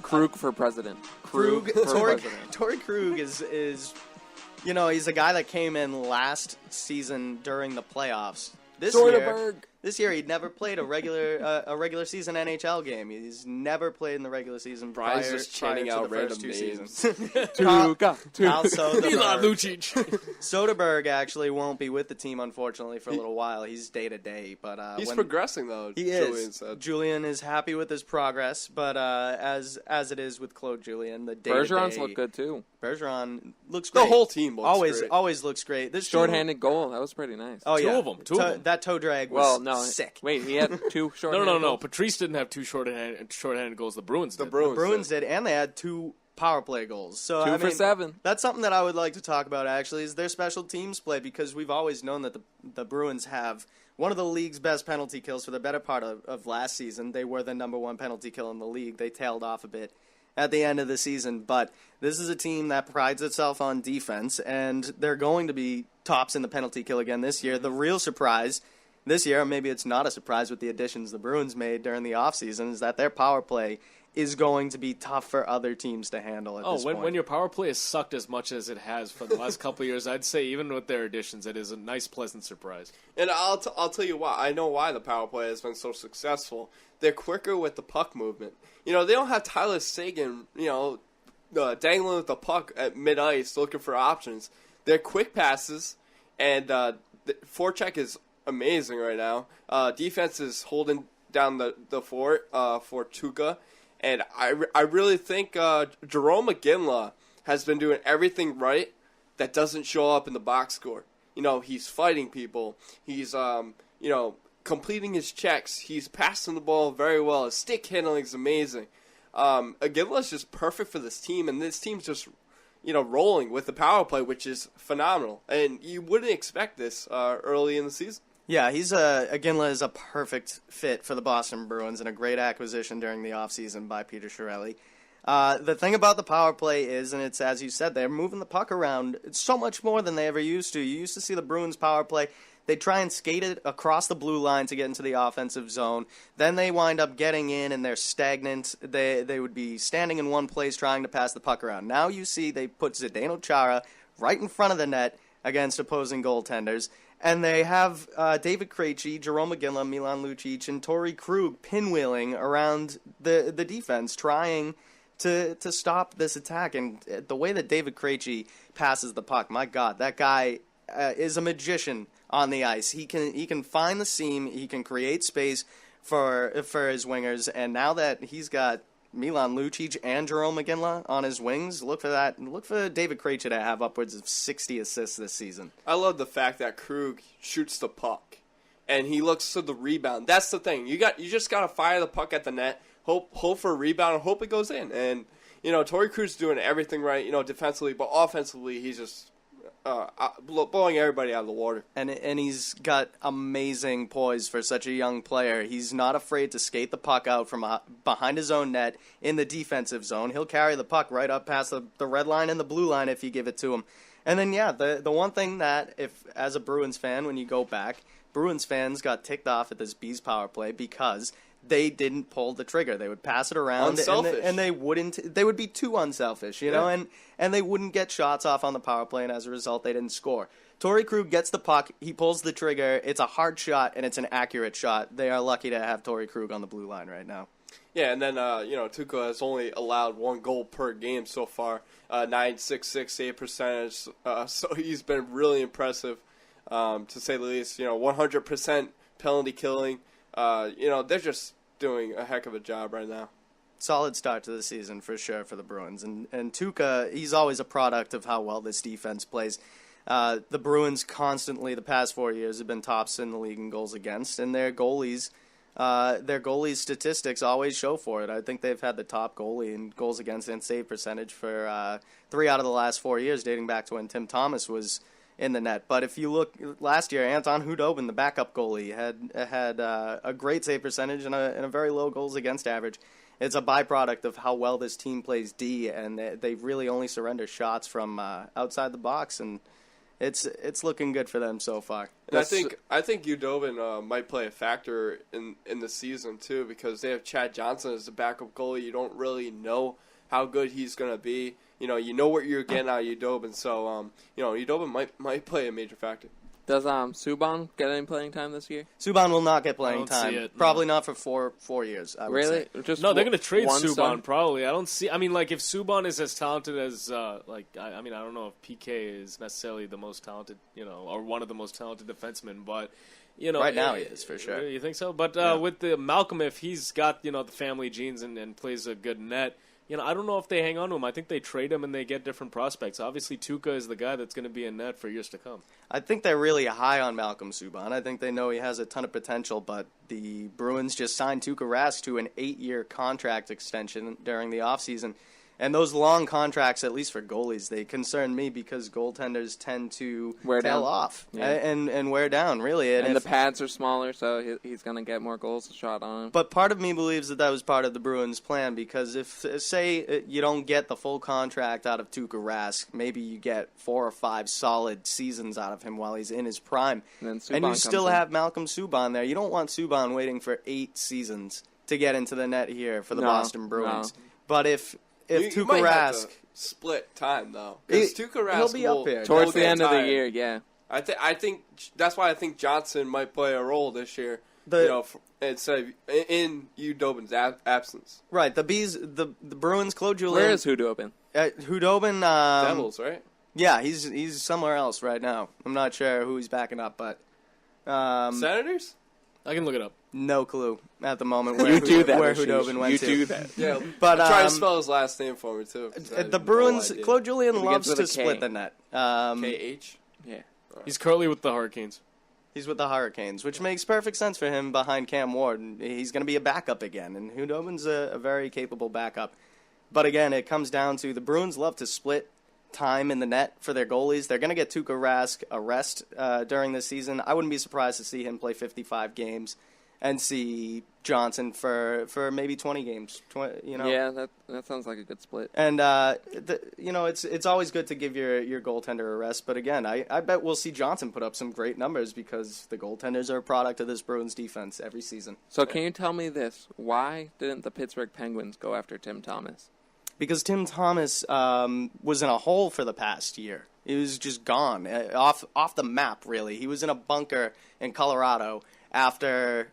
Krug for president. Torrey Krug is, he's a guy that came in last season during the playoffs. This year he'd never played a regular season NHL game. He's never played in the regular season prior to the first two seasons. Milan Lucic. Soderberg actually won't be with the team, unfortunately, for a little while. He's day-to-day. But he's progressing, though. He is. Julian is happy with his progress, but as it is with Claude Julien, the day-to-day... Bergeron's look good, too. Bergeron looks great. The whole team looks great. Always looks great. This shorthanded goal, that was pretty nice. Oh, yeah. Two of them. That toe drag was sick. Wait, he had two shorthanded goals? No. Patrice didn't have two shorthanded goals. The Bruins did. The Bruins did, and they had 2 power play goals. So 2 for 7. That's something that I would like to talk about, actually, is their special teams play, because we've always known that the Bruins have one of the league's best penalty kills for the better part of last season. They were the number 1 penalty kill in the league. They tailed off a bit at the end of the season, but this is a team that prides itself on defense, and they're going to be tops in the penalty kill again this year. The real surprise this year, maybe it's not a surprise with the additions the Bruins made during the offseason, is that their power play is going to be tough for other teams to handle at this point. When your power play has sucked as much as it has for the last couple of years, I'd say even with their additions, it is a nice, pleasant surprise. And I'll tell you why. I know why the power play has been so successful. They're quicker with the puck movement. They don't have Tyler Seguin, dangling with the puck at mid-ice looking for options. They're quick passes, and the forecheck is amazing right now. Defense is holding down the fort for Tuukka. And I really think Jerome McGinley has been doing everything right that doesn't show up in the box score. He's fighting people. He's, completing his checks. He's passing the ball very well. His stick handling is amazing. McGinley's just perfect for this team, and this team's just, rolling with the power play, which is phenomenal. And you wouldn't expect this early in the season. Yeah, Iginla is a perfect fit for the Boston Bruins and a great acquisition during the offseason by Peter Chiarelli. The thing about the power play is, and it's as you said, they're moving the puck around so much more than they ever used to. You used to see the Bruins power play. They'd try and skate it across the blue line to get into the offensive zone. Then they wind up getting in, and they're stagnant. They would be standing in one place trying to pass the puck around. Now you see they put Zdeno Chara right in front of the net against opposing goaltenders. And they have David Krejci, Jerome McGinley, Milan Lucic, and Torrey Krug pinwheeling around the defense, trying to stop this attack. And the way that David Krejci passes the puck, my God, that guy is a magician on the ice. He can find the seam, he can create space for his wingers. And now that he's got Milan Lucic and Jerome McGinley on his wings, look for that. Look for David Krejci to have upwards of 60 assists this season. I love the fact that Krug shoots the puck, and he looks for the rebound. That's the thing. You just got to fire the puck at the net, hope for a rebound, and hope it goes in. And Torrey Krug's doing everything right, defensively, but offensively, he's just blowing everybody out of the water. And he's got amazing poise for such a young player. He's not afraid to skate the puck out from behind his own net in the defensive zone. He'll carry the puck right up past the red line and the blue line if you give it to him. And then, the one thing that, if as a Bruins fan, when you go back, Bruins fans got ticked off at this Bees power play because they didn't pull the trigger. They would pass it around, and they wouldn't. They would be too unselfish, and they wouldn't get shots off on the power play, and as a result, they didn't score. Torrey Krug gets the puck, he pulls the trigger. It's a hard shot, and it's an accurate shot. They are lucky to have Torrey Krug on the blue line right now. Yeah, and then Tuukka has only allowed 1 goal per game so far, 9.66 save percentage. So he's been really impressive, to say the least. 100% penalty killing. They're just doing a heck of a job right now. Solid start to the season for sure for the Bruins. And Tuukka, he's always a product of how well this defense plays. The Bruins constantly, the past 4 years, have been tops in the league in goals against, and their goalies statistics always show for it. I think they've had the top goalie in goals against and save percentage for 3 out of the last 4 years, dating back to when Tim Thomas was in the net. But if you look last year, Anton Hudobin, the backup goalie, had a great save percentage and a very low goals against average. It's a byproduct of how well this team plays D, and they really only surrender shots from outside the box, and it's looking good for them so far. And I think Hudobin might play a factor in the season too, because they have Chad Johnson as the backup goalie. You don't really know how good he's going to be. You know what you're getting out of Hudobin, so Hudobin might play a major factor. Does Subban get any playing time this year? Subban will not get playing I don't time. see it, Probably not for four years. I would Really? say. Just No, they're going to trade one Subban star? probably. I don't see. I mean, like if Subban is as talented as I don't know if PK is necessarily the most talented, or one of the most talented defensemen, but Right now he is, for sure. You think so? But Yeah. with the Malcolm, if he's got the family genes and plays a good net. I don't know if they hang on to him. I think they trade him and they get different prospects. Obviously, Tuukka is the guy that's going to be in net for years to come. I think they're really high on Malcolm Subban. I think they know he has a ton of potential, but the Bruins just signed Tuukka Rask to an 8-year contract extension during the offseason. And those long contracts, at least for goalies, they concern me because goaltenders tend to Wear tail down. off Yeah. and wear down, really. And if- the pads are smaller, so he's going to get more goals shot on him. But part of me believes that was part of the Bruins' plan, because if, say, you don't get the full contract out of Tuukka Rask, maybe you get 4 or 5 solid seasons out of him while he's in his prime, And you Subban still comes in. have Malcolm Subban there. You don't want Subban waiting for 8 seasons to get into the net here for the No, Boston Bruins. no. But if you Tuukka might have Rask... to split time though, because Tuukka Rask he'll be up there. Towards will the get end of the tired. year, yeah. I think that's why I think Johnson might play a role this year. Instead of in Hudobin's absence. Right, the Bruins, Claude Julien... Where is Hudobin? Hudobin... Devils, right? Yeah, he's somewhere else right now. I'm not sure who he's backing up, but... Senators? I can look it up. No clue at the moment You do that, where Aashish. Hudobin went You to. do that. Yeah, but try to spell his last name for me too. The Bruins, Claude Julien It begins loves with to a K. split the net. KH? Yeah. He's currently with the Hurricanes. He's with the Hurricanes, which makes perfect sense for him behind Cam Ward. He's going to be a backup again, and Hudobin's a very capable backup. But again, it comes down to the Bruins love to split time in the net for their goalies. They're going to get Tuukka Rask a rest during this season. I wouldn't be surprised to see him play 55 games and see Johnson for maybe 20 games. Yeah, that sounds like a good split. And it's always good to give your goaltender a rest. But again, I bet we'll see Johnson put up some great numbers because the goaltenders are a product of this Bruins defense every season. So can you tell me this? Why didn't the Pittsburgh Penguins go after Tim Thomas? Because Tim Thomas was in a hole for the past year. He was just gone, off the map, really. He was in a bunker in Colorado after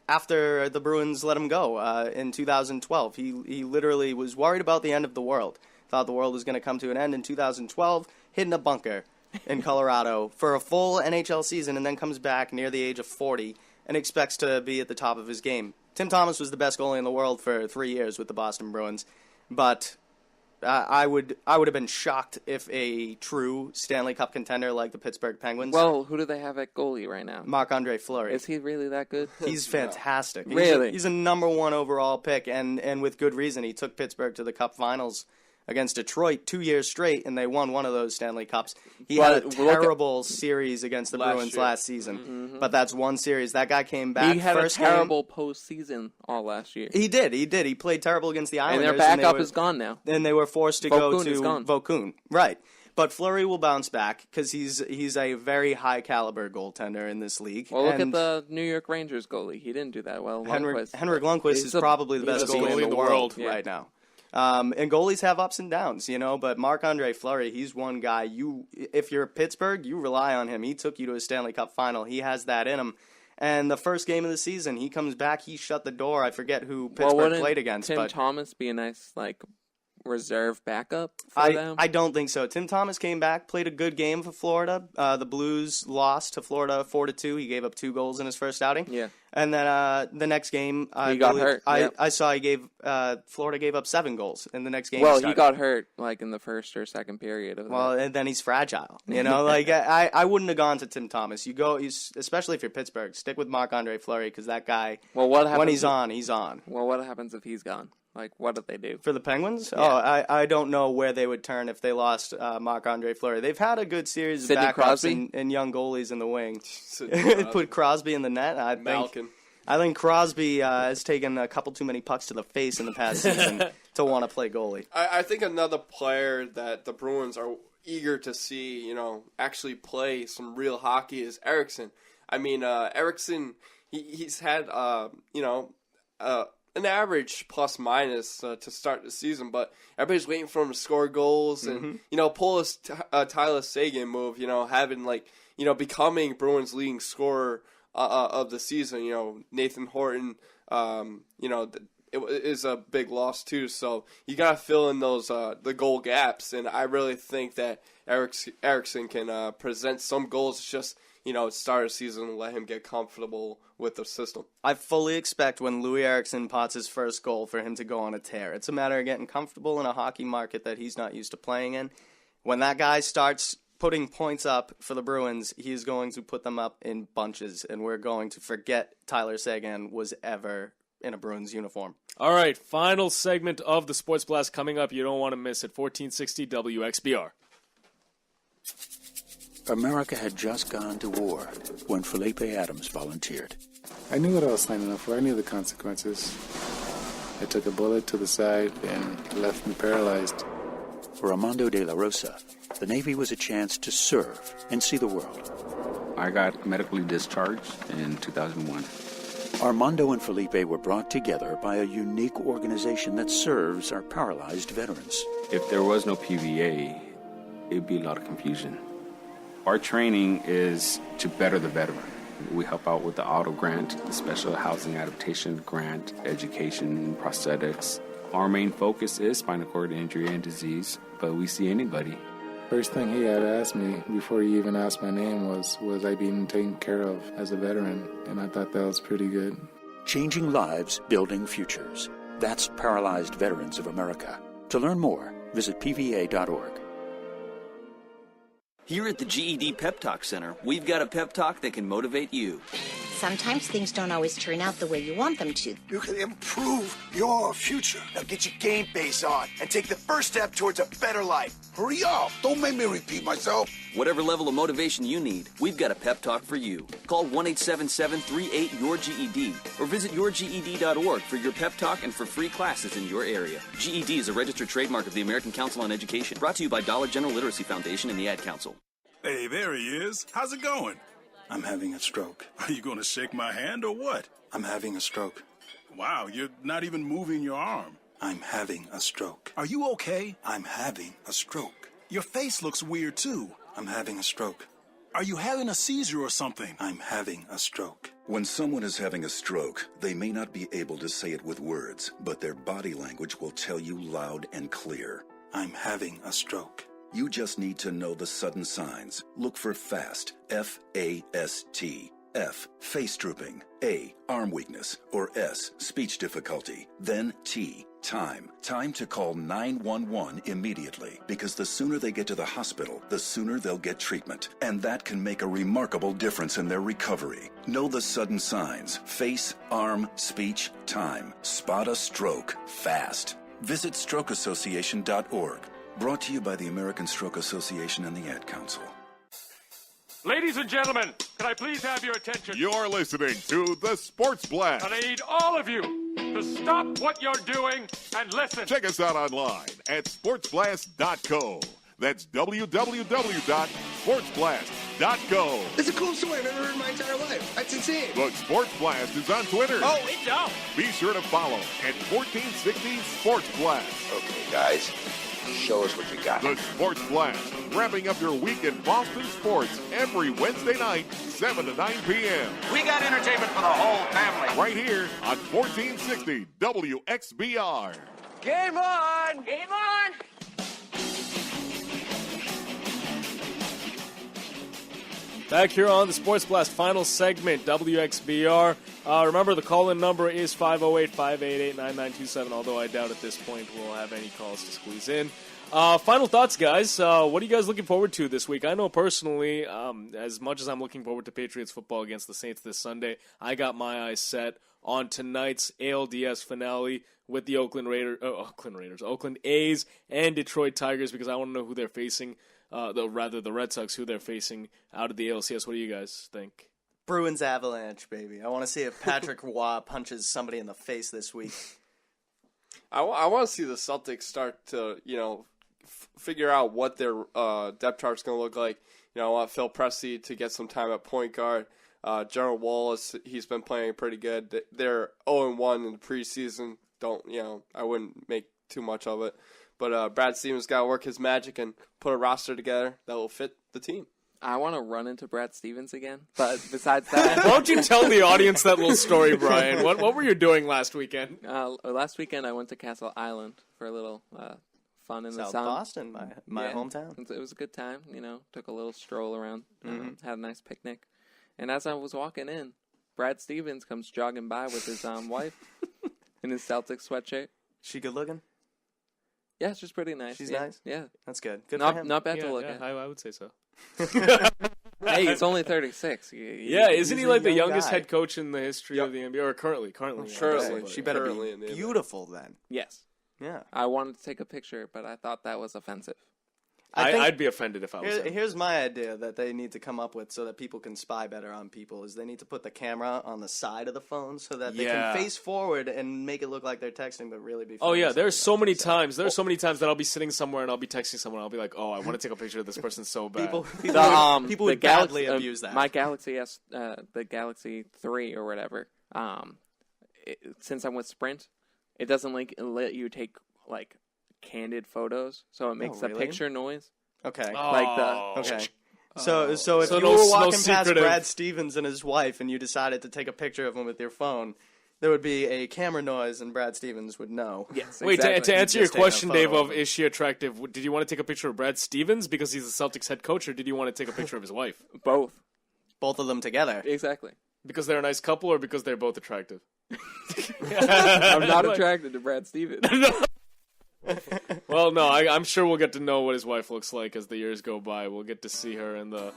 the Bruins let him go in 2012. He literally was worried about the end of the world. Thought the world was going to come to an end in 2012, hid in a bunker in Colorado for a full NHL season, and then comes back near the age of 40 and expects to be at the top of his game. Tim Thomas was the best goalie in the world for 3 years with the Boston Bruins, but I would have been shocked if a true Stanley Cup contender like the Pittsburgh Penguins... Well, who do they have at goalie right now? Marc-Andre Fleury. Is he really that good? He's fantastic. Really? He's a number 1 overall pick, and with good reason. He took Pittsburgh to the Cup Finals against Detroit 2 years straight, and they won one of those Stanley Cups. He had a terrible series against the Bruins last season, but that's one series. That guy came back. He had first a terrible postseason all last year. He did. He played terrible against the Islanders. And their backup is gone now. And they were forced to Vokoun go is to gone. Vokoun. Right. But Fleury will bounce back because he's a very high caliber goaltender in this league. Well, look at the New York Rangers goalie. He didn't do that well. Henrik Lundqvist is probably the best goalie in the world right now. And goalies have ups and downs, but Marc-Andre Fleury, he's one guy, if you're Pittsburgh, you rely on him. He took you to a Stanley Cup final. He has that in him. And the first game of the season, he comes back, he shut the door. I forget who Pittsburgh played against. Tim Thomas be a nice, reserve backup for them? I don't think so. Tim Thomas came back, played a good game for Florida. The Blues lost to Florida 4-2. He gave up 2 goals in his first outing. Yeah. And then the next game, He got hurt. I saw Florida gave up 7 goals in the next game. Well, he got hurt like in the first or second period of that. And then he's fragile. Like I wouldn't have gone to Tim Thomas. Especially if you're Pittsburgh, stick with Marc-Andre Fleury because that guy. Well, what happens when he's on, he's on. Well, what happens if he's gone? Like, what did they do for the Penguins? Yeah. Oh, I don't know where they would turn if they lost Marc-Andre Fleury. They've had a good series Sidney of backups Crosby? and young goalies in the wing. Put Crosby in the net. I think Crosby has taken a couple too many pucks to the face in the past season to want to play goalie. I think another player that the Bruins are eager to see, actually play some real hockey is Eriksson. I mean, Eriksson, he's had, an average plus minus to start the season, but everybody's waiting for him to score goals and pull his Tyler Seguin move. Having becoming Bruins' leading scorer of the season. Nathan Horton. It is a big loss too. So you gotta fill in those the goal gaps, and I really think that Eriksson can present some goals. It's just start a season and let him get comfortable with the system. I fully expect when Louis Eriksson pots his first goal for him to go on a tear. It's a matter of getting comfortable in a hockey market that he's not used to playing in. When that guy starts putting points up for the Bruins, he's going to put them up in bunches, and we're going to forget Tyler Seguin was ever in a Bruins uniform. All right, final segment of the Sports Blast coming up. You don't want to miss it. 1460 WXBR. America had just gone to war when Felipe Adams volunteered. I knew what I was signing up for. I knew the consequences. I took a bullet to the side and left me paralyzed. For Armando de la Rosa, the Navy was a chance to serve and see the world. I got medically discharged in 2001. Armando and Felipe were brought together by a unique organization that serves our paralyzed veterans. If there was no PVA, it'd be a lot of confusion. Our training is to better the veteran. We help out with the auto grant, the special housing adaptation grant, education, prosthetics. Our main focus is spinal cord injury and disease, but we see anybody. First thing he had asked me before he even asked my name was I being taken care of as a veteran? And I thought that was pretty good. Changing lives, building futures. That's Paralyzed Veterans of America. To learn more, visit pva.org. Here at the GED Pep Talk Center, we've got a pep talk that can motivate you. Sometimes things don't always turn out the way you want them to. You can improve your future. Now get your game face on and take the first step towards a better life. Hurry up. Don't make me repeat myself. Whatever level of motivation you need, we've got a pep talk for you. Call 1-877-38-YOUR-GED or visit yourged.org for your pep talk and for free classes in your area. GED is a registered trademark of the American Council on Education. Brought to you by Dollar General Literacy Foundation and the Ad Council. Hey, there he is. How's it going? I'm having a stroke. Are you going to shake my hand or what? I'm having a stroke. Wow, you're not even moving your arm. I'm having a stroke. Are you okay? I'm having a stroke. Your face looks weird, too. I'm having a stroke. Are you having a seizure or something? I'm having a stroke. When someone is having a stroke, they may not be able to say it with words, but their body language will tell you loud and clear. I'm having a stroke. You just need to know the sudden signs. Look for FAST, F-A-S-T. F, face drooping. A, arm weakness. Or S, speech difficulty. Then T, time. Time to call 911 immediately, because the sooner they get to the hospital, the sooner they'll get treatment. And that can make a remarkable difference in their recovery. Know the sudden signs. Face, arm, speech, time. Spot a stroke fast. Visit strokeassociation.org. Brought to you by the American Stroke Association and the Ad Council. Ladies and gentlemen, can I please have your attention? You're listening to the Sports Blast. And I need all of you to stop what you're doing and listen. Check us out online at sportsblast.co. That's www.sportsblast.co. It's the coolest story I've ever heard in my entire life. That's insane. The Sports Blast is on Twitter. Oh, it don't. Be sure to follow at 1460 Sports Blast. Okay, guys. Show us what you got. The Sports Blast, wrapping up your week in Boston sports every Wednesday night, 7 to 9 p.m. We got entertainment for the whole family. Right here on 1460 WXBR. Game on! Game on! Back here on the Sports Blast final segment, WXBR. Remember, the call-in number is 508-588-9927, although I doubt at this point we'll have any calls to squeeze in. Final thoughts, guys. What are you guys looking forward to this week? I know personally, as much as I'm looking forward to Patriots football against the Saints this Sunday, I got my eyes set on tonight's ALDS finale with the Oakland A's and Detroit Tigers, because I want to know who they're facing. The Red Sox, who they're facing out of the ALCS. What do you guys think? Bruins Avalanche, baby. I want to see if Patrick Roy punches somebody in the face this week. I want to see the Celtics start to, figure out what their depth chart's going to look like. I want Phil Pressey to get some time at point guard. General Wallace, he's been playing pretty good. They're 0-1 in the preseason. I wouldn't make too much of it. But Brad Stevens got to work his magic and put a roster together that will fit the team. I want to run into Brad Stevens again, but besides that... Why don't you tell the audience that little story, Brian? What were you doing last weekend? Last weekend I went to Castle Island for a little fun in the sun. South Boston, my hometown. It was a good time, took a little stroll around, had a nice picnic. And as I was walking in, Brad Stevens comes jogging by with his wife in his Celtics sweatshirt. She good looking? Yeah, she's pretty nice. She's yeah. nice? Yeah. That's good. Good not, for him. Not bad to look yeah, at. I would say so. Hey, he's only 36. Isn't he like the youngest guy. head coach in the history of the NBA? Or currently. She better be beautiful then. Yes. Yeah. I wanted to take a picture, but I thought that was offensive. I'd be offended if I was Here's my idea that they need to come up with so that people can spy better on people is they need to put the camera on the side of the phone so that they can face forward and make it look like they're texting but really be Oh yeah, there's so many times that I'll be sitting somewhere and I'll be texting someone. I'll be like, oh, I want to take a picture of this person so bad. People would badly abuse that. My Galaxy S, the Galaxy 3 or whatever, since I'm with Sprint, it doesn't let you take candid photos, so it makes a picture noise. Okay. Okay. So if you were walking past Brad Stevens and his wife and you decided to take a picture of him with your phone, there would be a camera noise and Brad Stevens would know. Yes. Wait, exactly. to answer your question, Dave, of is she attractive, did you want to take a picture of Brad Stevens because he's the Celtics head coach, or did you want to take a picture of his wife? Both. Both of them together. Exactly. Because they're a nice couple, or because they're both attractive? I'm not attracted to Brad Stevens. Well, no, I'm sure we'll get to know what his wife looks like as the years go by. We'll get to see her in the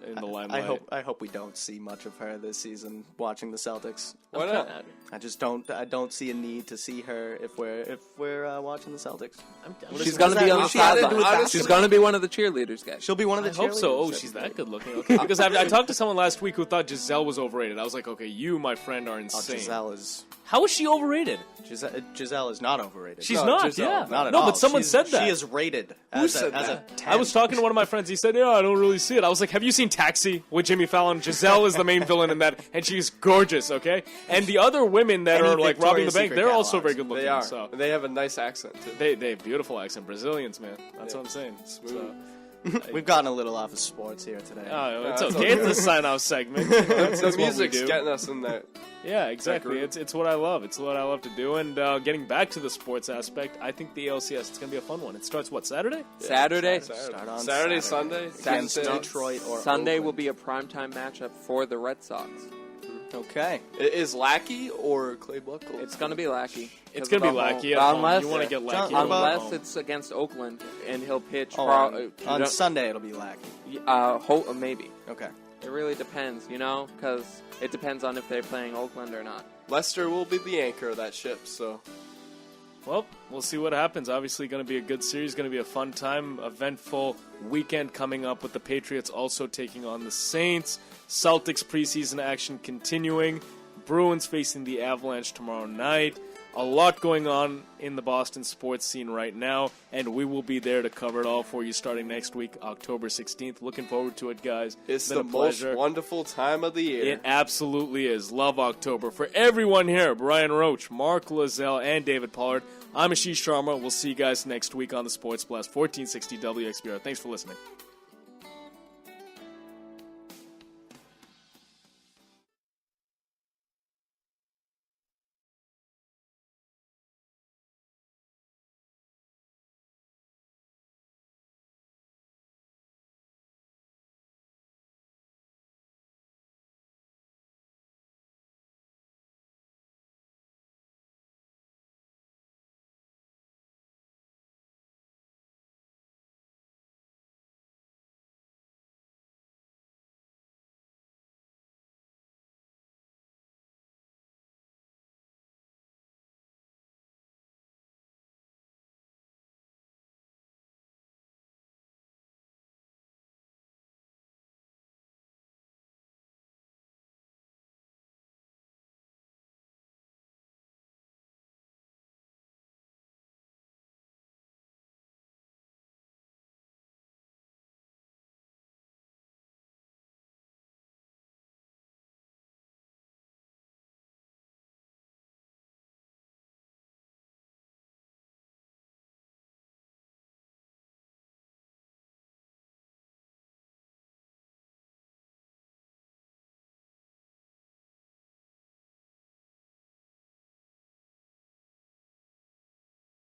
limelight. I hope we don't see much of her this season watching the Celtics. Why not? I just don't see a need to see her if we're watching the Celtics. She's gonna be on the sideline. She's gonna be one of the cheerleaders, guys. She'll be one of the cheerleaders. I hope so. Oh, she's that good looking. Okay, because I talked to someone last week who thought Giselle was overrated. I was like, okay, you, my friend, are insane. Giselle is. How is she overrated? Giselle is not overrated. She's not. Giselle, yeah, not at no, all. but someone said that. She is rated as a 10. I was talking to one of my friends. He said, "Yeah, I don't really see it." I was like, "Have you seen Taxi with Jimmy Fallon? Giselle is the main villain in that, and she's gorgeous. Okay, and the other women that are like robbing the bank, they're also very good looking. They are. So They have a nice accent too. they have beautiful accent. Brazilians, man. That's what I'm saying. So, We've gotten a little off of sports here today. Oh, it's okay. It's the sign-off segment. The music's getting us in there. Yeah, exactly. It's what I love. It's what I love to do. And getting back to the sports aspect, I think the ALCS, it's going to be a fun one. It starts, Saturday? Saturday. Start on Saturday, Sunday. Against Detroit or Sunday Oakland. will be a primetime matchup for the Red Sox. Okay. Is Lackey or Clay Buckle? It's going to be Lackey. It's going to be Lackey. Unless, you want to get Lackey. Unless it's against Oakland and he'll pitch. On Sunday it'll be Lackey. Maybe. Okay. It really depends, because it depends on if they're playing Oakland or not. Lester will be the anchor of that ship, so. Well, we'll see what happens. Obviously, going to be a good series, going to be a fun time, eventful weekend coming up with the Patriots also taking on the Saints. Celtics preseason action continuing. Bruins facing the Avalanche tomorrow night. A lot going on in the Boston sports scene right now, and we will be there to cover it all for you starting next week, October 16th. Looking forward to it, guys. It's been the a pleasure. most wonderful time of the year. It absolutely is. Love October. For everyone here, Brian Roach, Mark Lozelle, and David Pollard, I'm Aashish Sharma. We'll see you guys next week on the Sports Blast, 1460 WXBR. Thanks for listening.